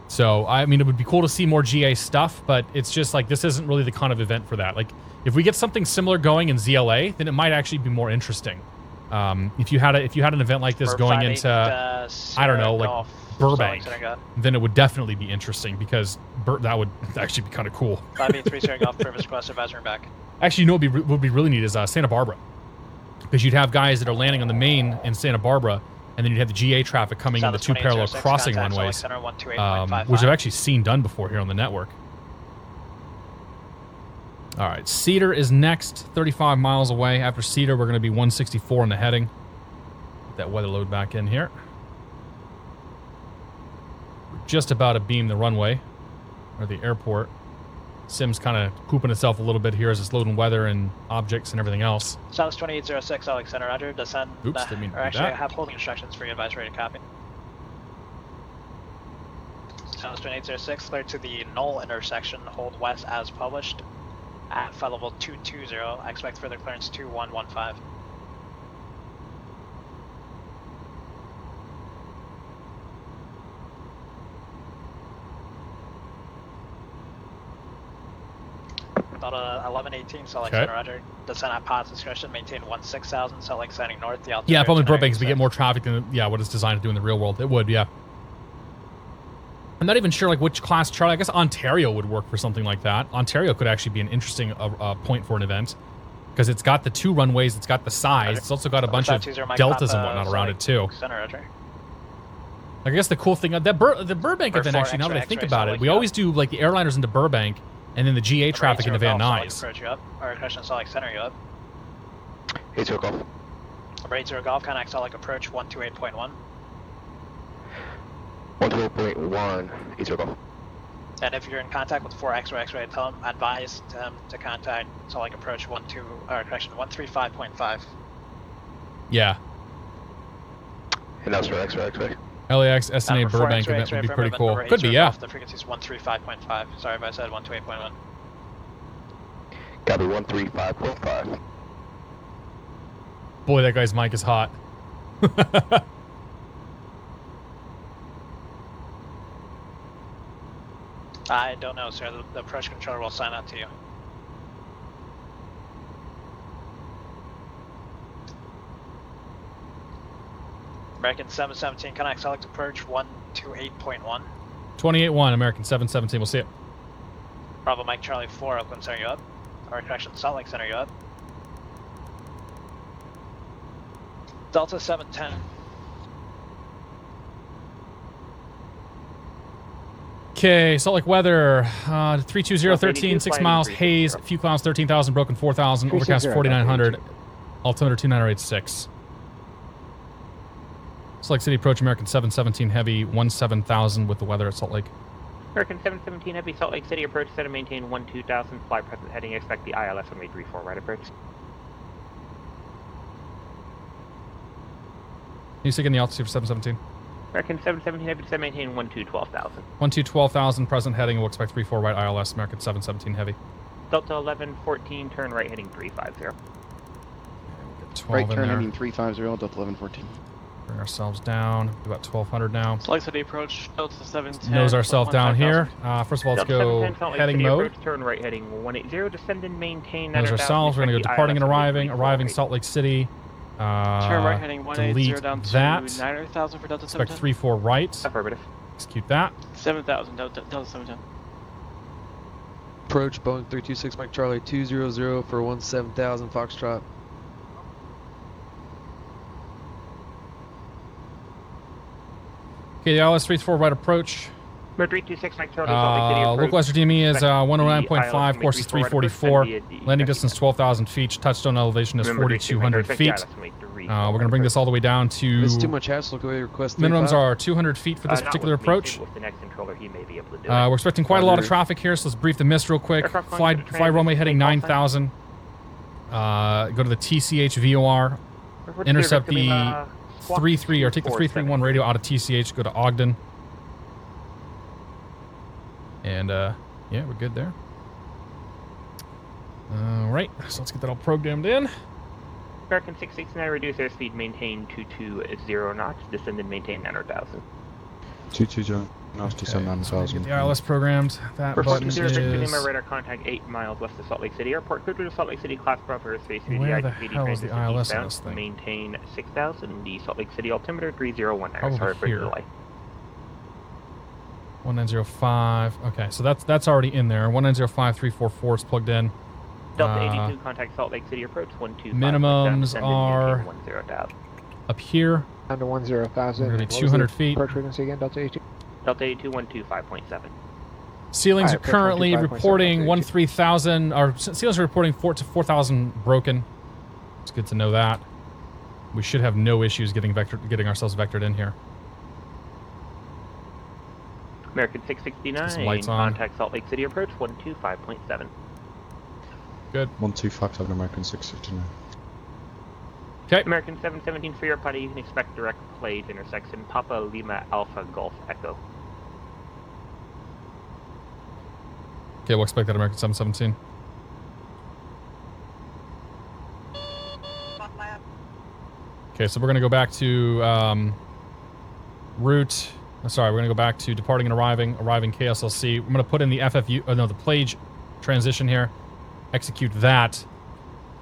So, I mean, it would be cool to see more GA stuff, but it's just like, this isn't really the kind of event for that. Like, if we get something similar going in ZLA, then it might actually be more interesting. If you had an event like this going into, I don't know, like Burbank, then it would definitely be interesting because that would actually be kind of cool. 583 Sierra Golf, service request, advisory back. Actually, you know what would be really neat is Santa Barbara. Because you'd have guys that are landing on the main in Santa Barbara, and then you'd have the GA traffic coming in the two parallel crossing runways, which I've actually seen done before here on the network. All right, Cedar is next, 35 miles away. After Cedar, we're going to be 164 in the heading. Get that weather load back in here. We're just about to beam the runway, or the airport. Sim's kind of pooping itself a little bit here as it's loading weather and objects and everything else. South 2806, Alex Center, roger. Descend. Oops, didn't mean to or do actually, that. I have holding instructions for you, advice ready to copy. South 2806, clear to the Knoll intersection, hold west as published. At flight level 220, I expect further clearance 2115. Delta 1118, Salt Lake Center, roger. Descend at pilot's discretion, maintain 16,000, Salt Lake Standing North, the altitude. Yeah, if only Burbank's we get more traffic than what it's designed to do in the real world. It would, yeah. I'm not even sure like which class Charlie. I guess Ontario would work for something like that. Ontario could actually be an interesting point for an event because it's got the 2 runways, it's got the size, it's also got a bunch of deltas and whatnot around it too. Center, roger. I guess the cool thing the Burbank event actually, now that I think about it, we always do like the airliners into Burbank and then the GA traffic into Van Nuys. Approach you up, or question Salt Lake Center, you up. 80 Golf. Number 80 Golf, contact Salt Lake approach 128.1. 128.1, 80 Golf. And if you're in contact with 4 X-ray, tell them, advise them to contact Salt Lake approach 135.5. Yeah. And that's for X-ray. LAX SNA Burbank event would be pretty cool. Could be, yeah. The frequency is 135.5. Sorry if I said 128.1. Copy 135.5. Boy, that guy's mic is hot. I don't know, sir. The approach controller will sign out to you. American 717, connect select approach 128.1. 28.1, American 717, we'll see it. Bravo Mike Charlie 4, Oakland Center, you up? Or correction, Salt Lake Center, you up? Delta 710. Okay, Salt Lake weather, 32013, 6 miles, haze, few clouds, 13,000, broken 4,000, overcast 4,900, altimeter 2986. Salt Lake City approach American 717 heavy, 17,000 with the weather at Salt Lake. American 717 heavy, Salt Lake City approach, set to maintain 12,000, fly present heading, expect the ILS runway 34 right approach. Can you stick in the altitude for 717? American 717 heavy, set to maintain 12,000. 12,000, present heading, we'll expect 34 right ILS, American 717 heavy. Delta 1114, turn right heading 350. Okay, we'll get 12 right in turn there. heading 350, Delta 1114. Bring ourselves down, about 1,200 now. Salt Lake City approach, Delta 710. Nose ourselves down here. 15,000. First of all, let's Delta go 710, Salt Lake heading City mode. approach, turn right heading 180, descend and maintain Nose 9,000. ourselves, we're going to go departing and arriving Salt Lake City. Turn right heading 180 delete down to that. 9,000 for Delta Expect 710. 3-4 right. Affirmative. Execute that. 7,000 Delta 710. Approach Boeing 326 Mike Charlie 200 for 17,000 Foxtrot. Okay, the ILS 3-4 right approach. 326 Mike Charlie, Salt Lake City approach. Local SRDME is 109.5, course is 344. Landing Landing distance 12,000 feet. Touchdown elevation is 4,200 feet. We're going to bring this all the way down to... If it's too much hassle, go ahead and request Minimums 35. are 200 feet for this particular approach. With the next controller, he may be able to do We're expecting quite a lot of traffic here, so let's brief the mist real quick. Fly runway heading 9,000. Go to the TCH VOR. Intercept the 3-3, or take the 331 radio out of TCH, go to Ogden. And, yeah, we're good there. Alright, so let's get that all programmed in. American 669, reduce airspeed, maintain 220 knots, descend and maintain 900,000. 220 knots, descend 9,000. Get the ILS programmed. That button is... My radar contact 8 miles west of Salt Lake City Airport. Clear to Salt Lake City class Bravo airspace. Where the hell is the ILS in this thing? Maintain 6,000. The Salt Lake City altimeter 301. Sorry for the delay. 1905. Okay, so that's already in there. 1905344 is plugged in. Delta 82, contact Salt Lake City approach 125. Minimums are up here. Under 10,000. We're going to be 200 feet. Approach frequency again, Delta 82. Delta 82, 125.7. Ceilings All are right, currently 25.7, reporting 32. 13,000. Our ceilings are reporting 4,000 broken. It's good to know that. We should have no issues getting ourselves vectored in here. American Just 669, lights on. contact Salt Lake City approach 125.7. Good. 1257 American 659. Okay. American 717 for your party, you can expect direct plays intersection Papa Lima Alpha Golf Echo. Okay, we'll expect that American 717. Okay, so we're going to go back to route. Sorry, we're going to go back to departing and arriving KSLC. I'm going to put in the FFU, the Plage transition here. Execute that.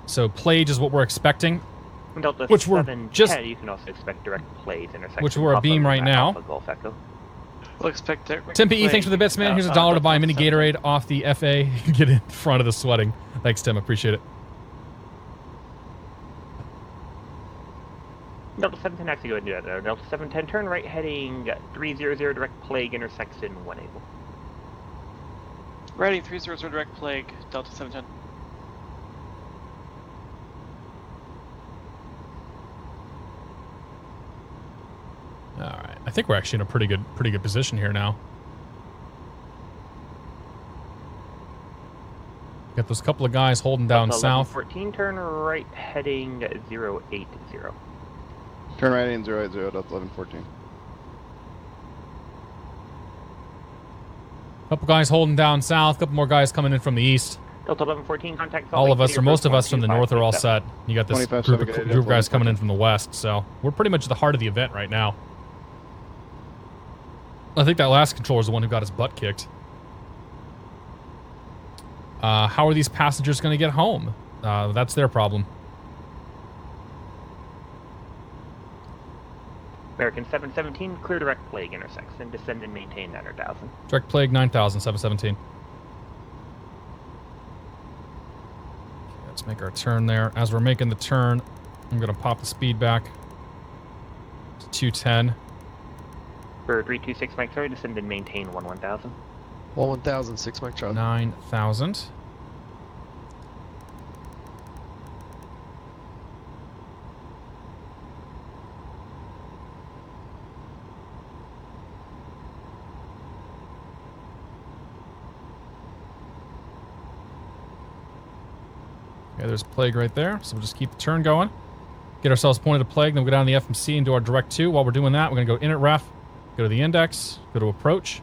So Plage is what we're expecting. Delta Which we're 710, just- you can also expect direct plays intersection Which we're a Papa beam right Lima now. Alpha Golf Echo. We'll expect it. Tim P.E., thanks for the bits, man. Here's $1 to buy a mini Delta Gatorade off the FA. Get in front of the sweating. Thanks, Tim. Appreciate it. Delta 710, actually go ahead and do that there. Delta 710, turn right heading 300 direct plague intersection 1 able. Ready, 300 direct plague, Delta 710. All right. I think we're actually in a pretty good position here now. Got those couple of guys holding down Delta south. 1114, turn right heading 080. Turn right in 080, Delta 1114. Couple guys holding down south. Couple more guys coming in from the east. Delta 1114, contact Salt All Lake of us, City or most of approach us from the north, are all 125.7. set. You got this 25, group 7, of guys coming in from the west, so we're pretty much at the heart of the event right now. I think that last controller is the one who got his butt kicked. How are these passengers going to get home? That's their problem. American 717, clear direct plague intersection, descend and maintain 900,000. Direct plague 9,000, 717. Okay, let's make our turn there. As we're making the turn, I'm going to pop the speed back to 210. For 326 Mike, sorry, descend and maintain 11,000. 1000, 6 Mike Charlie. 9,000. Okay, there's plague right there, so we'll just keep the turn going. Get ourselves pointed to plague, then we'll go down the FMC and do our direct 2. While we're doing that, we're going to go in at ref, go to the index, go to approach.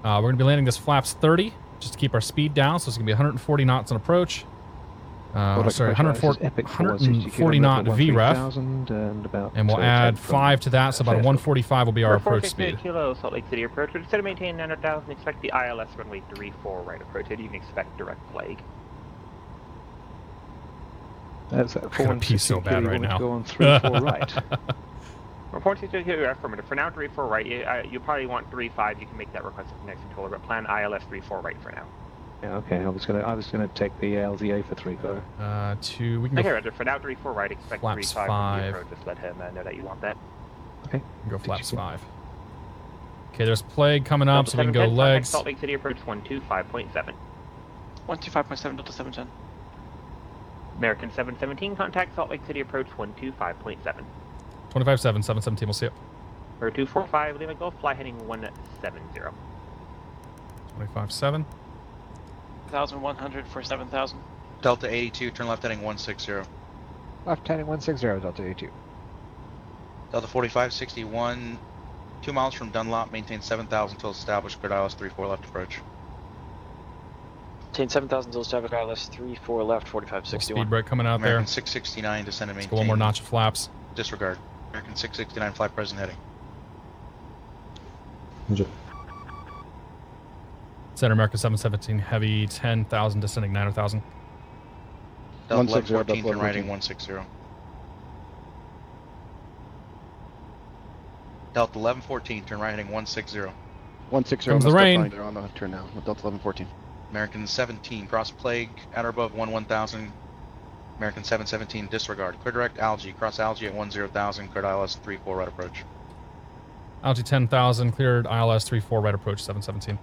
We're going to be landing this flaps 30, just to keep our speed down, so it's going to be 140 knots on approach. Sorry, 140 knot VREF, and we'll add 5 to that, so about 145 will be our approach speed. Kilo, Salt Lake City approach. Instead of maintaining 900,000, expect the ILS runway 34 right approach. You can expect direct plague. That's I gotta pee so bad right now. Go on 3-4 right. Report to your affirmative. For now, 3-4 right. You probably want 3-5. You can make that request with the next controller, but plan ILS 3-4 right for now. Yeah, okay. I was gonna take the LZA for 3-4. 2. We can Okay, go. Roger. For now, 3-4 right. Expect Flaps 3-5 from 5. the approach. Just let him know that you want that. Okay. We can go flaps 5. Okay, there's plague coming up, so we can go 710, contact legs. Salt Lake City approach 125.7. 125.7, Delta 710. American 717, contact Salt Lake City approach 125.7. 25.7, 717. We'll see it. For 245, Lima Golf, fly heading 170. 25.7. 1,100 for 7,000. Delta 82, turn left heading 160. Left heading 160, Delta 82. Delta 4561, 2 miles from Dunlop, maintain 7,000 till established, cleared ILS 34 left approach. Maintain 7,000 till established, ILS 34 left, 4561. Speed break coming out American there. 669, descend and Let's maintain. go one more notch of flaps. Disregard. American 669, fly present heading. Center America 717 heavy 10,000 descending 9,000. Delta 160, 1114, turn Delta right heading 160. Delta 1114, turn right heading 160. 160 Comes on the step rain. line there on the turn now. Delta 1114. American 17, cross plague, at or above 1000. American 717, disregard. Clear direct algae, cross algae at 10,000, cleared ILS 34 right approach. Algae 10,000 cleared ILS 34 right approach 717.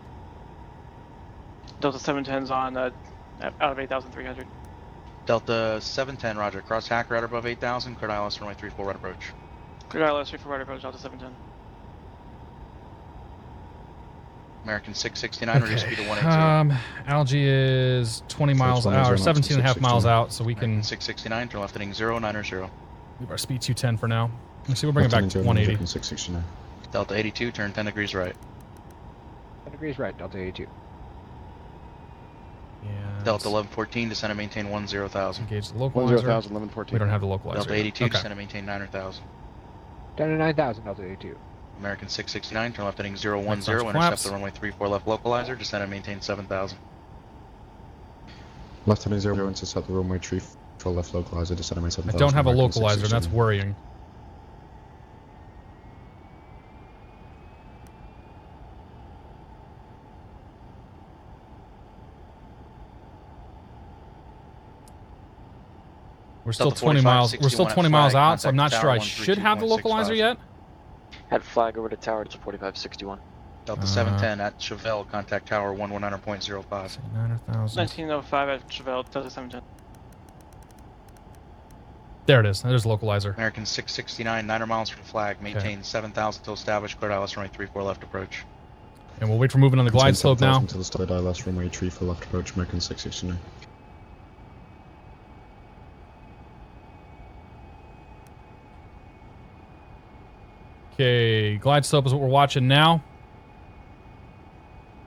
Delta 710's on out of 8,300. Delta 710, roger. Cross Hacker out above 8,000. Cleared ILS runway 34 right approach. Cleared ILS 34 right approach, Delta 710. American 669, reduce speed to 180. Algae is 20 miles out, or 17 and a half miles out, so we can 669, turn left heading 090. leave our speed 210 for now. Let's see, we'll bring it back to 180. 669. Delta 82, turn 10 degrees right. 10 degrees right, Delta 82. Yeah. Delta 1114, descend and maintain 10,000. Engage the localizer. 10,000, 1114. We don't have the localizer. Delta 82, okay. descend and maintain 9,000. Down to 9,000, Delta 82. American 669, turn left heading 010, intercept flaps. the runway 34 left localizer, descend and maintain 7,000. Left heading 0, intercept the runway 34 left localizer, descend and maintain 7,000. I don't have a localizer, and that's worrying. We're still 20 miles. We're still 20 miles out, so I'm not sure I should have the localizer yet. Head flag over to tower to 4561. Delta 710 at Chevelle, contact tower 119.05. 1905 at Chevelle, Delta 710. There it is. There's the localizer. American 669, 9 miles from flag, maintain 7,000 till established, cleared ILS runway 34 left approach. And we'll wait for moving on the glide slope now. Until the started ILS runway 34 left approach, American 669. Okay, glide slope is what we're watching now.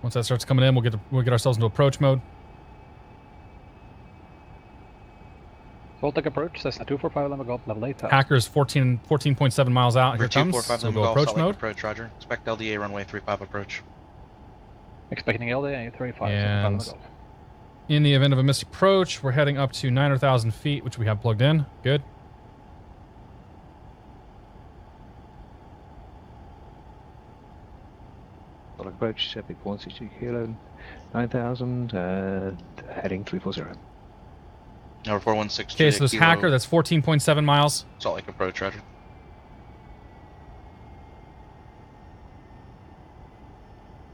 Once that starts coming in, we'll get ourselves into approach mode. Baltic approach, Cessna 245 Lima Golf, level 8. Hacker's 14.7 miles out. Here it comes. 245 So we'll go Golf, approach Salt Lake mode. Approach, roger. Expect LDA runway 35 approach. Expecting LDA 35. And in the event of a missed approach, we're heading up to 9,000 feet, which we have plugged in. Good. Baltic approach, Epic 160 kilo, 9,000, heading 340. Number 416. Okay, so this Hacker, that's 14.7 miles. Salt Lake approach, roger.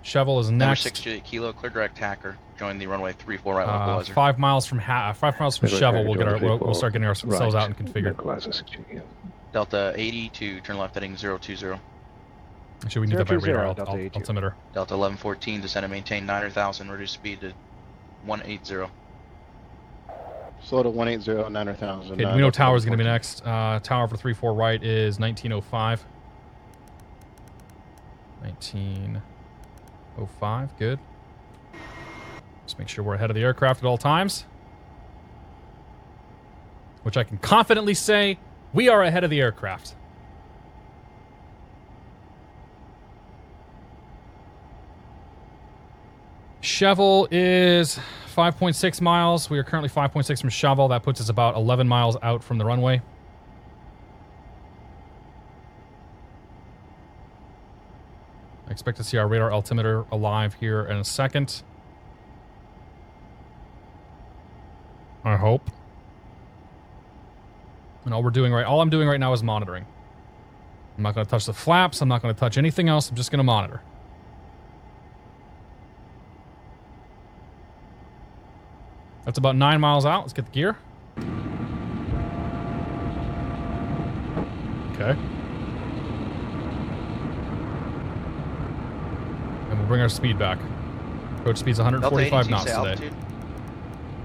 Shovel is Number next. 6 Juliet Kilo, clear direct Hacker. Join the runway 34 right localizer. 5 miles from Shovel, we'll start getting ourselves out and configured. Delta 82, turn left heading 020. Actually, we need that by radar altimeter. Delta 1114, descend and maintain 9,000, reduce speed to 180. Slow to 180, 9,000. Okay, we know tower is going to be next. Tower for 34 right is 1905. 1905, good. Just make sure we're ahead of the aircraft at all times. Which I can confidently say, we are ahead of the aircraft. Shovel is 5.6 miles. We are currently 5.6 from Shovel. That puts us about 11 miles out from the runway. I expect to see our radar altimeter alive here in a second. I hope. And all I'm doing right now is monitoring. I'm not going to touch the flaps. I'm not going to touch anything else. I'm just going to monitor. That's about 9 miles out. Let's get the gear. Okay. And we'll bring our speed back. Approach speed's 145 knots today. Altitude.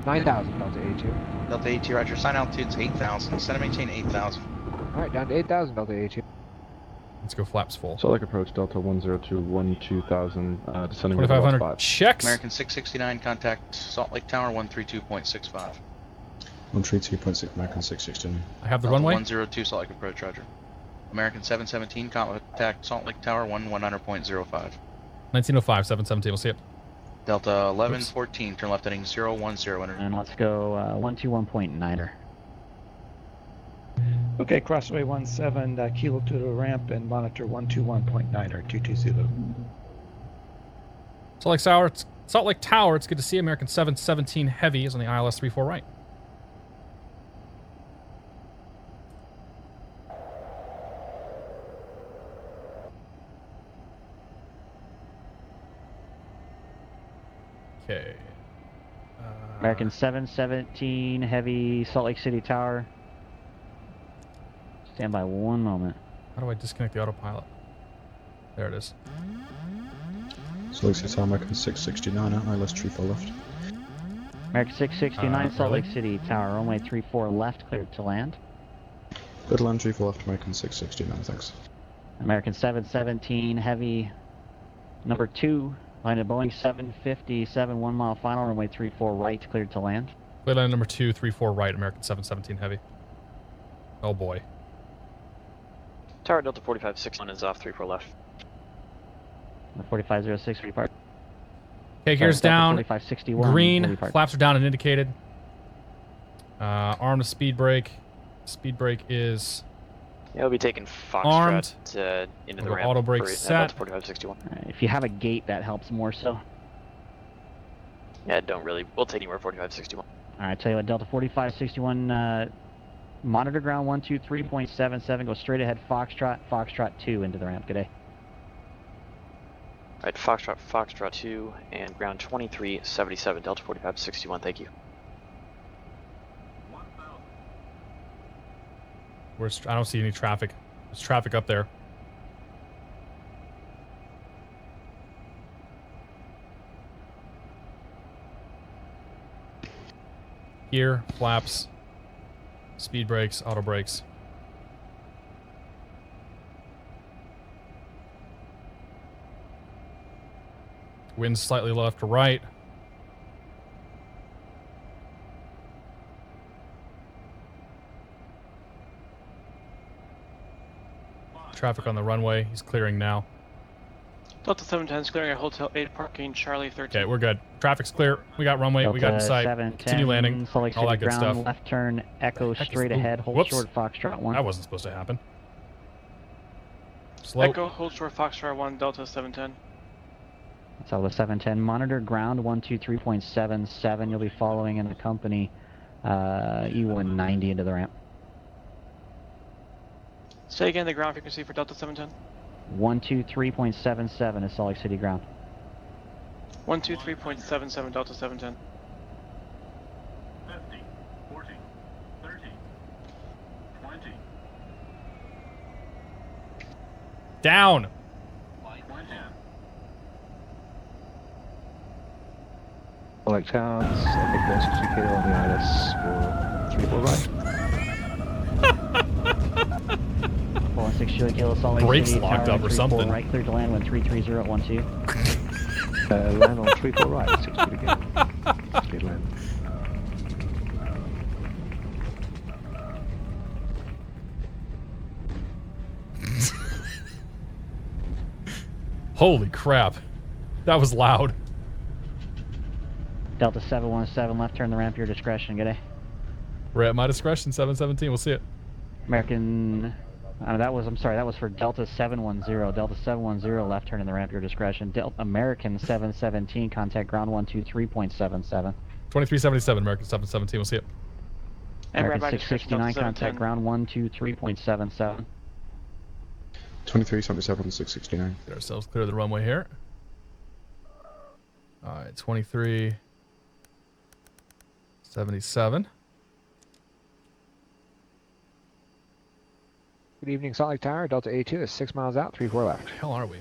9,000, Delta 82. Delta 82, roger. Sign altitude's 8,000. Descend and maintain 8,000. Alright, down to 8,000, Delta 82. Let's go flaps full. Salt Lake approach, Delta 102, 12,000, descending 2,500 checks. American 669, contact Salt Lake Tower 132.65. 132.6, American 669. I have the Delta runway. 102, Salt Lake approach, roger. American 717, contact Salt Lake Tower 119.05. 1905, 717, we'll see it. Delta 1114, turn left heading 010. And let's go 121.9er. Okay, crossway 17, kilo to the ramp and monitor 121.9 or 220. Salt Lake Tower, it's good to see American 717 Heavy is on the ILS 34 right. Okay. American 717 Heavy, Salt Lake City Tower. Stand by 1 moment. How do I disconnect the autopilot? There it is. Salt Lake City Tower, American 669 out, ILS 34 left. American 669 Salt really? Lake City Tower, runway 34 left, cleared to land. Good land, 34 left, American 669, thanks. American 717 Heavy, number 2, landed Boeing 757, 1 mile final, runway 34 right, cleared to land. Clear line number 234 right, American 717 Heavy. Oh boy. Tower Delta 4561 is off 34 left. 4506 repart. Okay, gears down. 4561. Green. Flaps are down and indicated. Arm to speed brake. Speed brake is Yeah, we'll be taking armed. Foxtrot into the We'll go ramp. auto brake for set. Delta 4561. If you have a gate, that helps more so. Yeah, don't really. We'll take anywhere 4561. Alright, tell you what, Delta 4561, monitor ground 123.77, go straight ahead, Foxtrot 2 into the ramp. Good day. Alright, Foxtrot 2, and ground 2377, Delta 4561, thank you. I don't see any traffic. There's traffic up there. Gear, flaps, speed brakes, auto brakes. Wind slightly left to right. Traffic on the runway. He's clearing now. Delta 710 is clearing a Hotel 8 parking Charlie 13. Okay, we're good. Traffic's clear. We got runway. Delta we got in sight. 710, Continue landing. Salt Lake All that City good ground, stuff. left turn, echo straight Ooh, ahead, hold whoops. short, Foxtrot 1. That wasn't supposed to happen. Slow. Echo, hold short Foxtrot 1, Delta 710. That's all the 710. Monitor ground 123.77. You'll be following in the company E190 into the ramp. Say again the ground frequency for Delta 710. 123.77 is Salt Lake City ground. 123.77 Delta 710. 50, 40, 30, 20. Down. 20. Select towers, big base 2 kilo on the ILS for 34 right. 416 Chili Kilo, Salt Lake Brakes City, locked tower up or 34 something. right, clear to land when 330 12. Land on 34 right, 6 feet again. Speed land. Holy crap. That was loud. Delta 717, left turn the ramp, your discretion. Good day. We're at my discretion, 717. We'll see it. American, that was for Delta 710. Delta 710, left turn in the ramp, your discretion. American 717, contact ground 123.77. 2377, American 717. We'll see it. American Rabbi 669, discretion, contact ground 123.77. 2377, 669. Get ourselves clear of the runway here. Alright, 2377. Good evening, Salt Lake Tower. Delta 82 is 6 miles out, 34 left. Where the hell are we?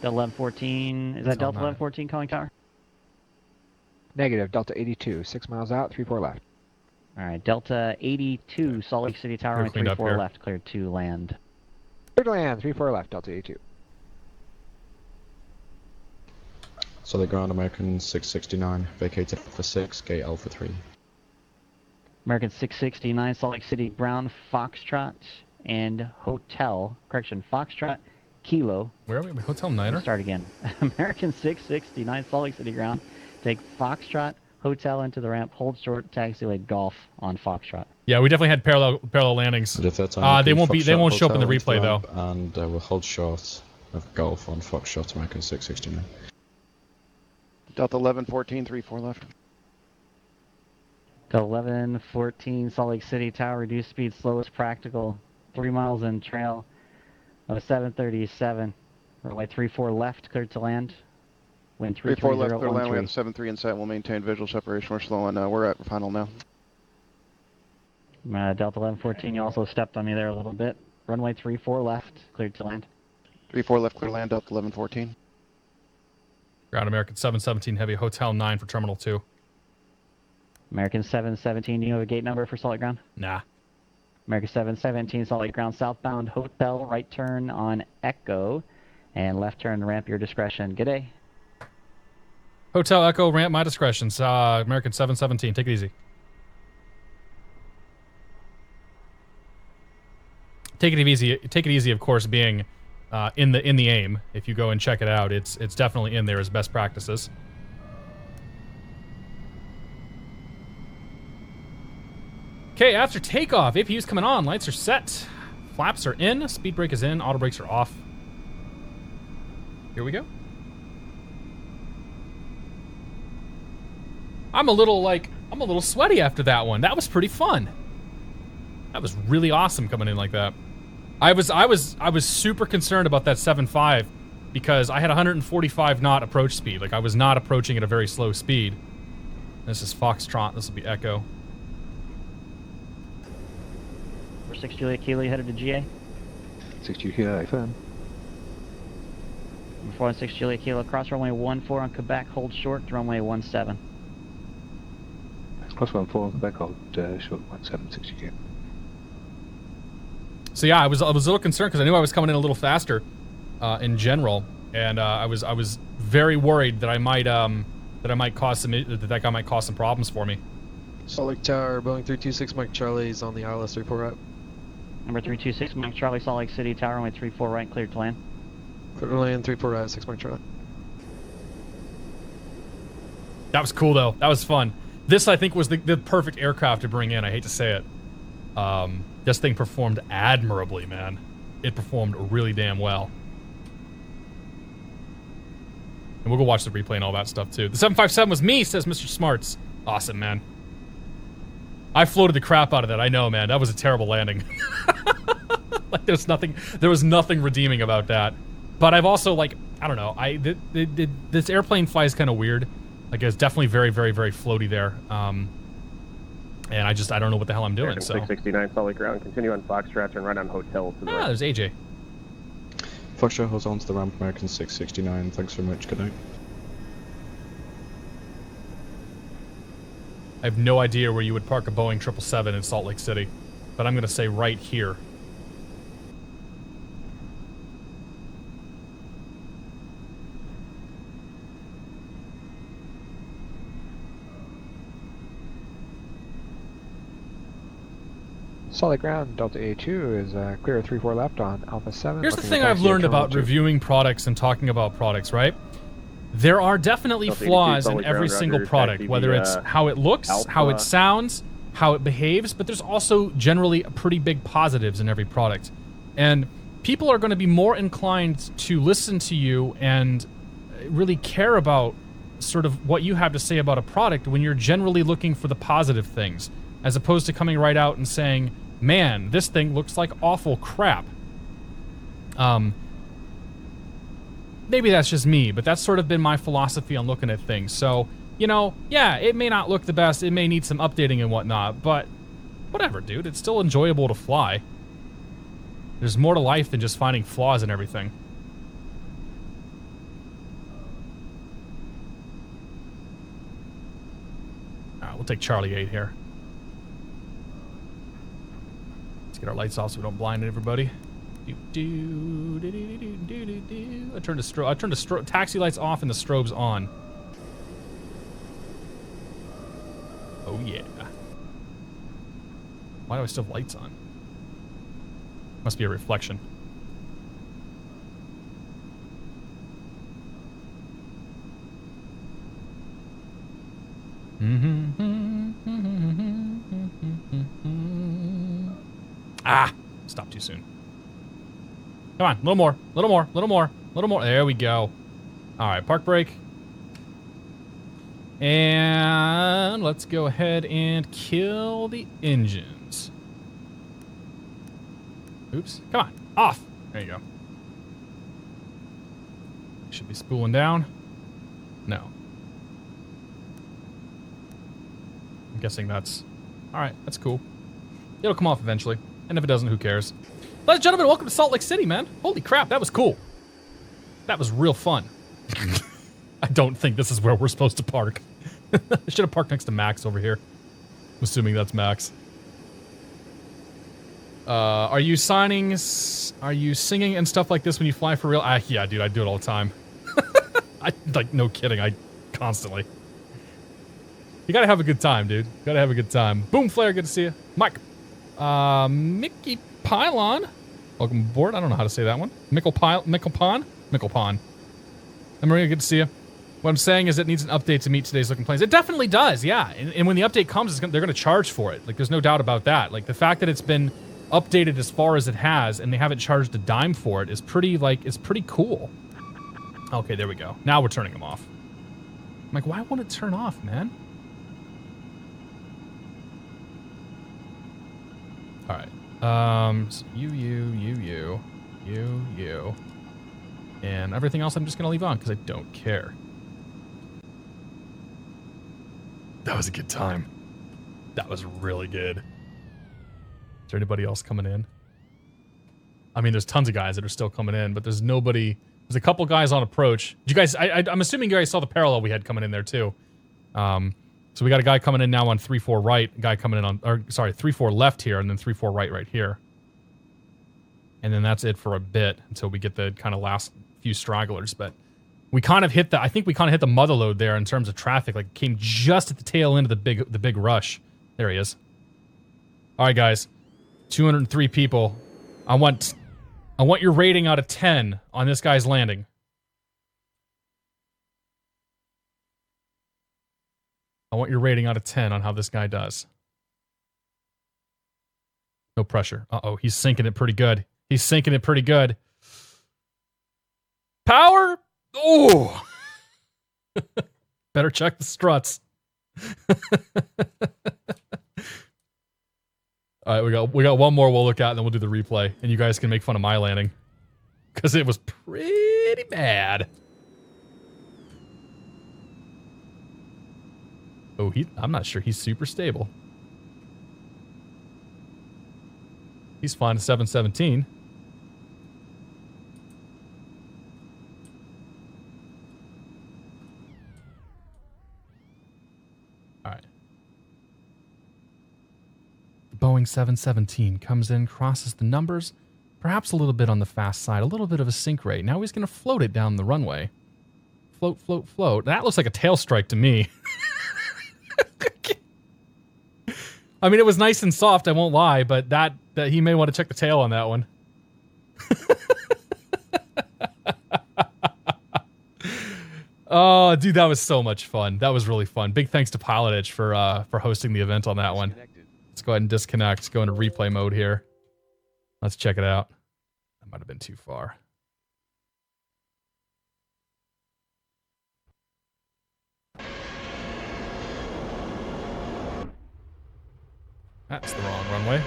Delta 1114, is that Delta 1114 calling tower? Negative, Delta 82, 6 miles out, 34 left. Alright, Delta 82, Salt Lake City Tower, Clear, cleaned up 34 here. left, cleared to land. Clear to land, 34 left, Delta 82. Solid ground, American 669, vacated Alpha 6, gate Alpha 3. American 669, Salt Lake City ground, Foxtrot and Hotel, Foxtrot, Kilo. Where are we? Hotel Niner? Start again. American 669, Salt Lake City ground, take Foxtrot, Hotel into the ramp, hold short, taxiway Golf on Foxtrot. Yeah, we definitely had parallel landings. They won't show up in the replay though. And we'll hold short of Golf on Foxtrot, American 669. Delta 1114, 34 left. Delta 1114, Salt Lake City Tower, reduce speed, slow as practical, 3 miles in trail of 737. Runway 34 left, cleared to land. Wind 3-4 left, clear land. We 13. have 7-3 in sight. We'll maintain visual separation. We're slow and we're at final now. Delta 1114, you also stepped on me there a little bit. Runway 34 left, cleared to land. 3-4 left, clear land, Delta 1114. Ground American 717 Heavy, Hotel 9 for Terminal 2. American 717, do you have a gate number for Salt Lake Ground? Nah. American 717, Salt Lake Ground southbound, Hotel, right turn on Echo, and left turn ramp, your discretion. Good day. Hotel Echo, ramp, my discretion. American 717, take it easy. Take it easy, of course, being in the AIM. If you go and check it out, it's definitely in there as best practices. Okay, after takeoff, APU's coming on, lights are set, flaps are in, speed brake is in, auto brakes are off. Here we go. I'm a little sweaty after that one. That was pretty fun. That was really awesome coming in like that. I was super concerned about that 7.5 because I had 145 knot approach speed. Like I was not approaching at a very slow speed. This is Foxtrot. This will be Echo. 6 Juliet Kilo, headed to GA. 6 Juliet Kilo, firm. 416 Juliet Kilo, cross runway 14 on Quebec, hold short to runway 17. Cross 14 on Quebec, hold short 17, 6 Juliet. So yeah, I was a little concerned because I knew I was coming in a little faster in general, and I was very worried that I might cause some that guy might cause some problems for me. Salt Lake Tower, Boeing 326, Mike Charlie's on the ILS 34 right. Number 326, Mike Charlie, Salt Lake City Tower, runway 34 right, cleared to land. Cleared to land, 34 right, 6 Mike Charlie. That was cool though. That was fun. This I think was the perfect aircraft to bring in. I hate to say it. This thing performed admirably, man. It performed really damn well. And we'll go watch the replay and all that stuff too. The 757 was me, says Mr. Smarts. Awesome, man. I floated the crap out of that. I know, man. That was a terrible landing. Like there was nothing redeeming about that. But I've also I don't know. This airplane flies kind of weird. Like it's definitely very, very, very floaty there. And I don't know what the hell I'm doing. American So 669 Solid Ground. Continue on Foxtrot and right on Hotel to the right. There's AJ. Foxtrot holds on to the ramp, American 669. Thanks very much. Good night. I have no idea where you would park a Boeing 777 in Salt Lake City, but I'm going to say right here. Solid ground, Delta A2 is clear 3-4 left on Alpha 7. Here's the thing I've learned about reviewing products and talking about products, right? There are definitely flaws in every single product, whether it's how it looks, how it sounds, how it behaves, but there's also generally pretty big positives in every product. And people are going to be more inclined to listen to you and really care about sort of what you have to say about a product when you're generally looking for the positive things, as opposed to coming right out and saying, man, this thing looks like awful crap. Maybe that's just me, but that's sort of been my philosophy on looking at things. So, you know, yeah, it may not look the best, it may need some updating and whatnot, but whatever, dude, it's still enjoyable to fly. There's more to life than just finding flaws in everything. Alright, we'll take Charlie 8 here. Let's get our lights off so we don't blind everybody. I turned the taxi lights off and the strobes on. Oh yeah. Why do I still have lights on? Must be a reflection. Ah! Stop too soon. Come on, a little more, a little more, a little more, a little more. There we go. All right, park brake. And let's go ahead and kill the engines. Oops, come on, off. There you go. Should be spooling down. No. I'm guessing that's... Alright, that's cool. It'll come off eventually. And if it doesn't, who cares? Ladies and gentlemen, welcome to Salt Lake City, man. Holy crap, that was cool. That was real fun. I don't think this is where we're supposed to park. I should have parked next to Max over here. I'm assuming that's Max. Are you singing and stuff like this when you fly for real? Yeah, dude, I do it all the time. Like, no kidding, I constantly. You gotta have a good time, dude. Gotta have a good time. Boom Flare, good to see you. Mike. Mickey Pylon. Welcome aboard. I don't know how to say that one. Mickelpon. And Maria, good to see you. What I'm saying is it needs an update to meet today's looking planes. It definitely does, yeah. And when the update comes, they're going to charge for it. Like, there's no doubt about that. Like, the fact that it's been updated as far as it has and they haven't charged a dime for it is pretty, like, it's pretty cool. Okay, there we go. Now we're turning them off. I'm like, why won't it turn off, man? All right. So you. And everything else I'm just going to leave on because I don't care. That was a good time. That was really good. Is there anybody else coming in? I mean, there's tons of guys that are still coming in, but there's nobody. There's a couple guys on approach. Did you guys? I'm assuming you guys saw the parallel we had coming in there too. So we got a guy coming in now on 3-4 right, a guy coming in on, or sorry, 3-4 left here, and then 3-4 right here. And then that's it for a bit until we get the kind of last few stragglers. But we kind of hit the, I think we kind of hit the mother load there in terms of traffic. Like, came just at the tail end of the big rush. There he is. All right, guys, 203 people. I want your rating out of 10 on this guy's landing. I want your rating out of 10 on how this guy does. No pressure. Uh-oh, he's sinking it pretty good. He's sinking it pretty good. Power? Oh! Better check the struts. All right, we got one more we'll look at, and then we'll do the replay, and you guys can make fun of my landing because it was pretty bad. Oh, I'm not sure he's super stable. He's flying to 717. All right. The Boeing 717 comes in, crosses the numbers, perhaps a little bit on the fast side, a little bit of a sink rate. Now he's going to float it down the runway. Float, float, float. That looks like a tail strike to me. I mean, it was nice and soft, I won't lie, but that he may want to check the tail on that one. Oh, dude, that was so much fun. That was really fun. Big thanks to PilotEdge for hosting the event on that one. Let's go ahead and disconnect. Go into replay mode here. Let's check it out. That might have been too far. That's the wrong runway.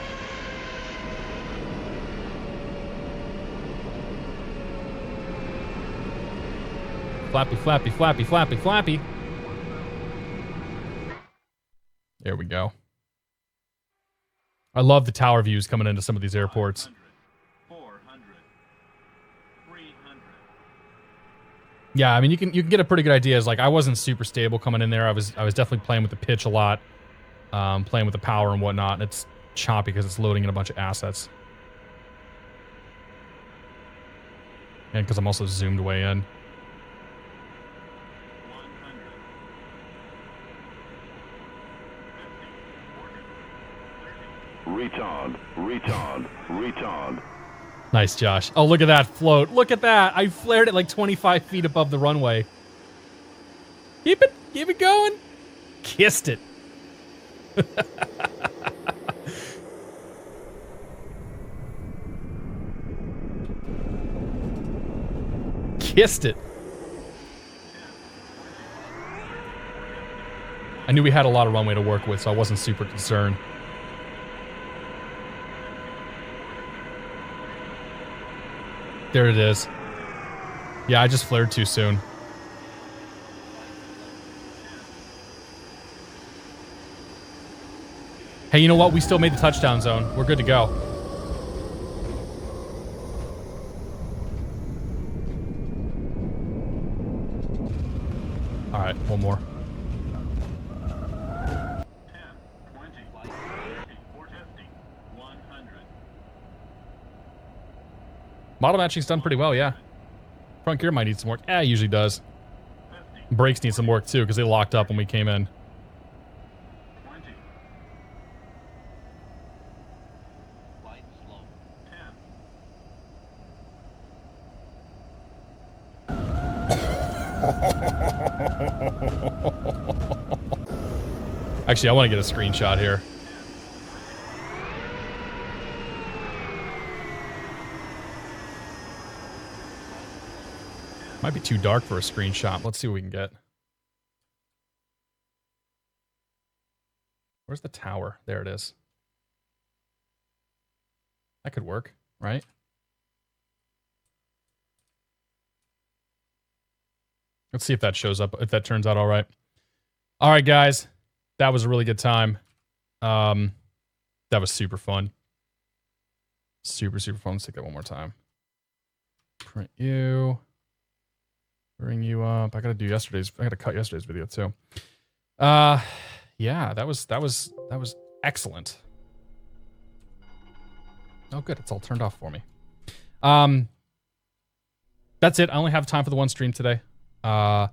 Flappy, flappy, flappy, flappy, flappy. There we go. I love the tower views coming into some of these airports. 400, 300. Yeah, I mean, you can get a pretty good idea. Like, I wasn't super stable coming in there. I was definitely playing with the pitch a lot. Playing with the power and whatnot, and it's choppy because it's loading in a bunch of assets. And because I'm also zoomed way in. 100, 50, 40, 30. Retard. Nice, Josh. Oh, look at that float. Look at that. I flared it like 25 feet above the runway. Keep it going. Kissed it. Kissed it. I knew we had a lot of runway to work with, so I wasn't super concerned. There it is. Yeah, I just flared too soon. Hey, you know what? We still made the touchdown zone. We're good to go. All right, one more. 10, 20, 450, 100. Model matching's done pretty well, yeah. Front gear might need some work. Yeah, it usually does. Brakes need some work too, because they locked up when we came in. 20. Light slow. 10. Actually, I want to get a screenshot here. Might be too dark for a screenshot. Let's see what we can get. Where's the tower? There it is. That could work, right? Let's see if that shows up, if that turns out all right. All right, guys. That was a really good time. That was super fun. Super, super fun. Let's take that one more time. Print you. Bring you up. I gotta do yesterday's. I gotta cut yesterday's video too. Yeah, that was excellent. Oh, good. It's all turned off for me. That's it. I only have time for the one stream today. I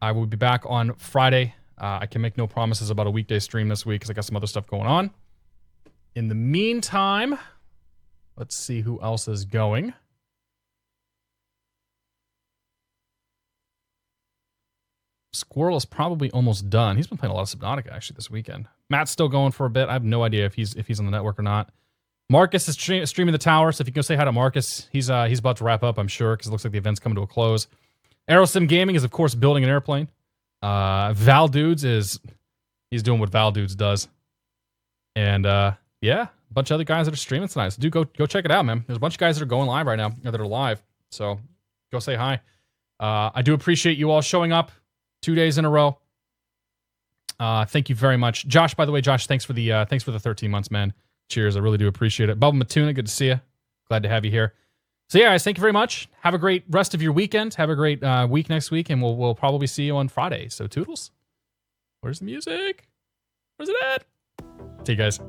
will be back on Friday. I can make no promises about a weekday stream this week because I got some other stuff going on. In the meantime, let's see who else is going. Squirrel is probably almost done. He's been playing a lot of Subnautica actually this weekend. Matt's still going for a bit. I have no idea if he's on the network or not. Marcus is streaming the tower, so if you can say hi to Marcus, he's about to wrap up, I'm sure, because it looks like the event's coming to a close. Aerosim Gaming is of course building an airplane. Val Dudes he's doing what Val Dudes does. And yeah, a bunch of other guys that are streaming tonight. So go check it out, man. There's a bunch of guys that are going live right now, or that are live. So go say hi. I do appreciate you all showing up 2 days in a row. Thank you very much. Josh, by the way, thanks for the 13 months, man. Cheers. I really do appreciate it. Bubba Matuna, good to see you. Glad to have you here. So yeah, guys, thank you very much. Have a great rest of your weekend. Have a great week next week, and we'll probably see you on Friday. So toodles. Where's the music? Where's it at? See you guys.